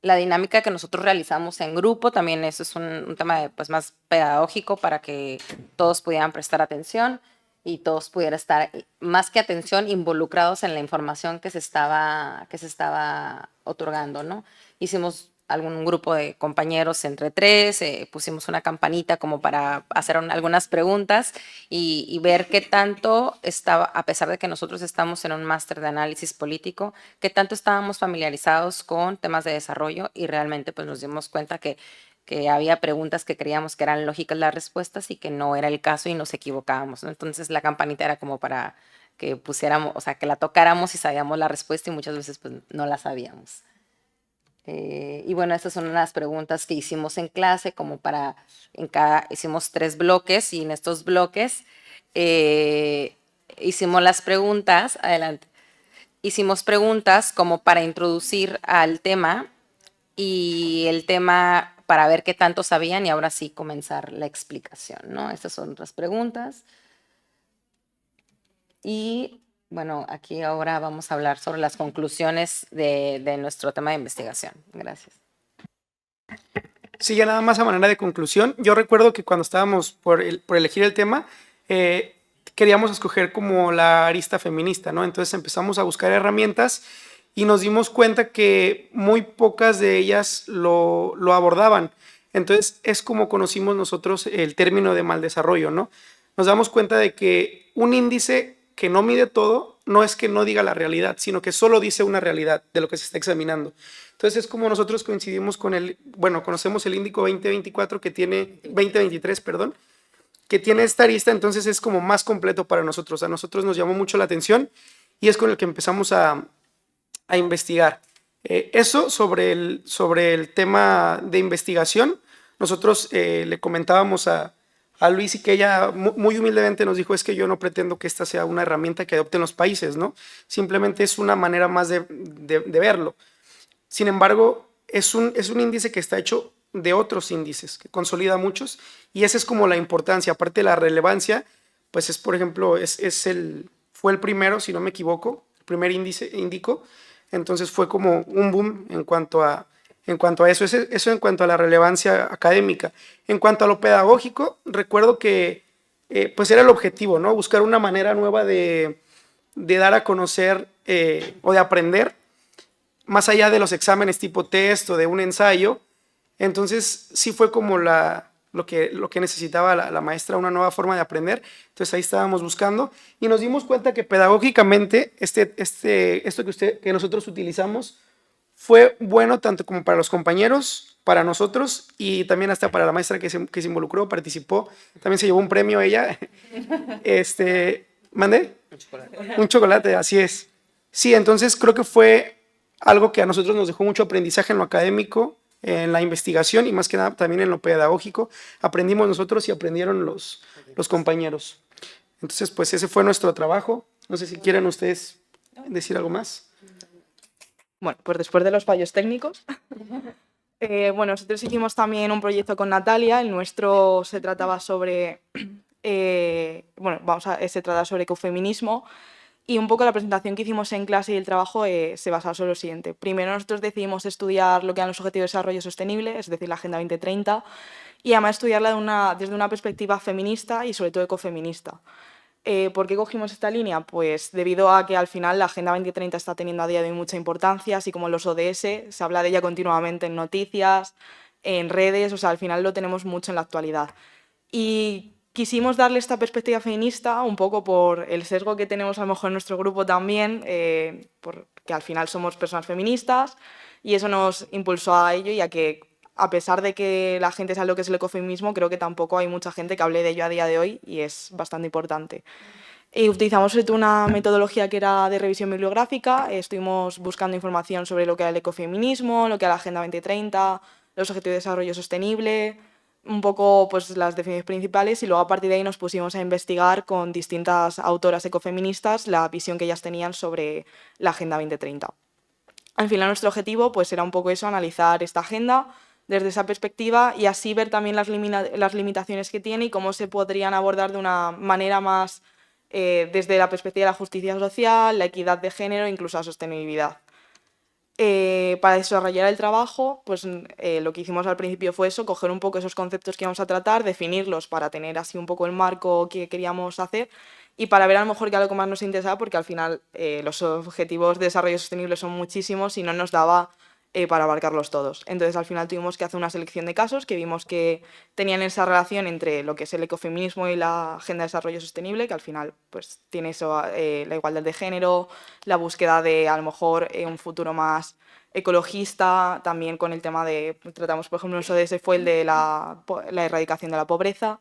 La dinámica que nosotros realizamos en grupo, también eso es un tema pues, más pedagógico para que todos pudieran prestar atención y todos pudieran estar, más que atención, involucrados en la información que se estaba otorgando, ¿no? Hicimos algún grupo de compañeros entre tres, pusimos una campanita como para hacer algunas preguntas y ver qué tanto estaba, a pesar de que nosotros estamos en un máster de análisis político, qué tanto estábamos familiarizados con temas de desarrollo, y realmente pues nos dimos cuenta que había preguntas que creíamos que eran lógicas las respuestas y que no era el caso y nos equivocábamos, ¿no? Entonces la campanita era como para que pusiéramos, o sea, que la tocáramos y sabíamos la respuesta, y muchas veces pues no la sabíamos. Y bueno, estas son unas preguntas que hicimos en clase, como hicimos 3 bloques, y en estos bloques hicimos las preguntas, adelante, hicimos preguntas como para introducir al tema, y el tema para ver qué tanto sabían, y ahora sí comenzar la explicación, ¿no? Estas son otras preguntas. Y bueno, aquí ahora vamos a hablar sobre las conclusiones de nuestro tema de investigación. Gracias. Sí, ya nada más a manera de conclusión. Yo recuerdo que cuando estábamos por elegir el tema, queríamos escoger como la arista feminista, ¿no? Entonces empezamos a buscar herramientas y nos dimos cuenta que muy pocas de ellas lo abordaban. Entonces es como conocimos nosotros el término de mal desarrollo, ¿no? Nos damos cuenta de que un índice que no mide todo no es que no diga la realidad, sino que solo dice una realidad de lo que se está examinando. Entonces es como nosotros coincidimos con conocemos el índice 2024 que tiene, 2023, perdón, que tiene esta arista, entonces es como más completo para nosotros. A nosotros nos llamó mucho la atención y es con el que empezamos a investigar. Eso sobre el tema de investigación, nosotros le comentábamos a Luis y que ella muy humildemente nos dijo, es que yo no pretendo que esta sea una herramienta que adopten los países, ¿no? Simplemente es una manera más de verlo. Sin embargo, es un índice que está hecho de otros índices, que consolida muchos, y esa es como la importancia. Aparte de la relevancia, pues es, por ejemplo, fue el primero, si no me equivoco, el primer índico, entonces fue como un boom en cuanto a eso. Eso en cuanto a la relevancia académica. En cuanto a lo pedagógico, recuerdo que pues era el objetivo, ¿no? Buscar una manera nueva de dar a conocer o de aprender, más allá de los exámenes tipo test o de un ensayo. Entonces sí fue como lo que necesitaba la maestra, una nueva forma de aprender. Entonces ahí estábamos buscando y nos dimos cuenta que pedagógicamente esto que nosotros utilizamos fue bueno tanto como para los compañeros, para nosotros y también hasta para la maestra que se involucró, participó. También se llevó un premio ella. ¿Mandé? Un chocolate, así es. Sí, entonces creo que fue algo que a nosotros nos dejó mucho aprendizaje en lo académico, en la investigación y más que nada también en lo pedagógico. Aprendimos nosotros y aprendieron los compañeros. Entonces, pues ese fue nuestro trabajo. No sé si quieren ustedes decir algo más. Bueno, pues después de los fallos técnicos, nosotros hicimos también un proyecto con Natalia. El nuestro se trataba sobre, se trata sobre ecofeminismo. Y un poco la presentación que hicimos en clase y el trabajo se basaba sobre lo siguiente. Primero nosotros decidimos estudiar lo que eran los Objetivos de Desarrollo Sostenible, es decir, la Agenda 2030, y además estudiarla desde una perspectiva feminista y sobre todo ecofeminista. ¿Por qué cogimos esta línea? Pues debido a que al final la Agenda 2030 está teniendo a día de hoy mucha importancia, así como los ODS, se habla de ella continuamente en noticias, en redes, o sea, al final lo tenemos mucho en la actualidad. Y quisimos darle esta perspectiva feminista un poco por el sesgo que tenemos a lo mejor en nuestro grupo también, porque al final somos personas feministas y eso nos impulsó a ello y a que a pesar de que la gente sabe lo que es el ecofeminismo, creo que tampoco hay mucha gente que hable de ello a día de hoy y es bastante importante. Y utilizamos una metodología que era de revisión bibliográfica, estuvimos buscando información sobre lo que era el ecofeminismo, lo que era la Agenda 2030, los Objetivos de Desarrollo Sostenible, un poco pues las definiciones principales y luego a partir de ahí nos pusimos a investigar con distintas autoras ecofeministas la visión que ellas tenían sobre la Agenda 2030. Al final nuestro objetivo pues era un poco eso, analizar esta agenda desde esa perspectiva y así ver también las limitaciones que tiene y cómo se podrían abordar de una manera más desde la perspectiva de la justicia social, la equidad de género e incluso la sostenibilidad. Para desarrollar el trabajo, pues lo que hicimos al principio fue eso, coger un poco esos conceptos que íbamos a tratar, definirlos para tener así un poco el marco que queríamos hacer y para ver a lo mejor qué era lo que más nos interesaba, porque al final los objetivos de desarrollo sostenible son muchísimos y no nos daba para abarcarlos todos. Entonces al final tuvimos que hacer una selección de casos que vimos que tenían esa relación entre lo que es el ecofeminismo y la Agenda de Desarrollo Sostenible, que al final pues tiene eso, la igualdad de género, la búsqueda de a lo mejor un futuro más ecologista, también con el tema de, tratamos por ejemplo, eso de ese fue el de la erradicación de la pobreza.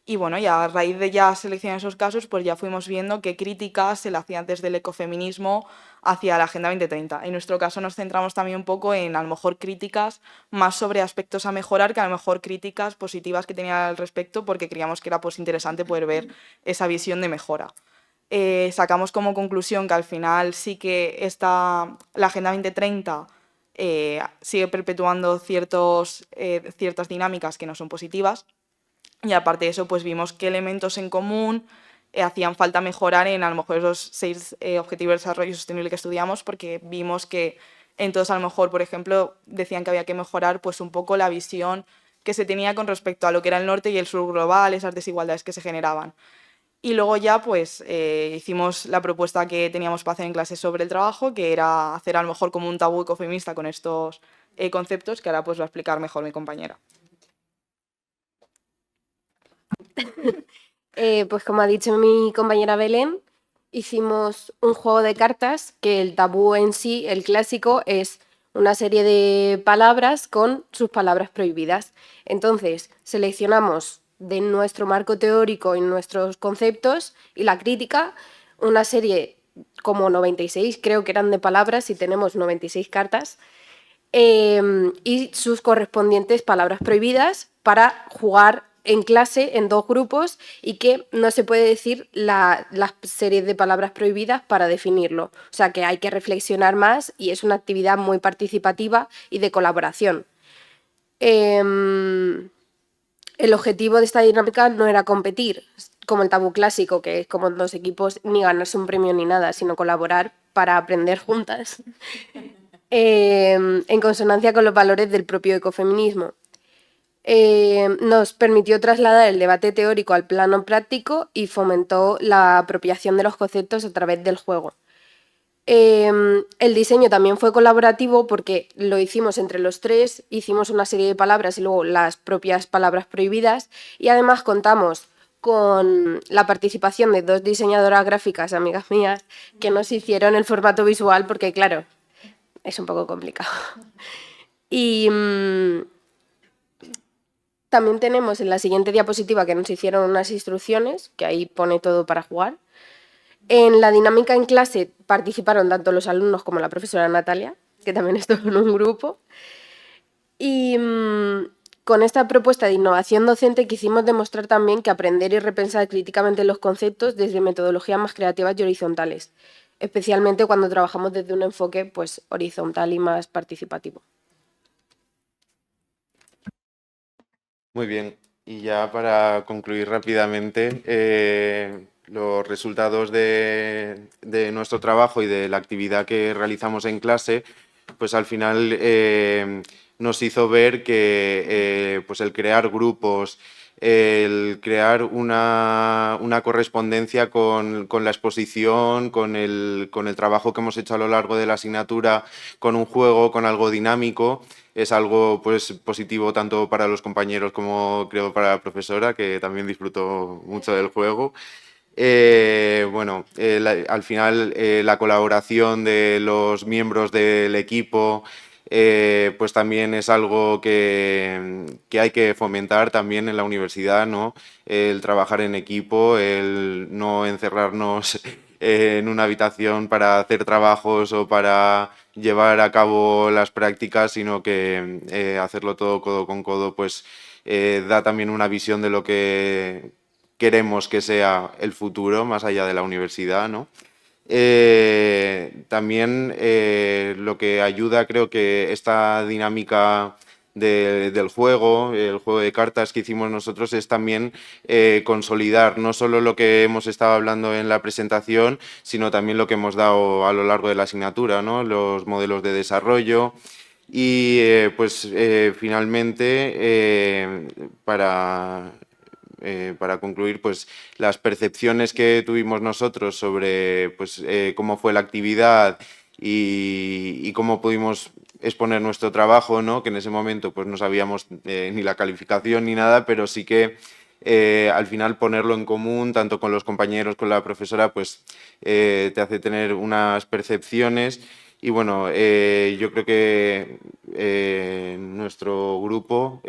Y bueno, ya a raíz de ya seleccionar esos casos, pues ya fuimos viendo qué críticas se le hacían desde el ecofeminismo hacia la Agenda 2030. En nuestro caso nos centramos también un poco en a lo mejor críticas más sobre aspectos a mejorar que a lo mejor críticas positivas que tenía al respecto, porque creíamos que era pues interesante poder ver esa visión de mejora. Sacamos como conclusión que al final sí que la Agenda 2030 sigue perpetuando ciertas dinámicas que no son positivas. Y aparte de eso, pues vimos qué elementos en común hacían falta mejorar en a lo mejor esos 6 objetivos de desarrollo sostenible que estudiamos, porque vimos que entonces a lo mejor, por ejemplo, decían que había que mejorar pues un poco la visión que se tenía con respecto a lo que era el norte y el sur global, esas desigualdades que se generaban. Y luego ya pues hicimos la propuesta que teníamos para hacer en clase sobre el trabajo, que era hacer a lo mejor como un tabú ecofeminista con estos conceptos, que ahora pues va a explicar mejor mi compañera. Pues como ha dicho mi compañera Belén, hicimos un juego de cartas que el tabú en sí, el clásico, es una serie de palabras con sus palabras prohibidas. Entonces, seleccionamos de nuestro marco teórico y nuestros conceptos y la crítica una serie como 96, creo que eran de palabras y tenemos 96 cartas, y sus correspondientes palabras prohibidas para jugar en clase en 2 grupos y que no se puede decir las series de palabras prohibidas para definirlo. O sea que hay que reflexionar más y es una actividad muy participativa y de colaboración. El objetivo de esta dinámica no era competir, como el tabú clásico, que es como 2 equipos, ni ganarse un premio ni nada, sino colaborar para aprender juntas, en consonancia con los valores del propio ecofeminismo. Nos permitió trasladar el debate teórico al plano práctico y fomentó la apropiación de los conceptos a través del juego. El diseño también fue colaborativo porque lo hicimos entre los 3, hicimos una serie de palabras y luego las propias palabras prohibidas, y además contamos con la participación de 2 diseñadoras gráficas, amigas mías, que nos hicieron el formato visual porque, claro, es un poco complicado. Y también tenemos en la siguiente diapositiva que nos hicieron unas instrucciones, que ahí pone todo para jugar. En la dinámica en clase participaron tanto los alumnos como la profesora Natalia, que también estuvo en un grupo. Y con esta propuesta de innovación docente quisimos demostrar también que aprender y repensar críticamente los conceptos desde metodologías más creativas y horizontales, especialmente cuando trabajamos desde un enfoque pues, horizontal y más participativo. Muy bien, y ya para concluir rápidamente, los resultados de nuestro trabajo y de la actividad que realizamos en clase, pues al final nos hizo ver que pues el crear grupos, el crear una correspondencia con la exposición, con el trabajo que hemos hecho a lo largo de la asignatura, con un juego, con algo dinámico, es algo pues positivo tanto para los compañeros como creo para la profesora, que también disfrutó mucho del juego. Al final la colaboración de los miembros del equipo pues también es algo que hay que fomentar también en la universidad, ¿no? El trabajar en equipo, el no encerrarnos en una habitación para hacer trabajos o para llevar a cabo las prácticas, sino que hacerlo todo codo con codo, pues da también una visión de lo que queremos que sea el futuro más allá de la universidad, ¿no? También lo que ayuda, creo que esta dinámica del juego, el juego de cartas que hicimos nosotros, es también consolidar no solo lo que hemos estado hablando en la presentación, sino también lo que hemos dado a lo largo de la asignatura, ¿no? Los modelos de desarrollo. Y finalmente, para concluir, pues las percepciones que tuvimos nosotros sobre pues, cómo fue la actividad y cómo pudimos exponer nuestro trabajo, ¿no? Que en ese momento pues, no sabíamos ni la calificación ni nada, pero sí que al final ponerlo en común, tanto con los compañeros, con la profesora, pues te hace tener unas percepciones. Y bueno, yo creo que nuestro grupo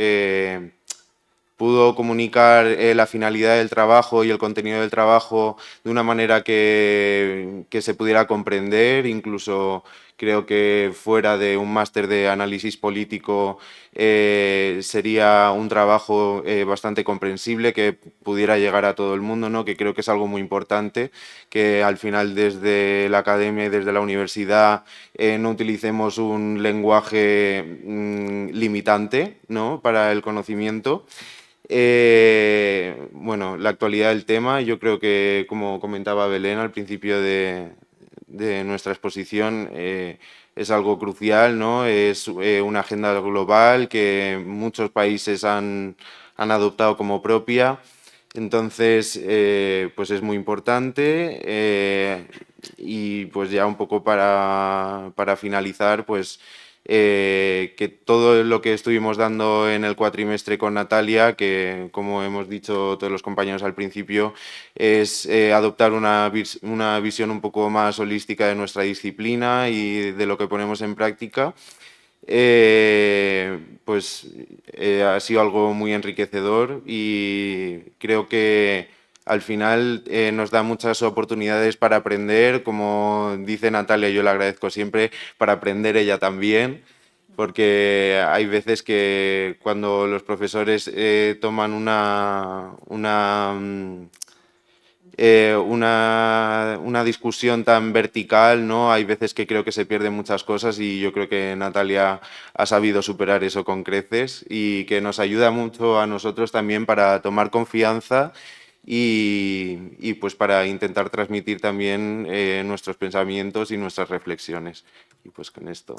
pudo comunicar la finalidad del trabajo y el contenido del trabajo de una manera que se pudiera comprender, incluso creo que fuera de un máster de análisis político sería un trabajo bastante comprensible que pudiera llegar a todo el mundo, ¿no? Que creo que es algo muy importante, que al final desde la academia y desde la universidad no utilicemos un lenguaje limitante, ¿no? Para el conocimiento. Bueno, la actualidad del tema, yo creo que, como comentaba Belén al principio de nuestra exposición, es algo crucial, ¿no? Es una agenda global que muchos países han adoptado como propia. Entonces, pues es muy importante y pues ya un poco para finalizar, pues que todo lo que estuvimos dando en el cuatrimestre con Natalia, que como hemos dicho todos los compañeros al principio, es adoptar una visión un poco más holística de nuestra disciplina y de lo que ponemos en práctica. Pues ha sido algo muy enriquecedor y creo que al final nos da muchas oportunidades para aprender, como dice Natalia, yo le agradezco siempre, para aprender ella también, porque hay veces que cuando los profesores toman una discusión tan vertical, ¿no? Hay veces que creo que se pierden muchas cosas y yo creo que Natalia ha sabido superar eso con creces y que nos ayuda mucho a nosotros también para tomar confianza y pues para intentar transmitir también nuestros pensamientos y nuestras reflexiones. Y pues con esto...